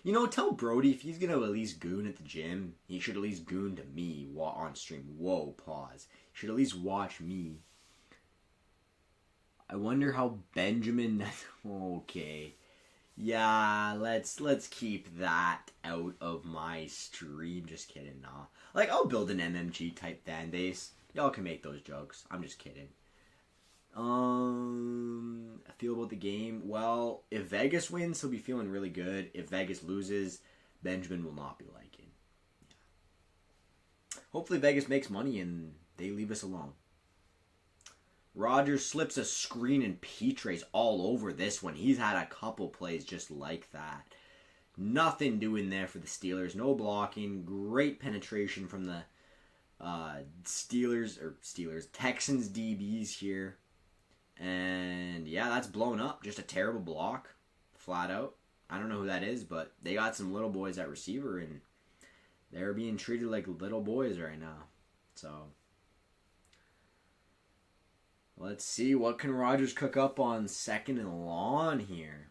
B: You know, tell Brody if he's going to at least goon at the gym, he should at least goon to me on stream. Whoa, pause. He should at least watch me. I wonder how Benjamin... Okay. Yeah, let's keep that out of my stream. Just kidding, nah. Like, I'll build an MMG type fan base. Y'all can make those jokes. I'm just kidding. I feel about the game. Well, if Vegas wins, he'll be feeling really good. If Vegas loses, Benjamin will not be liking. Yeah. Hopefully Vegas makes money and they leave us alone. Rodgers slips a screen and Petre's all over this one. He's had a couple plays just like that. Nothing doing there for the Steelers. No blocking. Great penetration from the Texans DBs here. And yeah, that's blown up. Just a terrible block. Flat out. I don't know who that is, but they got some little boys at receiver and they're being treated like little boys right now. So let's see, what can Rodgers cook up on 2nd and long here?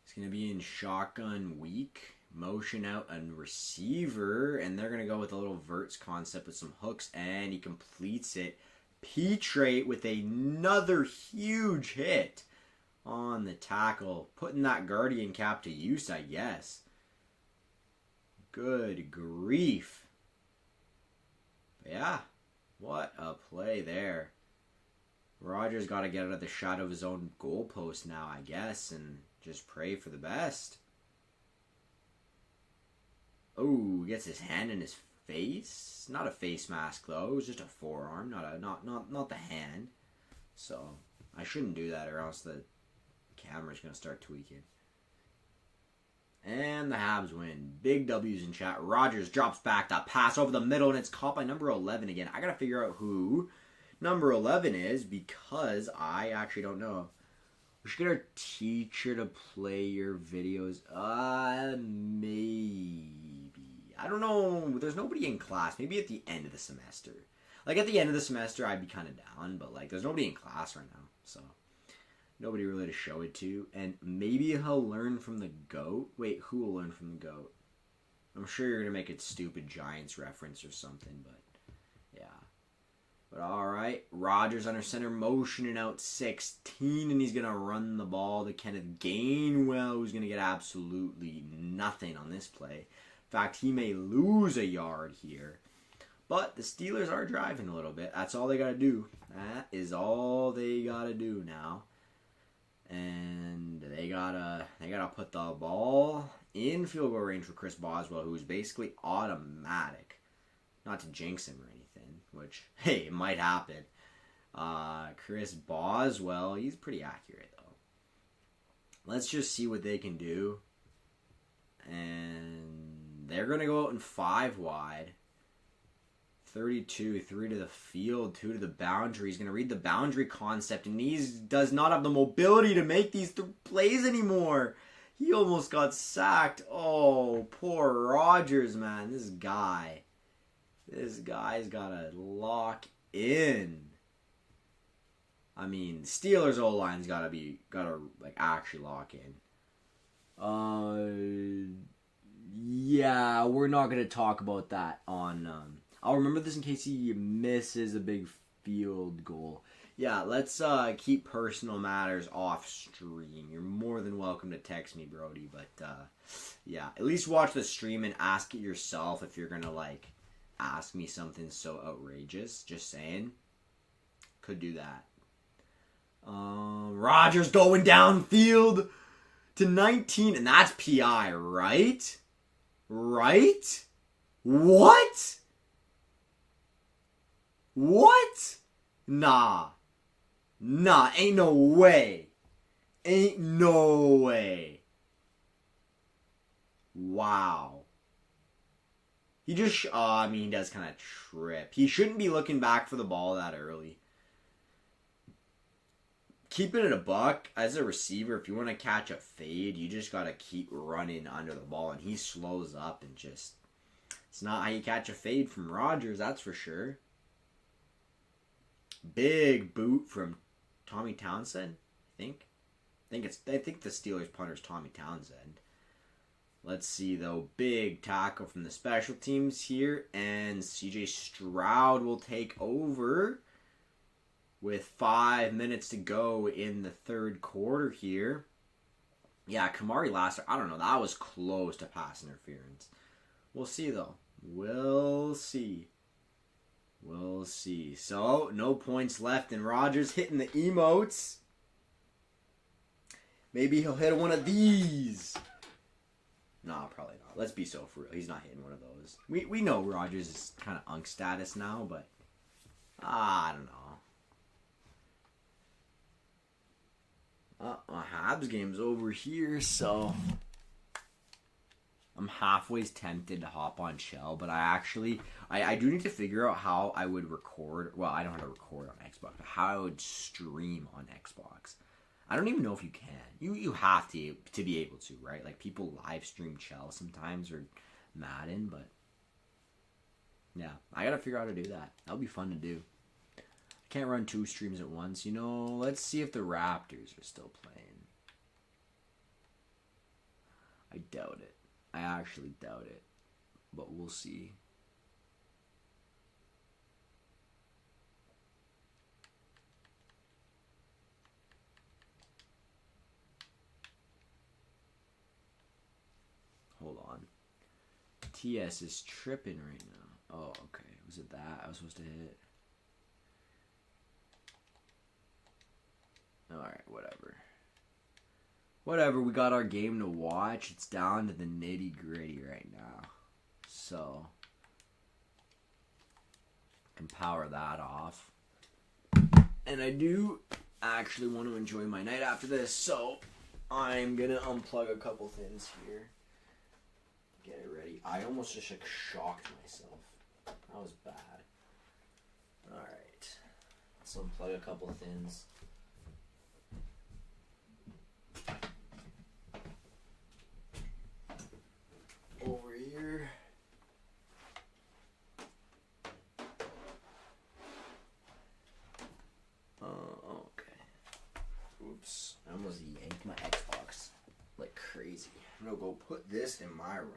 B: He's going to be in shotgun weak. Motion out a receiver, and they're going to go with a little verts concept with some hooks, and he completes it. Petre with another huge hit on the tackle, putting that Guardian cap to use, I guess. Good grief. But yeah, what a play there. Rodgers got to get out of the shot of his own goalpost now, I guess, and just pray for the best. Oh, he gets his hand in his face. Not a face mask though. It was just a forearm, not the hand. So I shouldn't do that, or else the camera's gonna start tweaking. And the Habs win. Big W's in chat. Rodgers drops back that pass over the middle, and it's caught by number 11 again. I gotta figure out who number 11 is because I actually don't know. We should get our teacher to play your videos. Maybe. I don't know. There's nobody in class. Maybe at the end of the semester. Like, at the end of the semester, I'd be kind of down. But, like, there's nobody in class right now. So, nobody really to show it to. And maybe he'll learn from the GOAT. Wait, who will learn from the GOAT? I'm sure you're going to make a stupid Giants reference or something. But, yeah. But alright, Rodgers under center motioning out 16, and he's going to run the ball to Kenneth Gainwell, who's going to get absolutely nothing on this play. In fact, he may lose a yard here. But the Steelers are driving a little bit. That's all they got to do. That is all they got to do now. And they gotta put the ball in field goal range for Chris Boswell, who's basically automatic. Not to jinx him or anything, which, hey, it might happen. Chris Boswell, he's pretty accurate, though. Let's just see what they can do. And they're going to go out in 5 wide. 32, 3 to the field, 2 to the boundary. He's going to read the boundary concept, and he does not have the mobility to make these plays anymore. He almost got sacked. Oh, poor Rodgers, man. This guy's got to lock in. I mean, Steelers O-line's gotta like actually lock in. Yeah, we're not gonna talk about that on. I'll remember this in case he misses a big field goal. Yeah, let's keep personal matters off stream. You're more than welcome to text me, Brody, but yeah, at least watch the stream and ask it yourself if you're gonna like ask me something so outrageous. Just saying, could do that. Rodgers going downfield to 19, and that's PI, right? Right? What? What? Nah, ain't no way. Ain't no way. Wow. He just, I mean, he does kind of trip. He shouldn't be looking back for the ball that early. Keeping it a buck, as a receiver, if you want to catch a fade, you just got to keep running under the ball, and he slows up and just, it's not how you catch a fade from Rodgers, that's for sure. Big boot from Tommy Townsend, I think. I think the Steelers punter's Tommy Townsend. Let's see, though. Big tackle from the special teams here. And CJ Stroud will take over with 5 minutes to go in the third quarter here. Yeah, Kamari Lassiter, I don't know. That was close to pass interference. We'll see, though. We'll see. We'll see. So, no points left. And Rodgers hitting the emotes. Maybe he'll hit one of these. No, probably not. Let's be so for real. He's not hitting one of those. We know Rodgers is kind of unk status now, but I don't know. My Habs game's over here, so I'm halfway tempted to hop on Shell, but I do need to figure out how I would record. Well, I don't know how to record on Xbox, but how I would stream on Xbox. I don't even know if you can. You have to be able to, right? Like, people live stream Shell sometimes or Madden, but yeah, I gotta figure out how to do that. That'll be fun to do. I can't run 2 streams at once. You know, let's see if the Raptors are still playing. I doubt it. I actually doubt it, but we'll see. Hold on. TS is tripping right now. Oh, okay. Was it that I was supposed to hit? Alright, whatever. Whatever, we got our game to watch. It's down to the nitty-gritty right now. So, I can power that off. And I do actually want to enjoy my night after this, so I'm going to unplug a couple things here. Get it ready. I almost just like shocked myself. That was bad. Alright. Let's unplug a couple things. Over here. Okay. Oops. I almost yanked my Xbox like crazy. I'm gonna go put this in my room.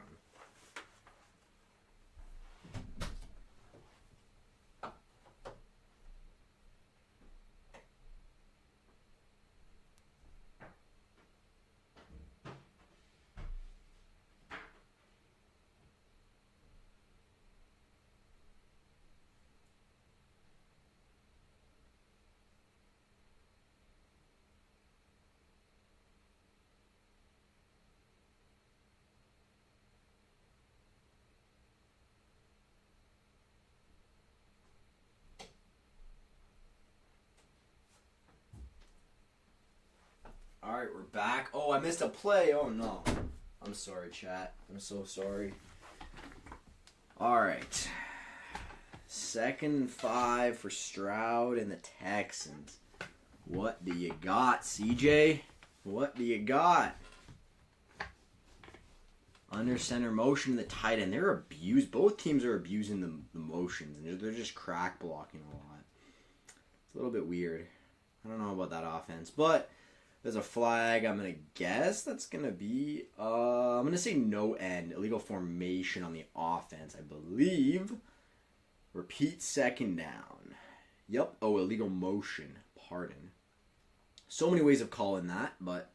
B: Alright, we're back. Oh, I missed a play. Oh, no. I'm sorry, chat. I'm so sorry. Alright. 2nd and 5 for Stroud and the Texans. What do you got, CJ? What do you got? Under center motion, the tight end. They're abused. Both teams are abusing the motions. And they're just crack blocking a lot. It's a little bit weird. I don't know about that offense, but there's a flag. I'm going to guess that's going to be, I'm going to say no end. Illegal formation on the offense, I believe. Repeat second down. Yep. Oh, illegal motion. Pardon. So many ways of calling that, but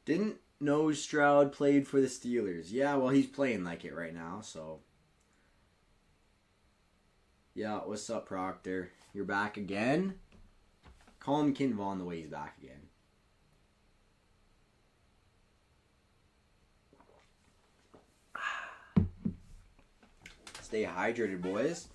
B: didn't know Stroud played for the Steelers. Yeah, well, he's playing like it right now, so. Yeah, what's up, Proctor? You're back again? Call him Ken Vaughn the way he's back again. Stay hydrated, boys.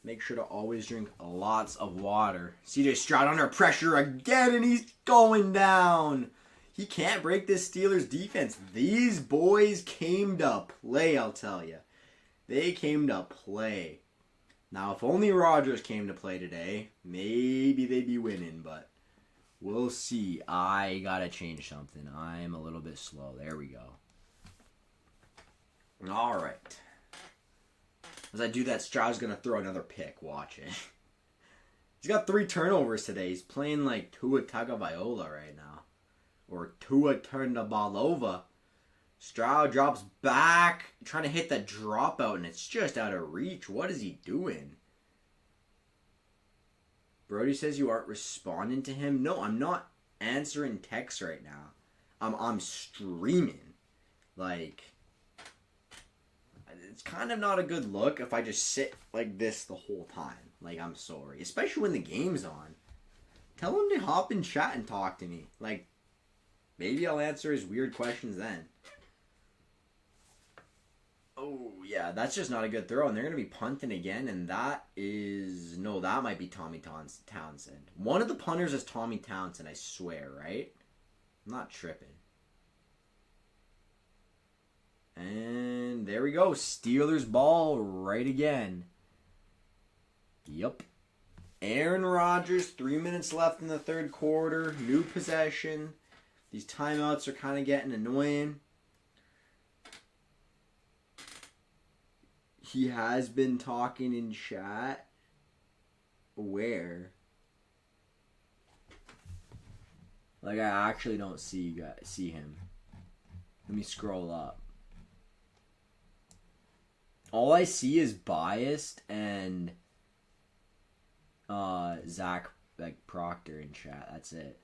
B: Make sure to always drink lots of water. CJ Stroud under pressure again, and he's going down. He can't break this Steelers defense. These boys came to play, I'll tell you. They came to play. Now, if only Rodgers came to play today, maybe they'd be winning, but we'll see. I gotta change something. I'm a little bit slow. There we go. All right. As I do that, Stroud's going to throw another pick. Watch it. He's got 3 turnovers today. He's playing like Tua Tagovailoa right now. Or Tua Tagovailoa. Stroud drops back, trying to hit the dropout, and it's just out of reach. What is he doing? Brody says you aren't responding to him. No, I'm not answering texts right now. I'm streaming. Like, it's kind of not a good look if I just sit like this the whole time. Like, I'm sorry. Especially when the game's on. Tell him to hop in chat and talk to me. Like, maybe I'll answer his weird questions then. Oh, yeah, that's just not a good throw. And they're going to be punting again. And that is... No, that might be Tommy Townsend. One of the punters is Tommy Townsend, I swear, right? I'm not tripping. And there we go. Steelers ball right again. Yup. Aaron Rodgers, 3 minutes left in the third quarter. New possession. These timeouts are kind of getting annoying. He has been talking in chat. Where? Like, I actually don't see him. Let me scroll up. All I see is Biased and Zach Proctor in chat. That's it.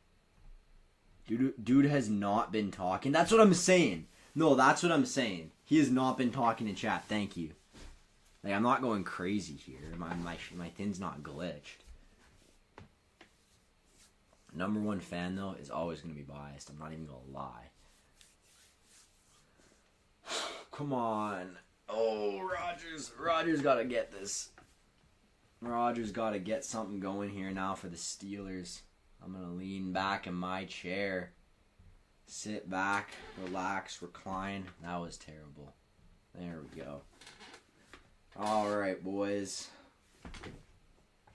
B: Dude has not been talking. That's what I'm saying. No, that's what I'm saying. He has not been talking in chat. Thank you. Like, I'm not going crazy here. My thing's not glitched. Number one fan, though, is always going to be Biased. I'm not even going to lie. Come on. Oh, Rodgers. Rodgers got to get this. Rodgers got to get something going here now for the Steelers. I'm going to lean back in my chair. Sit back, relax, recline. That was terrible. There we go. All right, boys.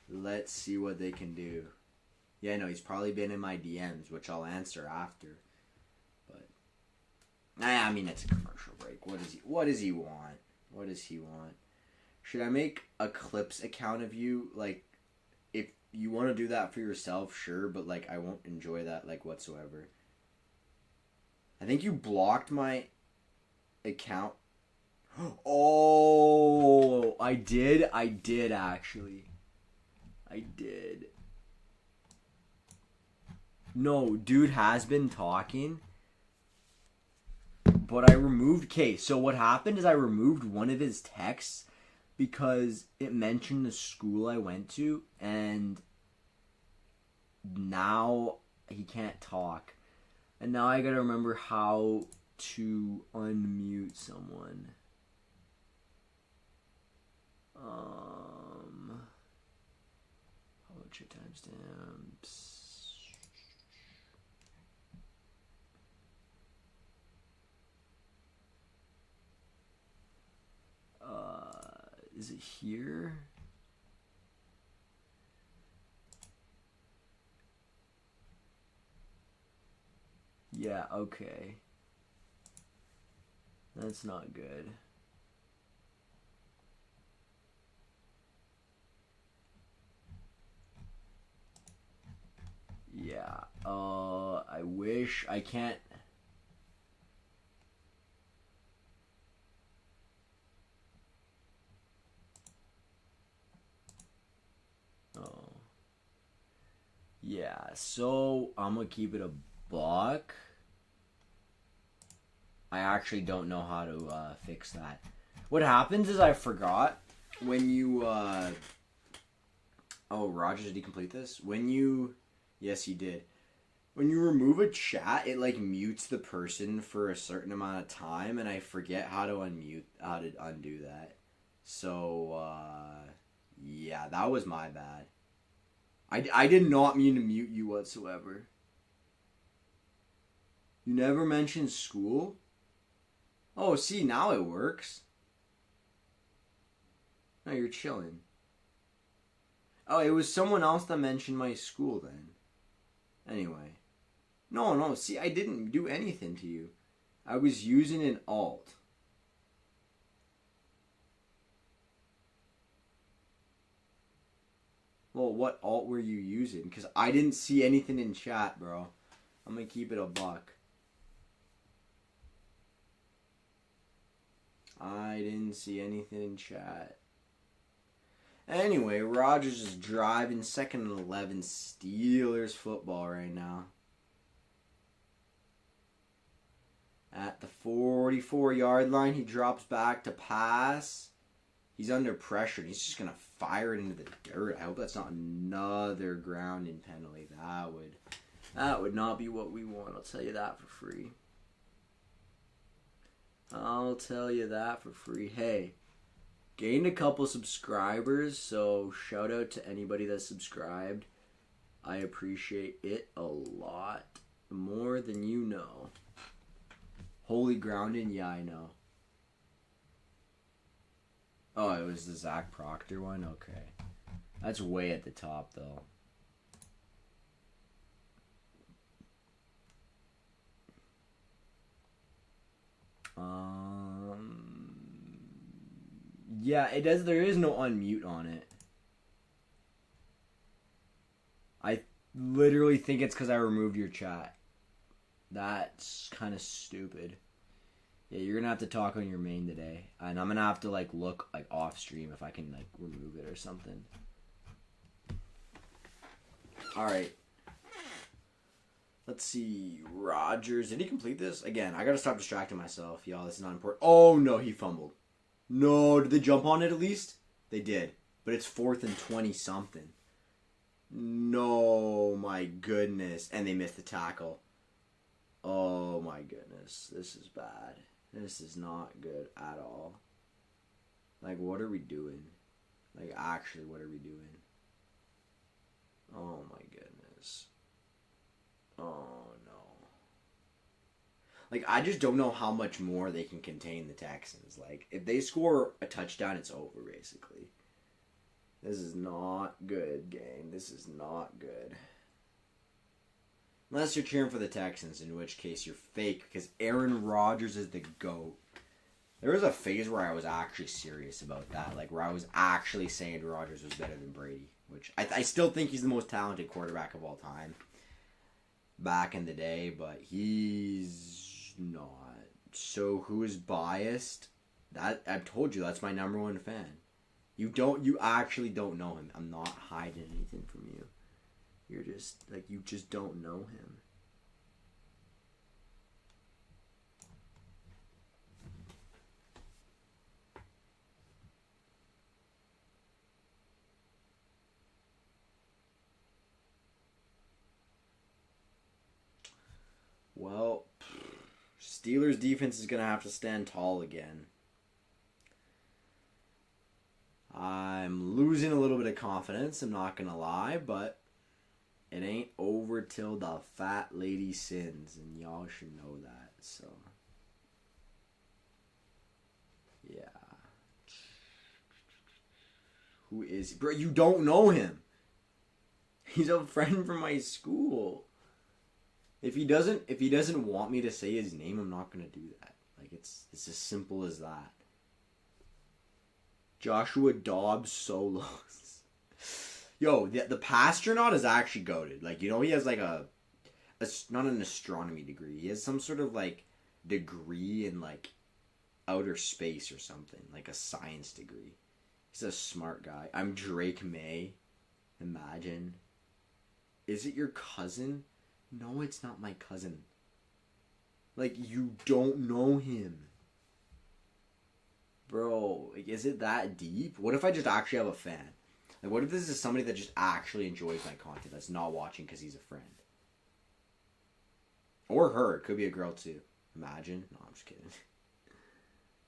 B: Let's see what they can do. Yeah, no, he's probably been in my DMs, which I'll answer after. But, I mean, it's a commercial break. What does he want? What does he want? Should I make a Clips account of you? Like, if you want to do that for yourself, sure, but, like, I won't enjoy that, like, whatsoever. I think you blocked my account. Oh, I did actually. I did. No, dude has been talking. But I removed... Okay, so what happened is I removed one of his texts because it mentioned the school I went to, and now he can't talk. And now I gotta remember how to unmute someone. What's your timestamps? Is it here? Yeah, okay. That's not good. Yeah. I wish I can't. Oh. Yeah, so I'm gonna keep it a buck. I actually don't know how to fix that. What happens is I forgot when you. Oh, Rodgers, did he complete this? When you. Yes, he did. When you remove a chat, it like mutes the person for a certain amount of time, and I forget how to undo that. So, yeah, that was my bad. I did not mean to mute you whatsoever. You never mentioned school? Oh, see, now it works. No, you're chilling. Oh, it was someone else that mentioned my school then. Anyway. No, see, I didn't do anything to you. I was using an alt. Well, what alt were you using? Because I didn't see anything in chat, bro. I'm going to keep it a buck. I didn't see anything in chat. Anyway, Rodgers is driving 2nd and 11 Steelers football right now. At the 44-yard line, he drops back to pass. He's under pressure. He's just going to fire it into the dirt. I hope that's not another grounding penalty. That would not be what we want. I'll tell you that for free. I'll tell you that for free. Hey, gained a couple subscribers, so shout out to anybody that subscribed. I appreciate it a lot. More than you know. Holy grounding? Yeah, I know. Oh, it was the Zach Proctor one? Okay. That's way at the top, though. Yeah, it does. There is no unmute on it. I literally think it's because I removed your chat. That's kind of stupid. Yeah, you're gonna have to talk on your main today, and I'm gonna have to like look like off stream if I can like remove it or something. All right. Let's see. Rodgers, did he complete this? Again, I gotta stop distracting myself, y'all. This is not important. Oh no, he fumbled. No, did they jump on it at least? They did, but it's 4th and 20 something. No, my goodness, and they missed the tackle. Oh my goodness, this is bad. This is not good at all. Like, what are we doing? Like, actually, what are we doing? Oh my goodness. Oh no. Like, I just don't know how much more they can contain the Texans. Like, if they score a touchdown, it's over, basically. This is not good, gang. This is not good. Unless you're cheering for the Texans, in which case you're fake, because Aaron Rodgers is the GOAT. There was a phase where I was actually serious about that, like where I was actually saying Rodgers was better than Brady, which I still think he's the most talented quarterback of all time back in the day, but he's not. So who is biased? That I've told you, that's my number one fan. You actually don't know him. I'm not hiding anything from you. You're just, like, you just don't know him. Well, Steelers defense is going to have to stand tall again. I'm losing a little bit of confidence, I'm not going to lie, but it ain't over till the fat lady sins, and y'all should know that, so. Yeah. Who is he? Bro, you don't know him. He's a friend from my school. If he doesn't want me to say his name, I'm not gonna do that. Like, it's as simple as that. Joshua Dobbs solos. Yo, the Pastronaut is actually goated. Like, you know, he has like a not an astronomy degree. He has some sort of like degree in like outer space or something, like a science degree. He's a smart guy. I'm Drake May. Imagine. Is it your cousin? No, it's not my cousin. Like, you don't know him. Bro, like, is it that deep? What if I just actually have a fan? Like, what if this is somebody that just actually enjoys my content that's not watching because he's a friend? Or her. It could be a girl, too. Imagine. No, I'm just kidding.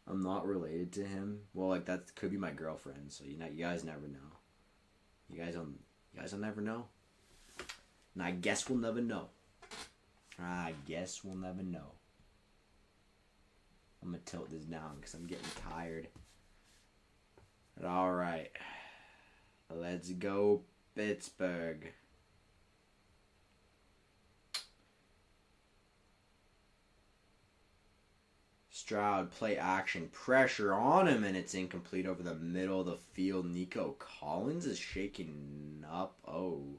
B: I'm not related to him. Well, like, that could be my girlfriend, so you guys never know. You guys will never know. And I guess we'll never know. I guess we'll never know. I'm going to tilt this down because I'm getting tired. But alright. Let's go, Pittsburgh. Stroud, play action, pressure on him, and it's incomplete over the middle of the field. Nico Collins is shaking up. Oh.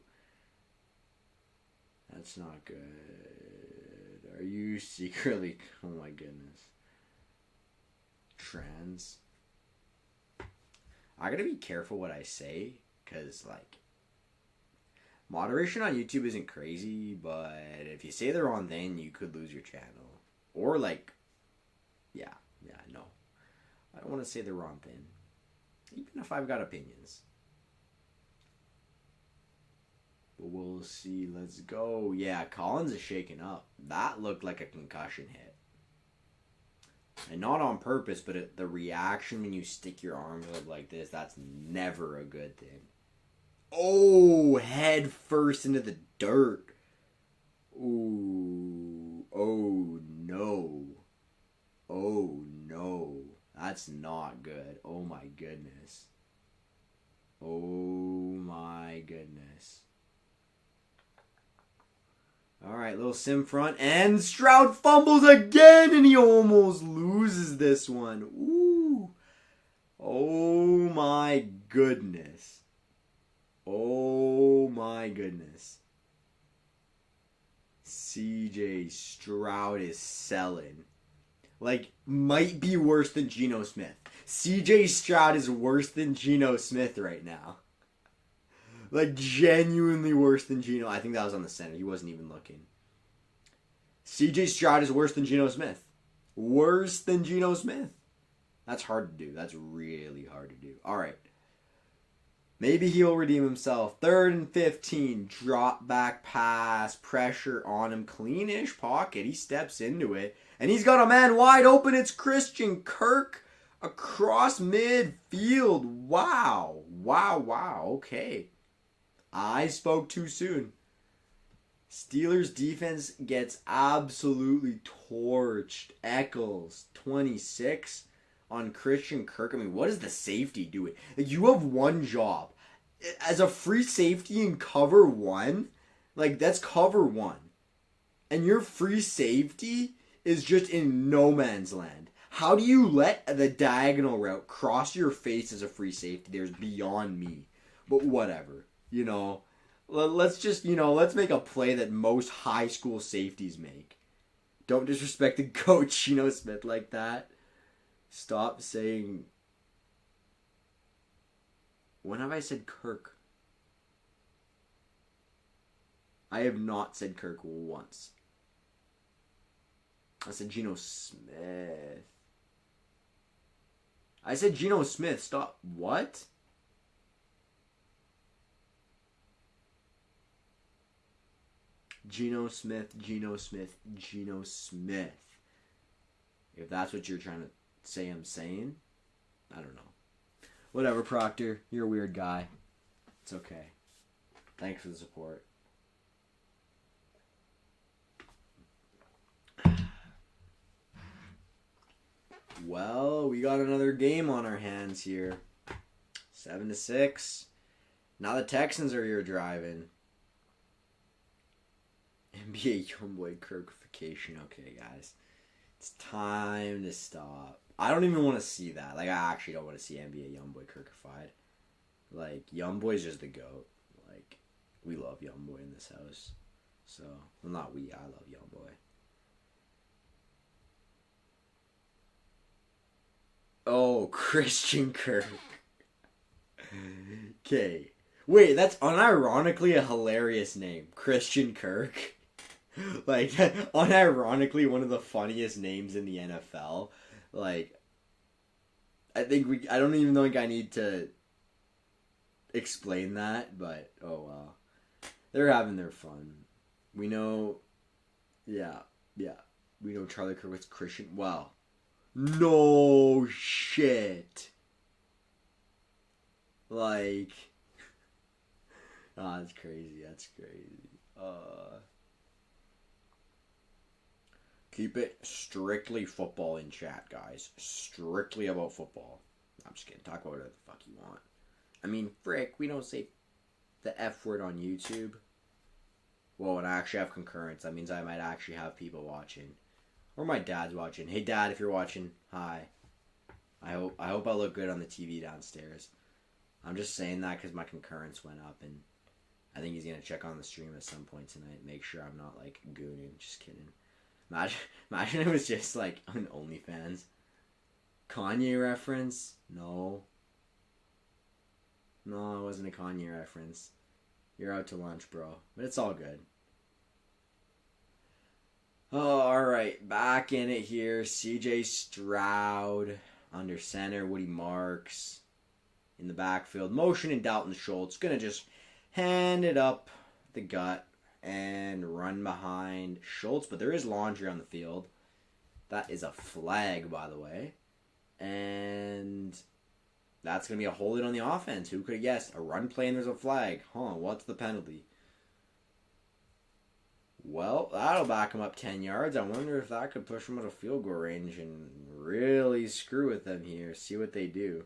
B: That's not good. Are you secretly... Oh my goodness. Trans. I gotta be careful what I say, because, like, moderation on YouTube isn't crazy, but if you say the wrong thing, you could lose your channel. Or, like, yeah, no. I don't want to say the wrong thing, even if I've got opinions. But we'll see. Let's go. Yeah, Collins is shaking up. That looked like a concussion hit. And not on purpose, but the reaction when you stick your arms up like this, that's never a good thing. Oh, head first into the dirt. Ooh. Oh, no. Oh, no. That's not good. Oh, my goodness. Oh, my goodness. Alright, little sim front. And Stroud fumbles again, and he almost loses this one. Ooh. Oh, my goodness. Oh, my goodness. CJ Stroud is selling. Like, might be worse than Geno Smith. CJ Stroud is worse than Geno Smith right now. Like, genuinely worse than Geno. I think that was on the center. He wasn't even looking. CJ Stroud is worse than Geno Smith. Worse than Geno Smith. That's hard to do. That's really hard to do. All right. Maybe he'll redeem himself. 3rd and 15. Drop back pass. Pressure on him. Cleanish pocket. He steps into it. And he's got a man wide open. It's Christian Kirk across midfield. Wow. Wow. Okay. I spoke too soon. Steelers defense gets absolutely torched. Eccles, 26 on Christian Kirk. I mean, what is the safety doing? Like, you have one job. As a free safety in cover one, like, that's cover one. And your free safety is just in no man's land. How do you let the diagonal route cross your face as a free safety? There's beyond me. But whatever. You know, let's just, let's make a play that most high school safeties make. Don't disrespect the coach, Geno Smith, like that. Stop saying... When have I said Kirk? I have not said Kirk once. I said Geno Smith. I said Geno Smith. Stop. What? Geno Smith. If that's what you're trying to say I'm saying, I don't know. Whatever, Proctor. You're a weird guy. It's okay. Thanks for the support. Well, we got another game on our hands here. 7-6. Now the Texans are here driving. NBA Youngboy Kirkification. Okay, guys. It's time to stop. I don't even want to see that. Like, I actually don't want to see NBA Youngboy Kirkified. Like, Youngboy's just the GOAT. like, we love Youngboy in this house. So, well, not we, I love Youngboy. Oh, Christian Kirk. Okay. Wait, that's unironically a hilarious name. Christian Kirk. Like, unironically one of the funniest names in the NFL. Like, I don't even think I need to explain that, but oh well. They're having their fun. We know, yeah. We know Charlie Kirk was Christian. Wow. No shit. Like, oh, that's crazy. Keep it strictly football in chat, guys. Strictly about football. I'm just kidding. Talk about whatever the fuck you want. I mean, frick, we don't say the F word on YouTube. Well, when I actually have concurrence, that means I might actually have people watching. Or my dad's watching. Hey, Dad, if you're watching, hi. I hope I look good on the TV downstairs. I'm just saying that because my concurrence went up, and I think he's going to check on the stream at some point tonight, make sure I'm not, like, gooning. Just kidding. Imagine it was just, like, an OnlyFans. Kanye reference? No. No, it wasn't a Kanye reference. You're out to lunch, bro. But it's all good. Oh, alright. Back in it here. CJ Stroud. Under center. Woody Marks. In the backfield. Motion and Dalton Schultz. Gonna just hand it up the gut and run behind Schultz. But there is laundry on the field. That is a flag, by the way. And that's going to be a hold on the offense. Who could have guessed? A run play and there's a flag. What's the penalty? Well, that'll back him up 10 yards. I wonder if that could push him out of field goal range and really screw with them here. See what they do.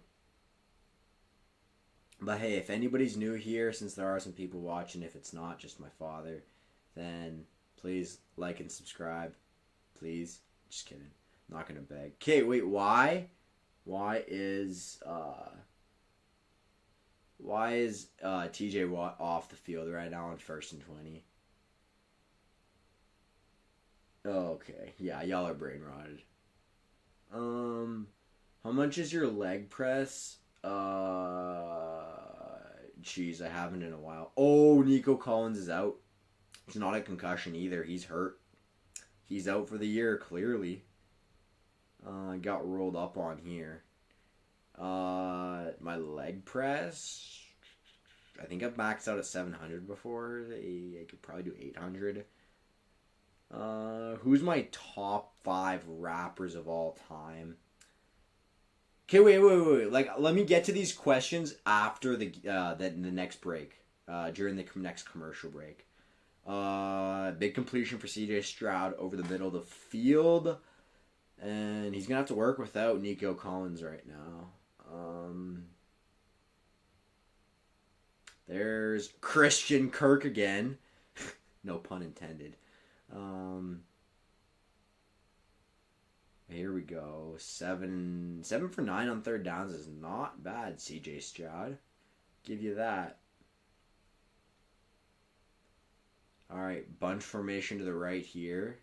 B: But hey, if anybody's new here, since there are some people watching, if it's not just my father, then please like and subscribe. Please. Just kidding. I'm not going to beg. Okay, wait, why? Why is TJ Watt off the field right now on 1st and 20? Okay, yeah, y'all are brain rotted. How much is your leg press? Jeez, I haven't in a while. Oh, Nico Collins is out. It's not a concussion either. He's hurt. He's out for the year, clearly. Got rolled up on here. My leg press, I think I've maxed out at 700 before. I could probably do 800. Who's my top 5 rappers of all time? Okay, wait. Like, let me get to these questions after the next break. During the next commercial break. Big completion for CJ Stroud over the middle of the field. And he's going to have to work without Nico Collins right now. There's Christian Kirk again. No pun intended. Here we go. 7 for 9 on 3rd downs is not bad, CJ Stroud. Give you that. Alright, bunch formation to the right here.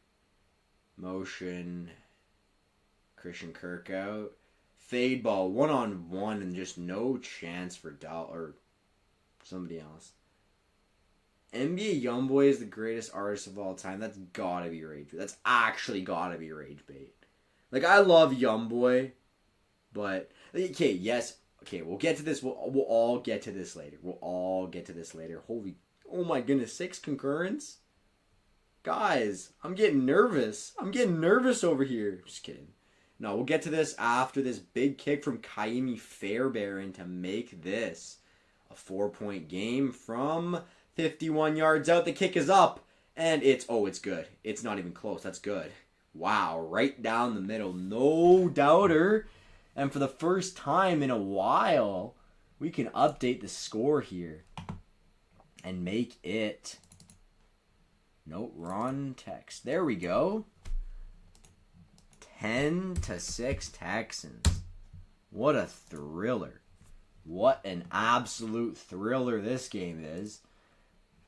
B: Motion. Christian Kirk out. Fade ball, 1-on-1, and just no chance for or somebody else. NBA Youngboy is the greatest artist of all time. That's gotta be rage bait. That's actually gotta be rage bait. Like, I love Youngboy, but okay, yes, okay, we'll get to this. We'll all get to this later. Holy, oh my goodness, 6 concurrence, guys. I'm getting nervous over here. Just kidding. No, we'll get to this after this big kick from Kaimi Fairbairn to make this a 4-point game from 51 yards out. The kick is up, and it's good. It's not even close. That's good. Wow, right down the middle. No doubter. And for the first time in a while, we can update the score here and make it... Nope, wrong text. There we go. 10-6 Texans. What a thriller. What an absolute thriller this game is.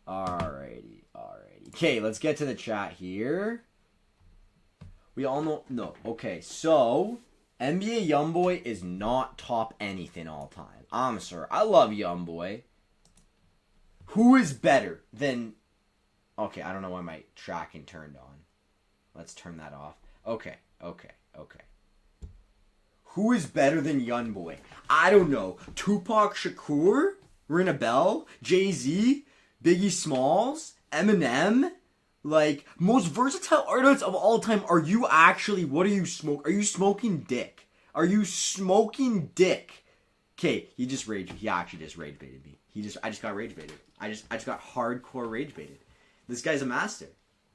B: Alrighty. Okay, let's get to the chat here. We all know... No, okay, so... NBA Youngboy is not top anything all time. I'm sorry. I love Youngboy. Who is better than... Okay, I don't know why my tracking turned on. Let's turn that off. Okay. Who is better than Youngboy? I don't know. Tupac Shakur? Ring a bell? Jay-Z? Biggie Smalls? Eminem? Like, most versatile artists of all time. Are you actually... What are you smoking? Are you smoking dick? Are you smoking dick? Okay, he actually just rage baited me. I just got rage baited. I just got hardcore rage baited. This guy's a master.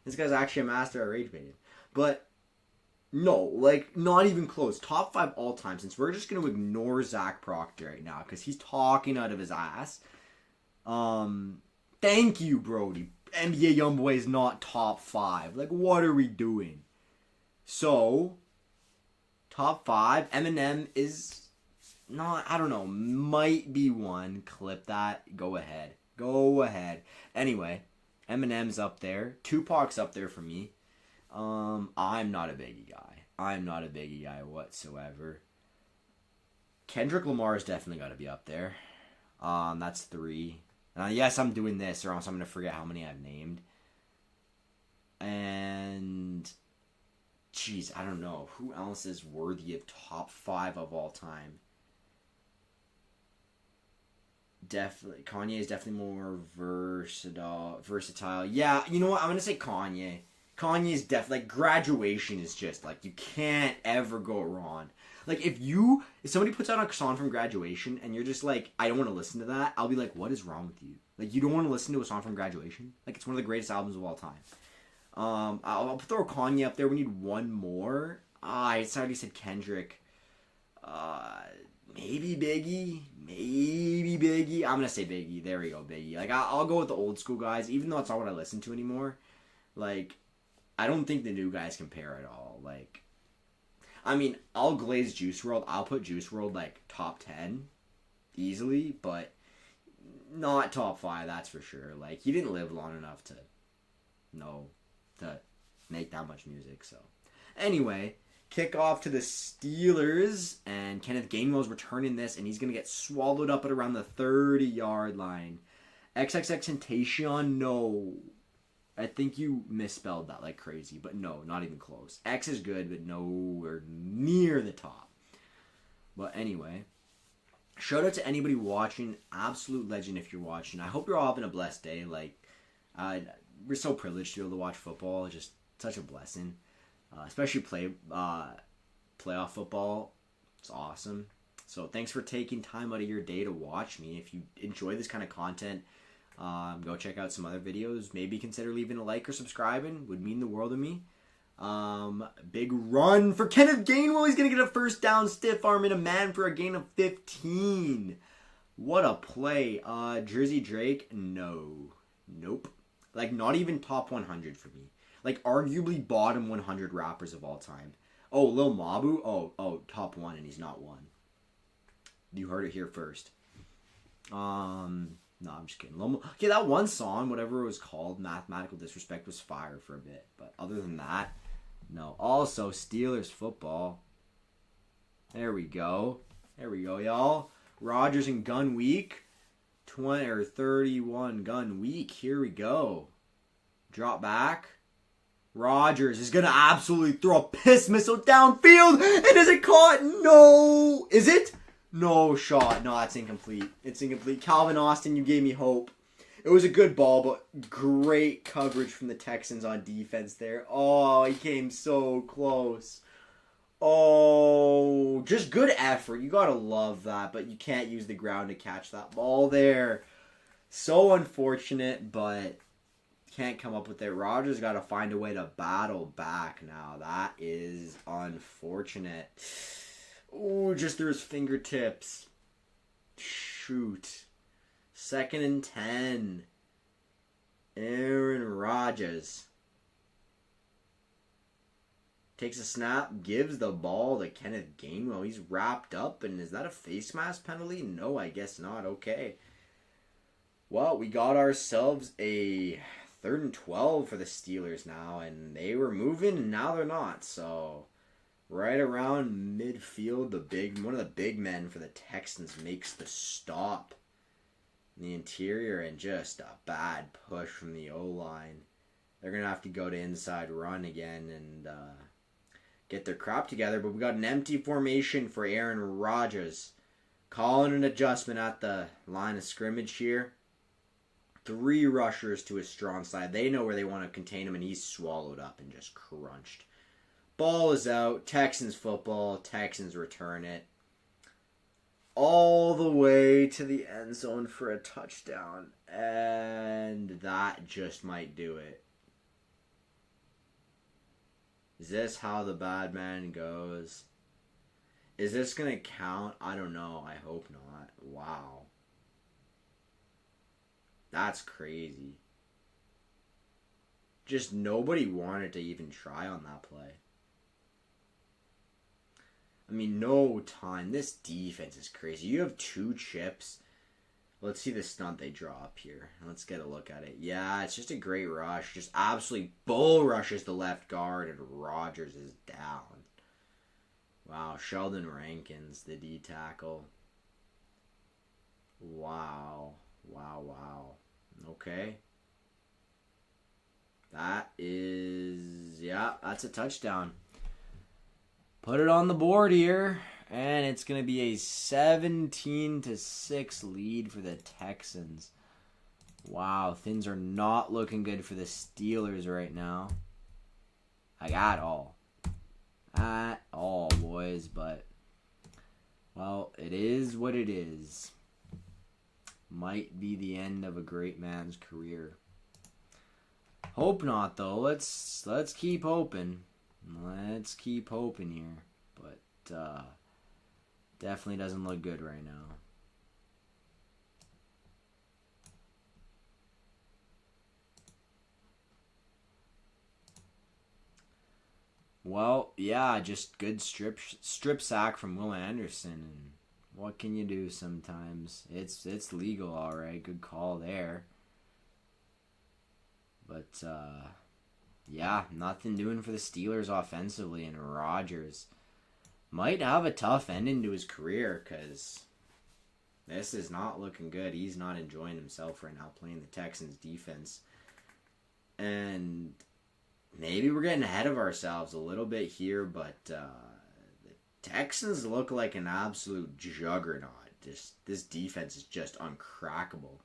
B: This guy's actually a master at rage baiting. But... No, like, not even close. Top 5 all time, since we're just going to ignore Zach Proctor right now, because he's talking out of his ass. Thank you, Brody. NBA Youngboy is not top 5. Like, what are we doing? So, top 5, Eminem is not, I don't know, might be one. Clip that. Go ahead. Anyway, Eminem's up there. Tupac's up there for me. I'm not a Biggie guy whatsoever. Kendrick Lamar is definitely got to be up there. That's 3. Yes, I'm doing this, or else I'm going to forget how many I've named. And, jeez, I don't know. Who else is worthy of top 5 of all time? Definitely, Kanye is definitely more versatile. Yeah, you know what? I'm going to say Kanye. Kanye's definitely, like, Graduation is just, like, you can't ever go wrong. Like, if somebody puts out a song from Graduation and you're just like, I don't want to listen to that, I'll be like, what is wrong with you? Like, you don't want to listen to a song from Graduation? Like, it's one of the greatest albums of all time. I'll throw Kanye up there. We need one more. I already said Kendrick. Maybe Biggie. I'm going to say Biggie. There we go, Biggie. Like, I'll go with the old school guys, even though it's not what I listen to anymore. Like, I don't think the new guys compare at all. Like, I mean, I'll glaze Juice WRLD. I'll put Juice WRLD, like, top 10 easily, but not top 5, that's for sure. Like, he didn't live long enough to make that much music, so. Anyway, kickoff to the Steelers, and Kenneth Gainwell's returning this, and he's going to get swallowed up at around the 30-yard line. XXXTentacion, no. I think you misspelled that like crazy, but no, not even close. X is good, but nowhere near the top. But anyway, shout out to anybody watching. Absolute legend if you're watching. I hope you're all having a blessed day. Like, we're so privileged to be able to watch football. It's just such a blessing. Especially playoff football. It's awesome. So thanks for taking time out of your day to watch me. If you enjoy this kind of content, go check out some other videos. Maybe consider leaving a like or subscribing. Would mean the world to me. Big run for Kenneth Gainwell. He's going to get a first down, stiff arm, and a man for a gain of 15. What a play. Jersey Drake, no. Nope. Like, not even top 100 for me. Like, arguably bottom 100 rappers of all time. Oh, Lil Mabu? Oh, top 1, and he's not 1. You heard it here first. No, I'm just kidding. Okay, that one song, whatever it was called, Mathematical Disrespect, was fire for a bit. But other than that, no. Also, Steelers football. There we go. There we go, y'all. Rodgers and Gun Week. 20 or 31 Gun Week. Here we go. Drop back. Rodgers is going to absolutely throw a piss missile downfield. And is it caught? No. Is it? No shot. No, it's incomplete. It's incomplete. Calvin Austin, you gave me hope. It was a good ball, but great coverage from the Texans on defense there. Oh, he came so close. Oh, just good effort. You got to love that, but you can't use the ground to catch that ball there. So unfortunate, but can't come up with it. Rodgers got to find a way to battle back now. That is unfortunate. Ooh, just through his fingertips. Shoot. 2nd and 10. Aaron Rodgers takes a snap, gives the ball to Kenneth Gainwell. He's wrapped up, and is that a face mask penalty? No, I guess not. Okay. Well, we got ourselves a 3rd and 12 for the Steelers now, and they were moving, and now they're not. So, right around midfield, one of the big men for the Texans makes the stop in the interior, and just a bad push from the O-line. They're going to have to go to inside run again and get their crap together. But we got an empty formation for Aaron Rodgers. Calling an adjustment at the line of scrimmage here. 3 rushers to his strong side. They know where they want to contain him, and he's swallowed up and just crunched. Ball is out. Texans football. Texans return it. All the way to the end zone for a touchdown. And that just might do it. Is this how the bad man goes? Is this going to count? I don't know. I hope not. Wow. That's crazy. Just nobody wanted to even try on that play. I mean, no time. This defense is crazy. You have 2 chips. Let's see the stunt they draw up here. Let's get a look at it. Yeah, it's just a great rush. Just absolutely bull rushes the left guard, and Rodgers is down. Wow, Sheldon Rankins, the D tackle. Wow. Okay. That's a touchdown. Put it on the board here, and it's going to be a 17-6 lead for the Texans. Wow, things are not looking good for the Steelers right now. Like, at all. At all, boys, but, well, it is what it is. Might be the end of a great man's career. Hope not, though. Let's keep hoping. Let's keep hoping here. But definitely doesn't look good right now. Well, yeah, just good strip sack from Will Anderson, and what can you do sometimes? It's legal, all right. Good call there. But yeah, nothing doing for the Steelers offensively, and Rodgers might have a tough ending to his career because this is not looking good. He's not enjoying himself right now playing the Texans defense. And maybe we're getting ahead of ourselves a little bit here, but the Texans look like an absolute juggernaut. This defense is just uncrackable.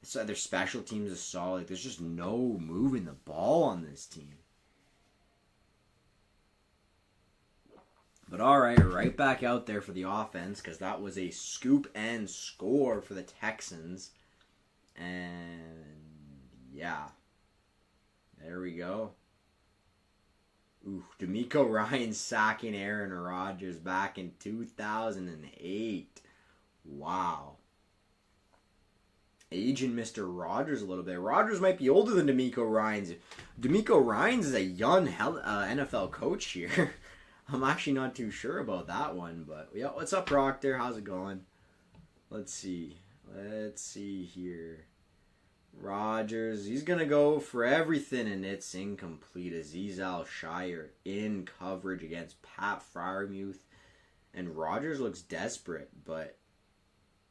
B: So their special teams is solid. There's just no moving the ball on this team. But all right back out there for the offense, because that was a scoop and score for the Texans. And yeah, there we go. Ooh, DeMeco Ryan sacking Aaron Rodgers back in 2008. Wow. Aging Mr. Rodgers a little bit. Rodgers might be older than DeMeco Ryans. DeMeco Ryans is a young NFL coach here. I'm actually not too sure about that one, but yeah. What's up, Proctor? How's it going? Let's see here. Rodgers, he's going to go for everything, and it's incomplete. Aziz Al-Shire in coverage against Pat Freiermuth. And Rodgers looks desperate, but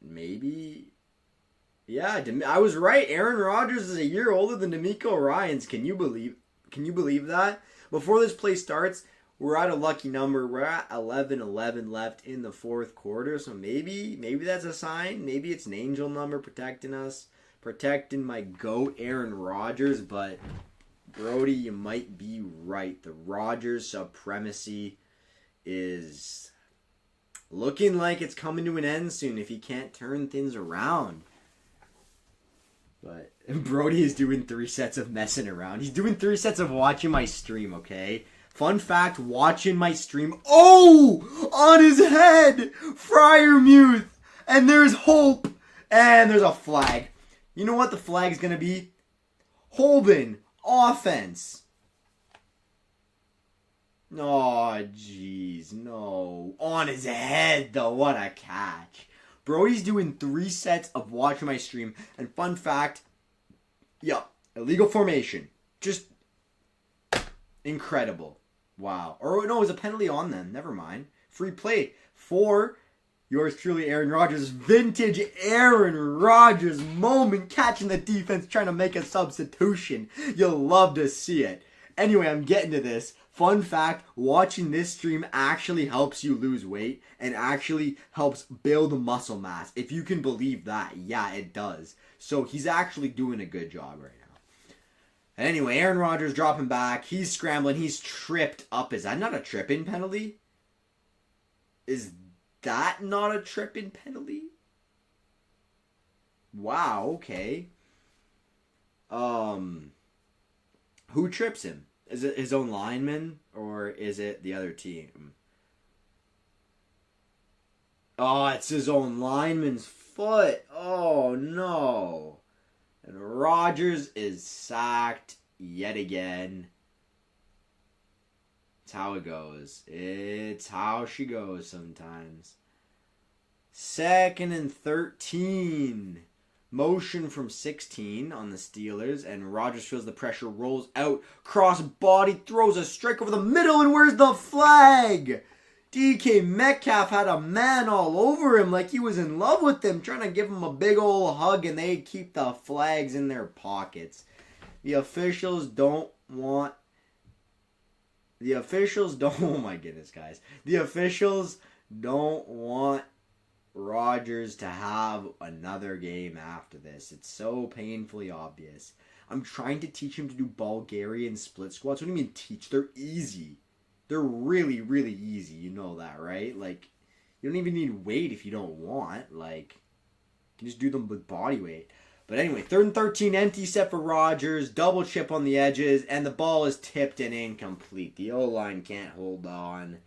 B: maybe... Yeah, I was right. Aaron Rodgers is a year older than DeMeco Ryans. Can you believe that? Before this play starts, we're at a lucky number. We're at 11-11 left in the 4th quarter, so maybe that's a sign. Maybe it's an angel number protecting us. Protecting my GOAT, Aaron Rodgers, but Brody, you might be right. The Rodgers supremacy is looking like it's coming to an end soon if he can't turn things around. But Brody is doing 3 sets of messing around. He's doing 3 sets of watching my stream, okay? Fun fact, watching my stream. Oh! On his head! Freiermuth! And there's hope! And there's a flag. You know what the flag is going to be? Holding. Offense. Oh, jeez. No. On his head, though. What a catch. Brody's doing 3 sets of watching my stream. And fun fact, illegal formation. Just incredible. Wow. Or no, it was a penalty on them. Never mind. Free play for yours truly, Aaron Rodgers. Vintage Aaron Rodgers moment, catching the defense, trying to make a substitution. You'll love to see it. Anyway, I'm getting to this. Fun fact, watching this stream actually helps you lose weight and actually helps build muscle mass. If you can believe that, yeah, it does. So he's actually doing a good job right now. Anyway, Aaron Rodgers dropping back. He's scrambling. He's tripped up. Is that not a tripping penalty? Is that not a tripping penalty? Wow, okay. Who trips him? Is it his own lineman or is it the other team? Oh, it's his own lineman's foot. Oh, no. And Rodgers is sacked yet again. It's how it goes. It's how she goes sometimes. 2nd and 13. Motion from 16 on the Steelers, and Rodgers feels the pressure, rolls out, cross body, throws a strike over the middle, and where's the flag? DK Metcalf had a man all over him like he was in love with him, trying to give him a big old hug, and they keep the flags in their pockets. The officials don't, oh my goodness, guys. The officials don't want Rodgers to have another game after this. It's so painfully obvious. I'm trying to teach him to do Bulgarian split squats. What do you mean teach? They're easy. They're really, really easy. You know that, right? Like, you don't even need weight if you don't want. Like, you can just do them with body weight. But anyway, 3rd and 13, empty set for Rodgers. Double chip on the edges, and the ball is tipped and incomplete. The O-line can't hold on.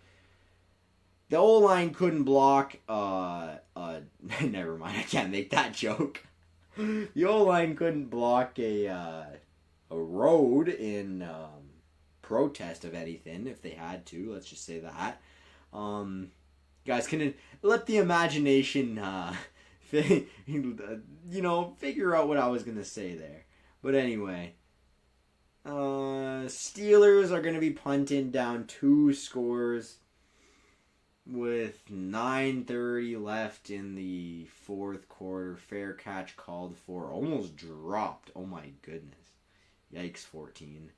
B: The O-line couldn't block, never mind, I can't make that joke. The O-line couldn't block a road in protest of anything if they had to, let's just say that. Guys, can let the imagination, figure out what I was going to say there. But anyway, Steelers are going to be punting down 2 scores. With 9:30 left in the 4th quarter, fair catch called for. Almost dropped. Oh my goodness. Yikes, 14.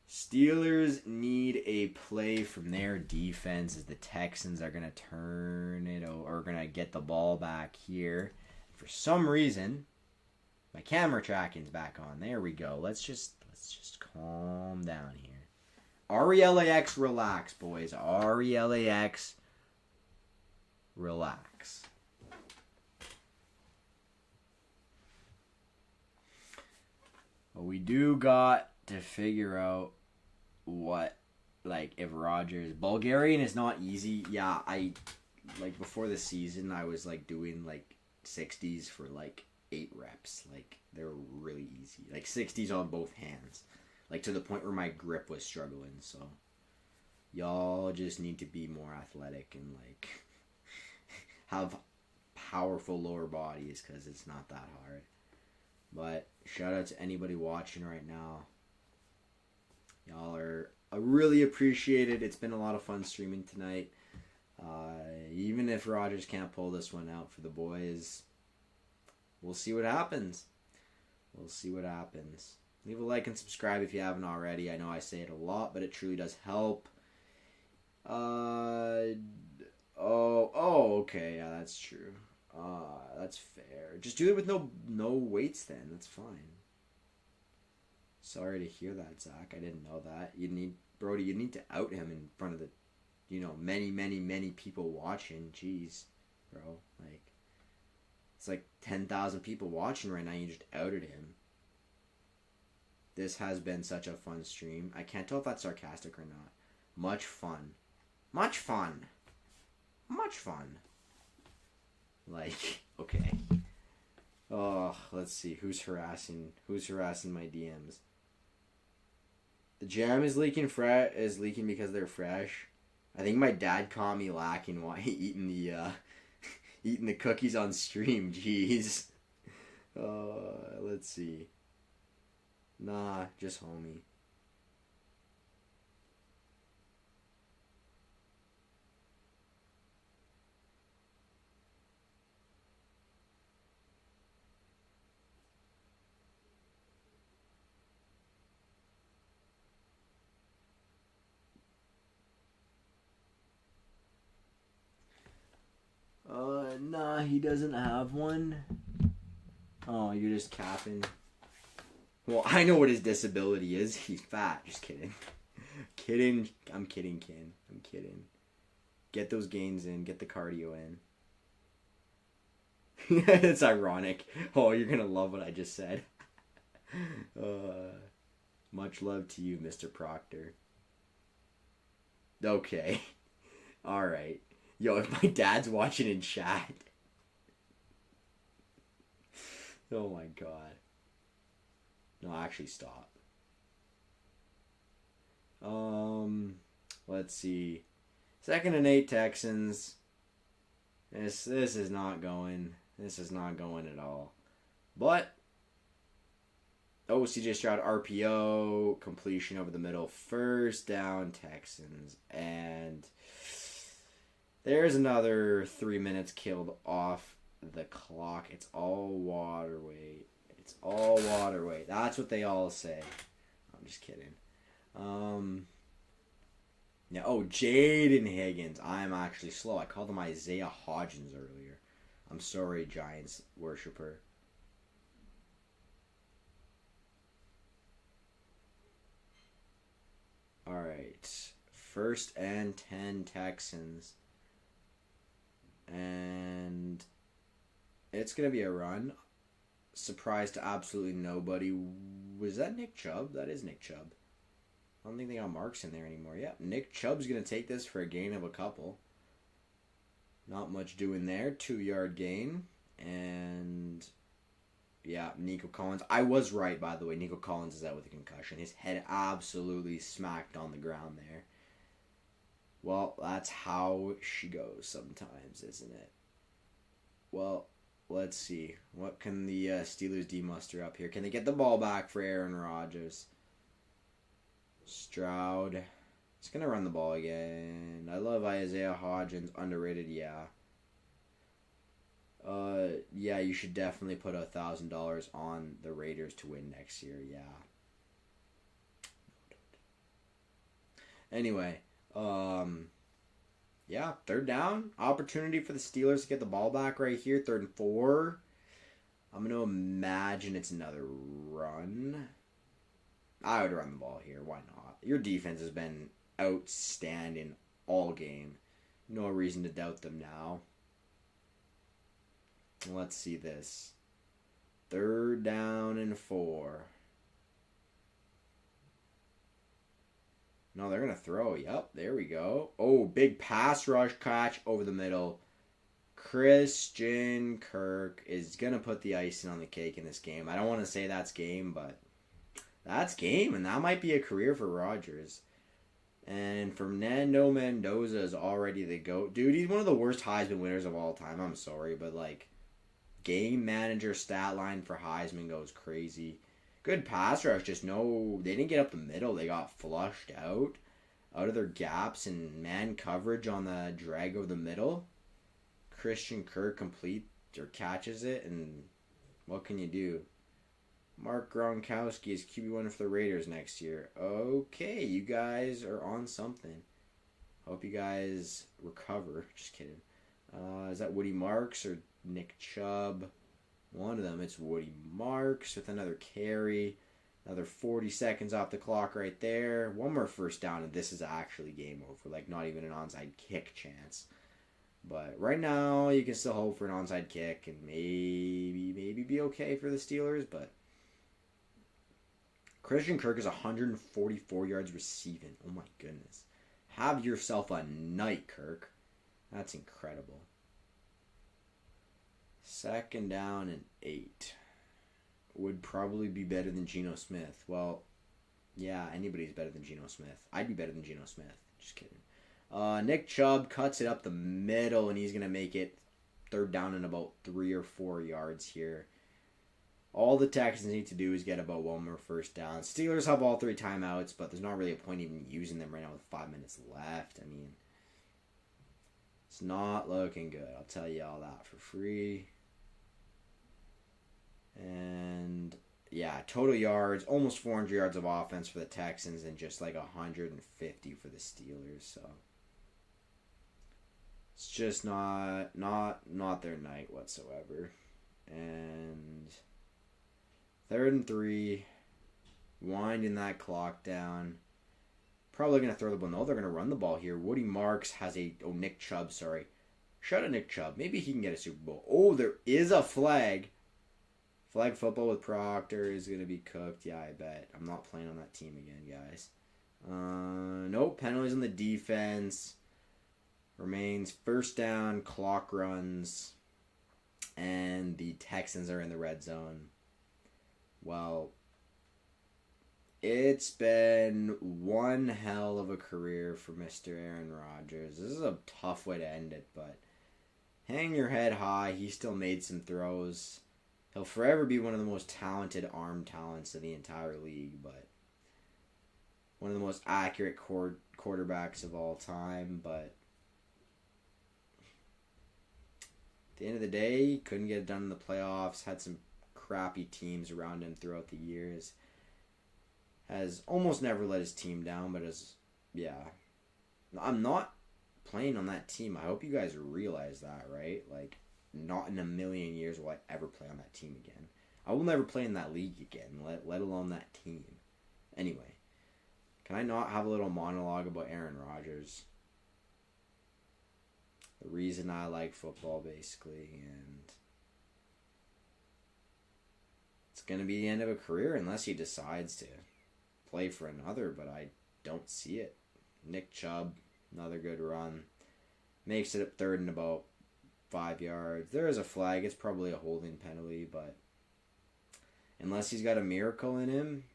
B: Steelers need a play from their defense as the Texans are going to turn it over, or going to get the ball back here. For some reason, my camera tracking's back on. There we go. Let's just calm down here. RELAX, relax, boys. RELAX, relax. But we do got to figure out what, like, if Rodgers... Bulgarian is not easy. Yeah, before the season, I was, doing, 60s for, 8 reps. They're really easy. 60s on both hands. To the point where my grip was struggling, so y'all just need to be more athletic and have powerful lower bodies because it's not that hard. But shout out to anybody watching right now. Y'all I really appreciate it. It's been a lot of fun streaming tonight. Even if Rodgers can't pull this one out for the boys, we'll see what happens. Leave a like and subscribe if you haven't already. I know I say it a lot, but it truly does help. Okay, yeah, that's true. That's fair. Just do it with no weights then. That's fine. Sorry to hear that, Zach. I didn't know that. You need to out him in front of the, many, many, many people watching. Jeez, bro. It's 10,000 people watching right now. You just outed him. This has been such a fun stream. I can't tell if that's sarcastic or not. Much fun. Okay. Oh, let's see. Who's harassing my DMs? The jam is leaking because they're fresh. I think my dad caught me lacking while eating Eating the cookies on stream. Jeez. Let's see. Nah, just homie. Nah, he doesn't have one. Oh, you're just capping. Well, I know what his disability is. He's fat. Just kidding. Kidding. I'm kidding, Ken. I'm kidding. Get those gains in. Get the cardio in. It's ironic. Oh, you're going to love what I just said. Much love to you, Mr. Proctor. Okay. Alright. Yo, if my dad's watching in chat. Oh my god. No, actually stop. Let's see. 2nd and 8 Texans. This is not going. This is not going at all. But CJ Stroud RPO completion over the middle, 1st down Texans, and there's another 3 minutes killed off the clock. It's all water weight. It's all water weight. That's what they all say. I'm just kidding. Yeah. Oh, Jaden Higgins. I'm actually slow. I called him Isaiah Hodgins earlier. I'm sorry, Giants worshiper. All right. 1st and 10 Texans. And it's going to be a run. Surprise to absolutely nobody. Was that Nick Chubb? That is Nick Chubb. I don't think they got Marks in there anymore. Yeah, Nick Chubb's going to take this for a gain of a couple. Not much doing there. 2-yard gain. And yeah, Nico Collins. I was right, by the way. Nico Collins is out with a concussion. His head absolutely smacked on the ground there. Well, that's how she goes sometimes, isn't it? Well, let's see. What can the Steelers demuster up here? Can they get the ball back for Aaron Rodgers? Stroud. It's going to run the ball again. I love Isaiah Hodgins. Underrated, yeah. Yeah, you should definitely put $1,000 on the Raiders to win next year, yeah. Anyway, yeah, 3rd down. Opportunity for the Steelers to get the ball back right here. 3rd and 4. I'm going to imagine it's another run. I would run the ball here. Why not? Your defense has been outstanding all game. No reason to doubt them now. Let's see this. 3rd down and 4. No, they're going to throw. Yep, there we go. Oh, big pass rush catch over the middle. Christian Kirk is going to put the icing on the cake in this game. I don't want to say that's game, but that's game, and that might be a career for Rodgers. And Fernando Mendoza is already the GOAT. Dude, he's one of the worst Heisman winners of all time. I'm sorry, but like, game manager stat line for Heisman goes crazy. Good pass rush, just no, they didn't get up the middle. They got flushed out of their gaps and man coverage on the drag over the middle. Christian Kirk complete or catches it, and what can you do? Mark Gronkowski is QB1 for the Raiders next year. Okay, you guys are on something. Hope you guys recover. Just kidding. Is that Woody Marks or Nick Chubb? One of them. It's Woody Marks with another carry. Another 40 seconds off the clock right there. One more 1st down, and this is actually game over. Like, not even an onside kick chance. But right now, you can still hope for an onside kick and maybe be okay for the Steelers. But Christian Kirk is 144 yards receiving. Oh my goodness. Have yourself a night, Kirk. That's incredible. 2nd down and 8. Would probably be better than Geno Smith. Well, yeah, anybody's better than Geno Smith. I'd be better than Geno Smith. Just kidding. Nick Chubb cuts it up the middle, and he's going to make it third down and about 3 or 4 yards here. All the Texans need to do is get about one more first down. Steelers have all 3 timeouts, but there's not really a point even using them right now with 5 minutes left. I mean, it's not looking good. I'll tell you all that for free. And yeah, total yards, almost 400 yards of offense for the Texans and just like 150 for the Steelers. So it's just not their night whatsoever. And 3rd and 3, winding that clock down. Probably going to throw the ball. No, they're going to run the ball here. Woody Marks has Nick Chubb, sorry. Shout out Nick Chubb. Maybe he can get a Super Bowl. Oh, there is a flag. Flag football with Proctor is going to be cooked. Yeah, I bet. I'm not playing on that team again, guys. Nope, penalties on the defense. Remains first down, clock runs. And the Texans are in the red zone. Well, it's been one hell of a career for Mr. Aaron Rodgers. This is a tough way to end it, but hang your head high. He still made some throws. He'll forever be one of the most talented arm talents in the entire league, but one of the most accurate quarterbacks of all time. But at the end of the day, he couldn't get it done in the playoffs. Had some crappy teams around him throughout the years. Has almost never let his team down, but I'm not playing on that team. I hope you guys realize that, right? Like, not in a million years will I ever play on that team again. I will never play in that league again, let alone that team. Anyway, can I not have a little monologue about Aaron Rodgers? The reason I like football, basically, and it's going to be the end of a career unless he decides to play for another, but I don't see it. Nick Chubb, another good run. Makes it up 3rd and about 5 yards. There is a flag. It's probably a holding penalty, but unless he's got a miracle in him,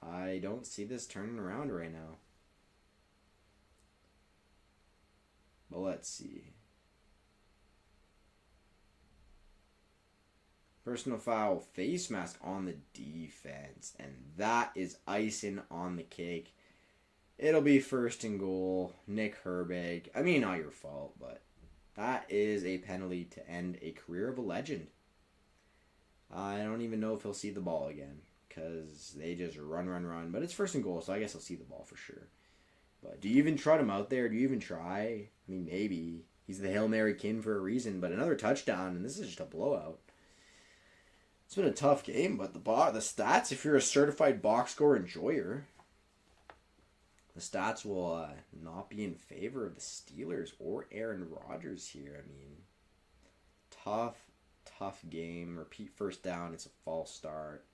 B: I don't see this turning around right now. But let's see. Personal foul, face mask on the defense, and that is icing on the cake. It'll be 1st and goal. Nick Herbig. I mean, not your fault, but that is a penalty to end a career of a legend. I don't even know if he'll see the ball again because they just run. But it's 1st and goal, so I guess he'll see the ball for sure. But do you even trot him out there? Do you even try? I mean, maybe. He's the Hail Mary king for a reason, but another touchdown, and this is just a blowout. It's been a tough game, but the stats, if you're a certified box score enjoyer, the stats will not be in favor of the Steelers or Aaron Rodgers here. I mean, tough game. Repeat first down. It's a false start.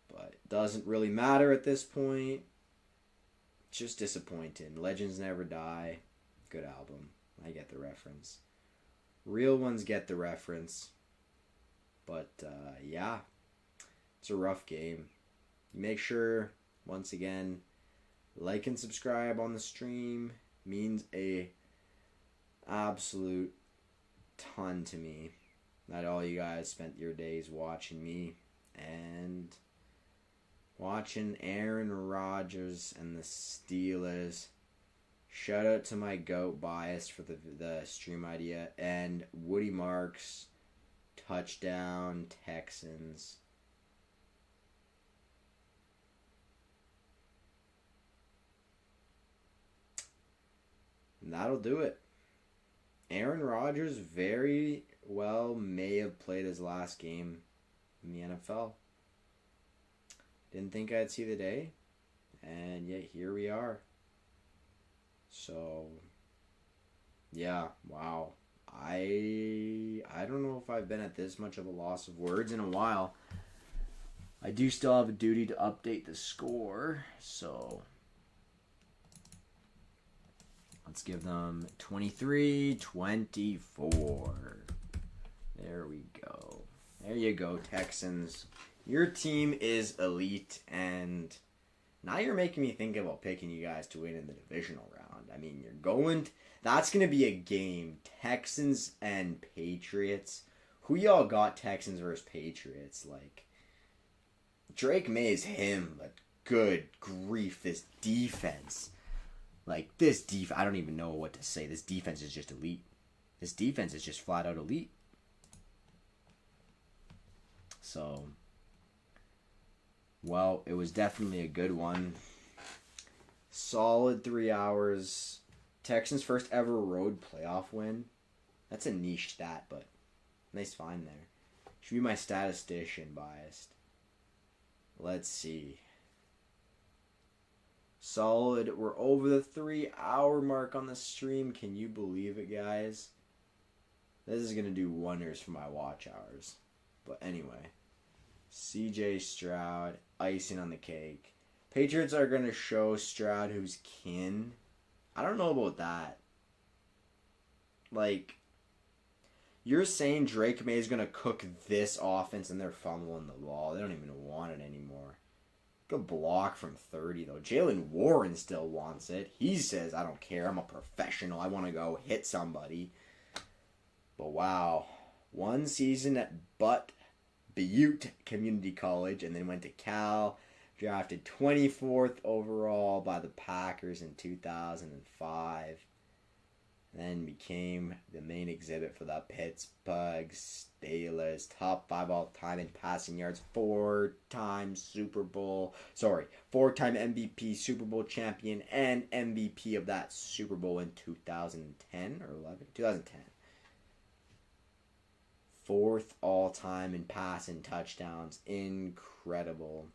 B: But it doesn't really matter at this point. Just disappointing. Legends Never Die. Good album. I get the reference. Real ones get the reference. But, yeah. It's a rough game. Make sure, once again, like and subscribe on the stream. Means a absolute ton to me. That all you guys spent your days watching me and watching Aaron Rodgers and the Steelers. Shout out to my GOAT bias for the stream idea. And Woody Marks, touchdown, Texans. And that'll do it. Aaron Rodgers very well may have played his last game in the NFL. Didn't think I'd see the day, and yet here we are. So, yeah, wow. I don't know if I've been at this much of a loss of words in a while. I do still have a duty to update the score, so let's give them 23-24. There we go. There you go, Texans. Your team is elite, and Now you're making me think about picking you guys to win in the divisional round. I mean, you're going... That's going to be a game. Texans and Patriots. Who y'all got Texans versus Patriots? Like, Drake May's him, but good grief, this defense. Like, this defense, I don't even know what to say. This defense is just elite. This defense is just flat out elite. So, well, it was definitely a good one. Solid 3 hours. Texans' first ever road playoff win. That's a niche stat, but nice find there. Should be my statistician biased. Let's see. Solid. We're over the 3 hour mark on the stream. Can you believe it, guys? This is going to do wonders for my watch hours. But anyway. CJ Stroud. Icing on the cake. Patriots are going to show Stroud who's kin. I don't know about that. Like, you're saying Drake May is going to cook this offense and they're fumbling the ball. They don't even want it anymore. Good block from 30, though. Jalen Warren still wants it. He says, I don't care. I'm a professional. I want to go hit somebody. But wow. One season at Butte Community College and then went to Cal. Drafted 24th overall by the Packers in 2005. Then became the main exhibit for the Pittsburgh Steelers. Top 5 all-time in passing yards. 4-time MVP, Super Bowl champion, and MVP of that Super Bowl in 2010 or 11? 2010. 4th all-time in passing touchdowns. Incredible.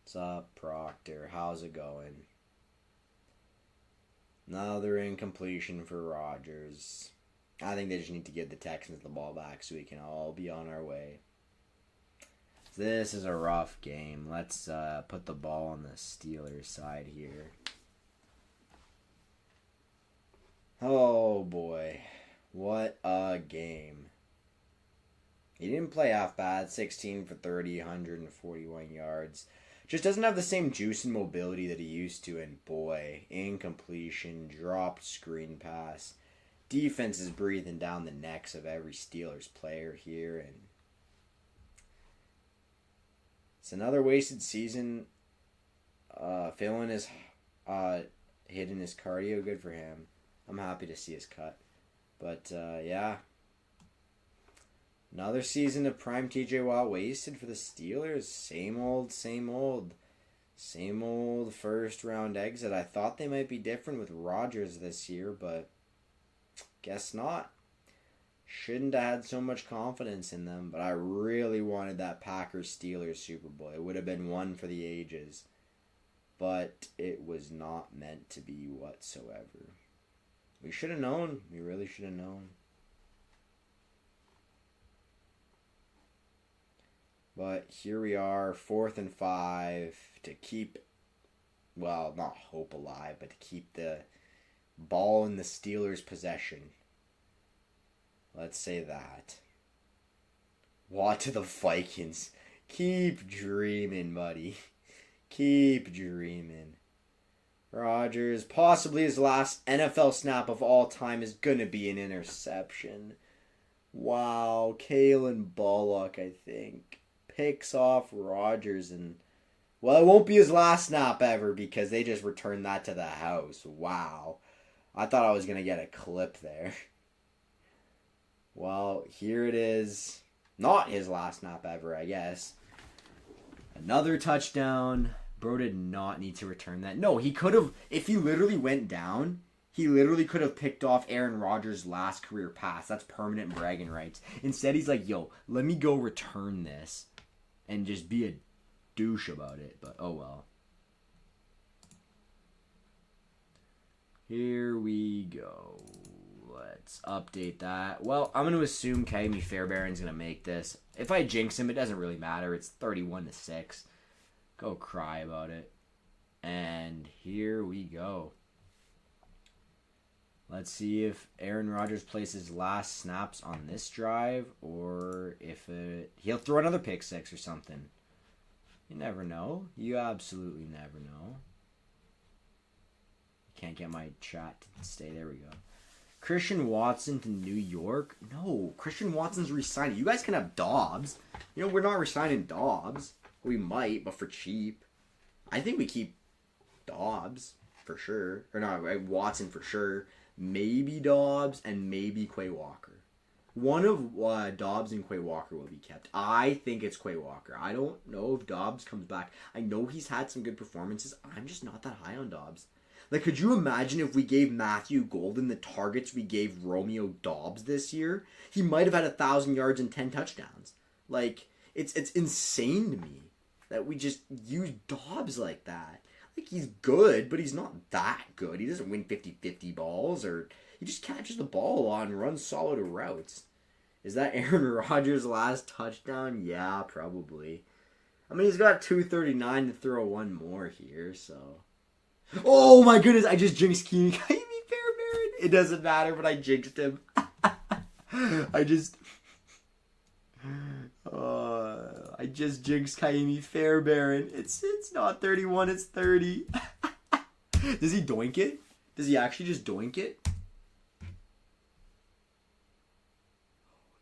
B: What's up, Proctor? How's it going? Another incompletion for Rodgers. I think they just need to give the Texans the ball back so we can all be on our way. This is a rough game. Let's put the ball on the Steelers side here. Oh boy. What a game. He didn't play half bad. 16 for 30, 141 yards. Just doesn't have the same juice and mobility that he used to, and boy, incompletion, dropped screen pass. Defense is breathing down the necks of every Steelers player here, and it's another wasted season. Failing his hitting his cardio, good for him. I'm happy to see his cut, but yeah. Another season of prime TJ Watt wasted for the Steelers. Same old first round exit. I thought they might be different with Rodgers this year, but guess not. Shouldn't have had so much confidence in them, but I really wanted that Packers-Steelers Super Bowl. It would have been one for the ages, but it was not meant to be whatsoever. We should have known. We really should have known. But here we are, 4th and 5 to keep, well, not hope alive, but to keep the ball in the Steelers' possession. Let's say that. Watt to the Vikings. Keep dreaming, buddy. Keep dreaming. Rodgers, possibly his last NFL snap of all time, is going to be an interception. Wow, Kalen Bullock, I think. Picks off Rodgers, and well, it won't be his last snap ever because they just returned that to the house. Wow. I thought I was going to get a clip there. Well, here it is. Not his last snap ever, I guess. Another touchdown. Bro did not need to return that. No, he could have, if he literally went down, he literally could have picked off Aaron Rodgers' last career pass. That's permanent bragging rights. Instead, he's like, yo, let me go return this and just be a douche about it. But oh well. Here we go. Let's update that. Well, I'm going to assume Kami Fairbairn's going to make this. If I jinx him, it doesn't really matter. It's 31-6. Go cry about it. And here we go. Let's see if Aaron Rodgers plays his last snaps on this drive or if he'll throw another pick six or something. You never know. You absolutely never know. Can't get my chat to stay. There we go. Christian Watson to New York? No, Christian Watson's resigning. You guys can have Dobbs. You know, we're not resigning Dobbs. We might, but for cheap. I think we keep Dobbs for sure. Or not, Watson for sure. Maybe Dobbs and maybe Quay Walker. One of Dobbs and Quay Walker will be kept. I think it's Quay Walker. I don't know if Dobbs comes back. I know he's had some good performances. I'm just not that high on Dobbs. Like, could you imagine if we gave Matthew Golden the targets we gave Romeo Dobbs this year? He might have had 1,000 yards and 10 touchdowns. Like, it's insane to me that we just use Dobbs like that. Like, he's good, but he's not that good. He doesn't win 50-50 balls, or he just catches the ball a lot and runs solid routes. Is that Aaron Rodgers' last touchdown? Yeah, probably. I mean, he's got 239 to throw one more here, so... Oh my goodness, I just jinxed Keenan Fairbairn. It doesn't matter, but I jinxed him. I just jinxed Kaimi Fairbairn. It's not 31, it's 30. Does he doink it? Does he actually just doink it?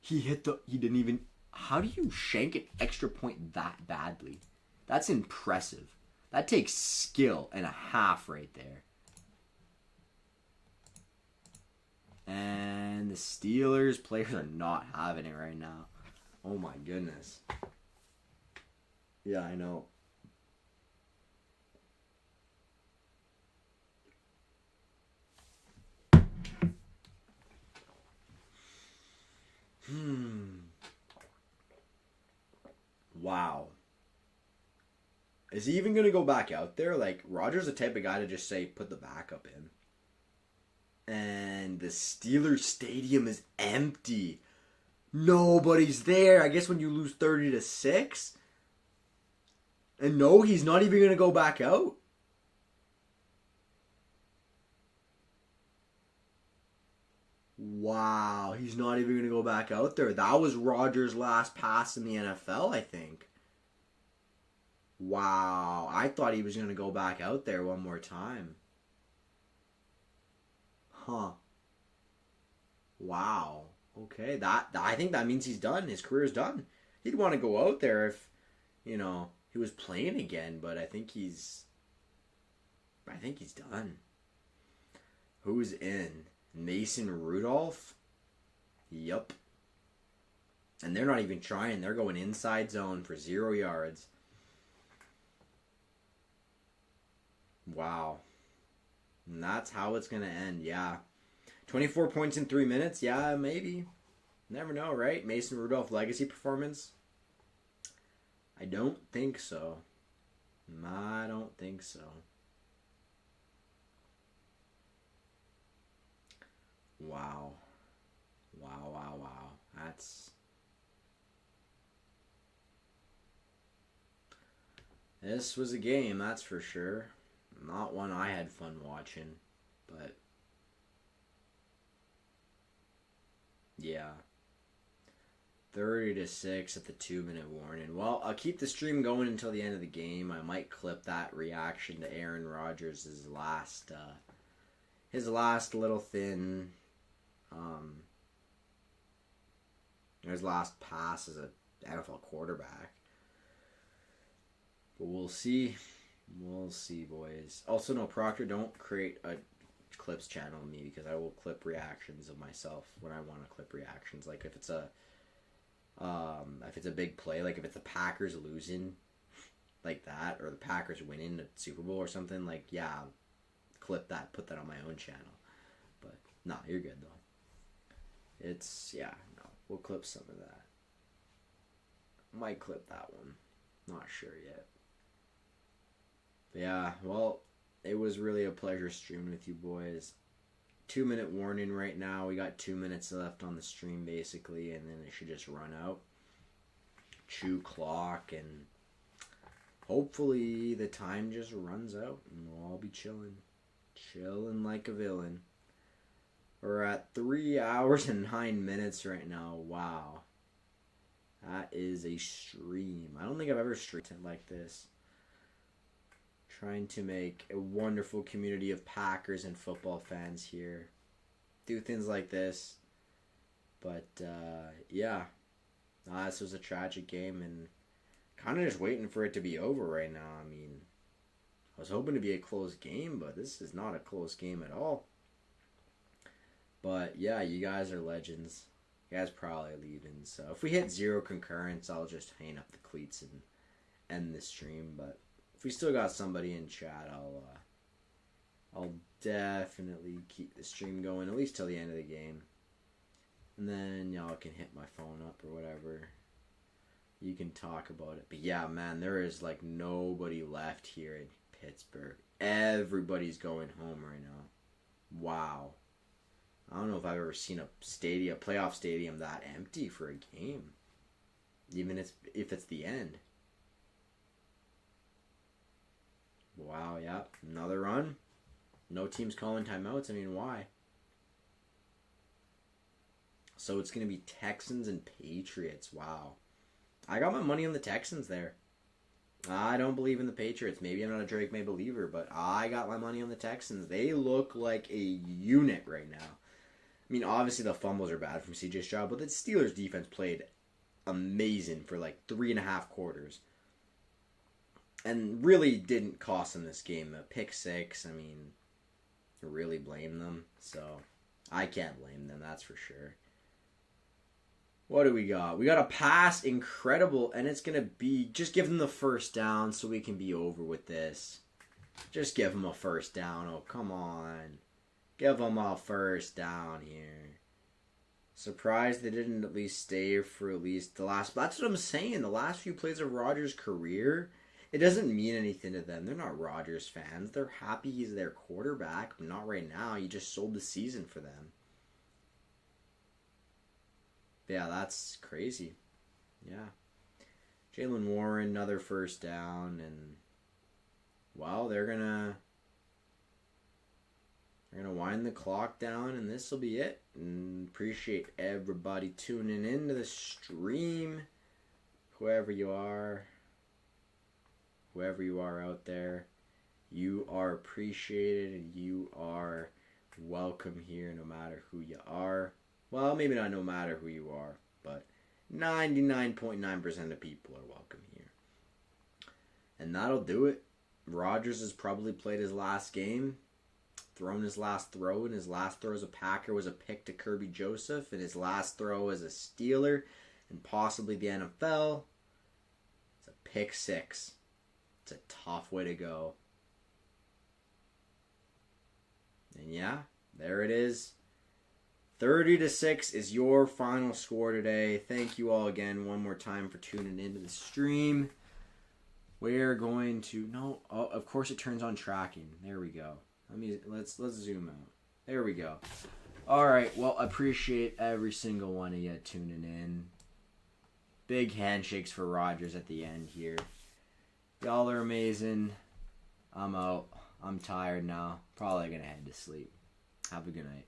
B: He didn't even... How do you shank an extra point that badly? That's impressive. That takes skill and a half right there. And the Steelers players are not having it right now. Oh my goodness. Yeah, I know. Wow. Is he even going to go back out there? Like, Rodgers the type of guy to just say, put the backup in. And the Steelers stadium is empty. Nobody's there. I guess when you lose 30-6. And no, he's not even going to go back out. Wow, he's not even going to go back out there. That was Rodgers' last pass in the NFL, I think. Wow, I thought he was going to go back out there one more time. Huh. Wow. Okay, I think that means he's done. His career's done. He'd want to go out there if, he was playing again, but I think he's done. Who's in? Mason Rudolph? Yup. And they're not even trying. They're going inside zone for 0 yards. Wow. And that's how it's going to end, yeah. 24 points in 3 minutes? Yeah, maybe. Never know, right? Mason Rudolph legacy performance? I don't think so. I don't think so. Wow. Wow. This was a game, that's for sure. Not one I had fun watching, but yeah. 30-6 at the 2-minute warning. Well, I'll keep the stream going until the end of the game. I might clip that reaction to Aaron Rodgers' his last little thin, his last pass as an NFL quarterback. But we'll see. We'll see, boys. Also, no, Proctor, don't create a clips channel on me, because I will clip reactions of myself when I want to clip reactions. Like if it's a big play, like if it's the Packers losing like that, or the Packers winning the Super Bowl or something, like, yeah, clip that, put that on my own channel. But nah, you're good though. We'll clip some of that. Might clip that one. Not sure yet. But yeah, well, it was really a pleasure streaming with you boys. 2-minute warning right now. We got 2 minutes left on the stream basically, and then it should just run out. Chew clock, and hopefully the time just runs out and we'll all be chilling. Chilling like a villain. We're at 3 hours and 9 minutes right now. Wow. That is a stream. I don't think I've ever streamed like this. Trying to make a wonderful community of Packers and football fans here. Do things like this. But, yeah. This was a tragic game, and kind of just waiting for it to be over right now. I mean, I was hoping to be a close game, but this is not a close game at all. But, yeah, you guys are legends. You guys probably leaving. So, if we hit 0 concurrents, I'll just hang up the cleats and end the stream. But if we still got somebody in chat, I'll definitely keep the stream going, at least till the end of the game. And then y'all can hit my phone up or whatever. You can talk about it. But yeah, man, there is like nobody left here in Pittsburgh. Everybody's going home right now. Wow. I don't know if I've ever seen a playoff stadium that empty for a game. Even if it's the end. Wow, yeah. Another run. No team's calling timeouts. I mean, why? So it's going to be Texans and Patriots. Wow. I got my money on the Texans there. I don't believe in the Patriots. Maybe I'm not a Drake May believer, but I got my money on the Texans. They look like a unit right now. I mean, obviously the fumbles are bad from CJ Stroud, but the Steelers defense played amazing for like 3.5 quarters. And really didn't cost them this game. A pick 6, I mean, really blame them. So, I can't blame them, that's for sure. What do we got? We got a pass, incredible, and it's going to be, just give them the first down so we can be over with this. Just give them a first down. Oh, come on. Give them a first down here. Surprised they didn't at least stay for at least the last, that's what I'm saying, the last few plays of Rodgers' career, it doesn't mean anything to them. They're not Rodgers fans. They're happy he's their quarterback, but not right now. You just sold the season for them. Yeah, that's crazy. Yeah. Jalen Warren, another first down, and well, they're gonna wind the clock down, and this will be it. And appreciate everybody tuning in to the stream, whoever you are out there. You are appreciated, and you are welcome here, no matter who you are. Well, maybe not no matter who you are, but 99.9% of people are welcome here. And that'll do it. Rodgers has probably played his last game, thrown his last throw, and his last throw as a Packer was a pick to Kirby Joseph, and his last throw as a Steeler, and possibly the NFL, it's a pick 6. It's a tough way to go. And yeah, there it is. 30-6 is your final score today. Thank you all again one more time for tuning into the stream. We're going to of course it turns on tracking. There we go. Let's zoom out. There we go. All right. Well, appreciate every single one of you tuning in. Big handshakes for Rodgers at the end here. Y'all are amazing. I'm out. I'm tired now. Probably gonna head to sleep. Have a good night.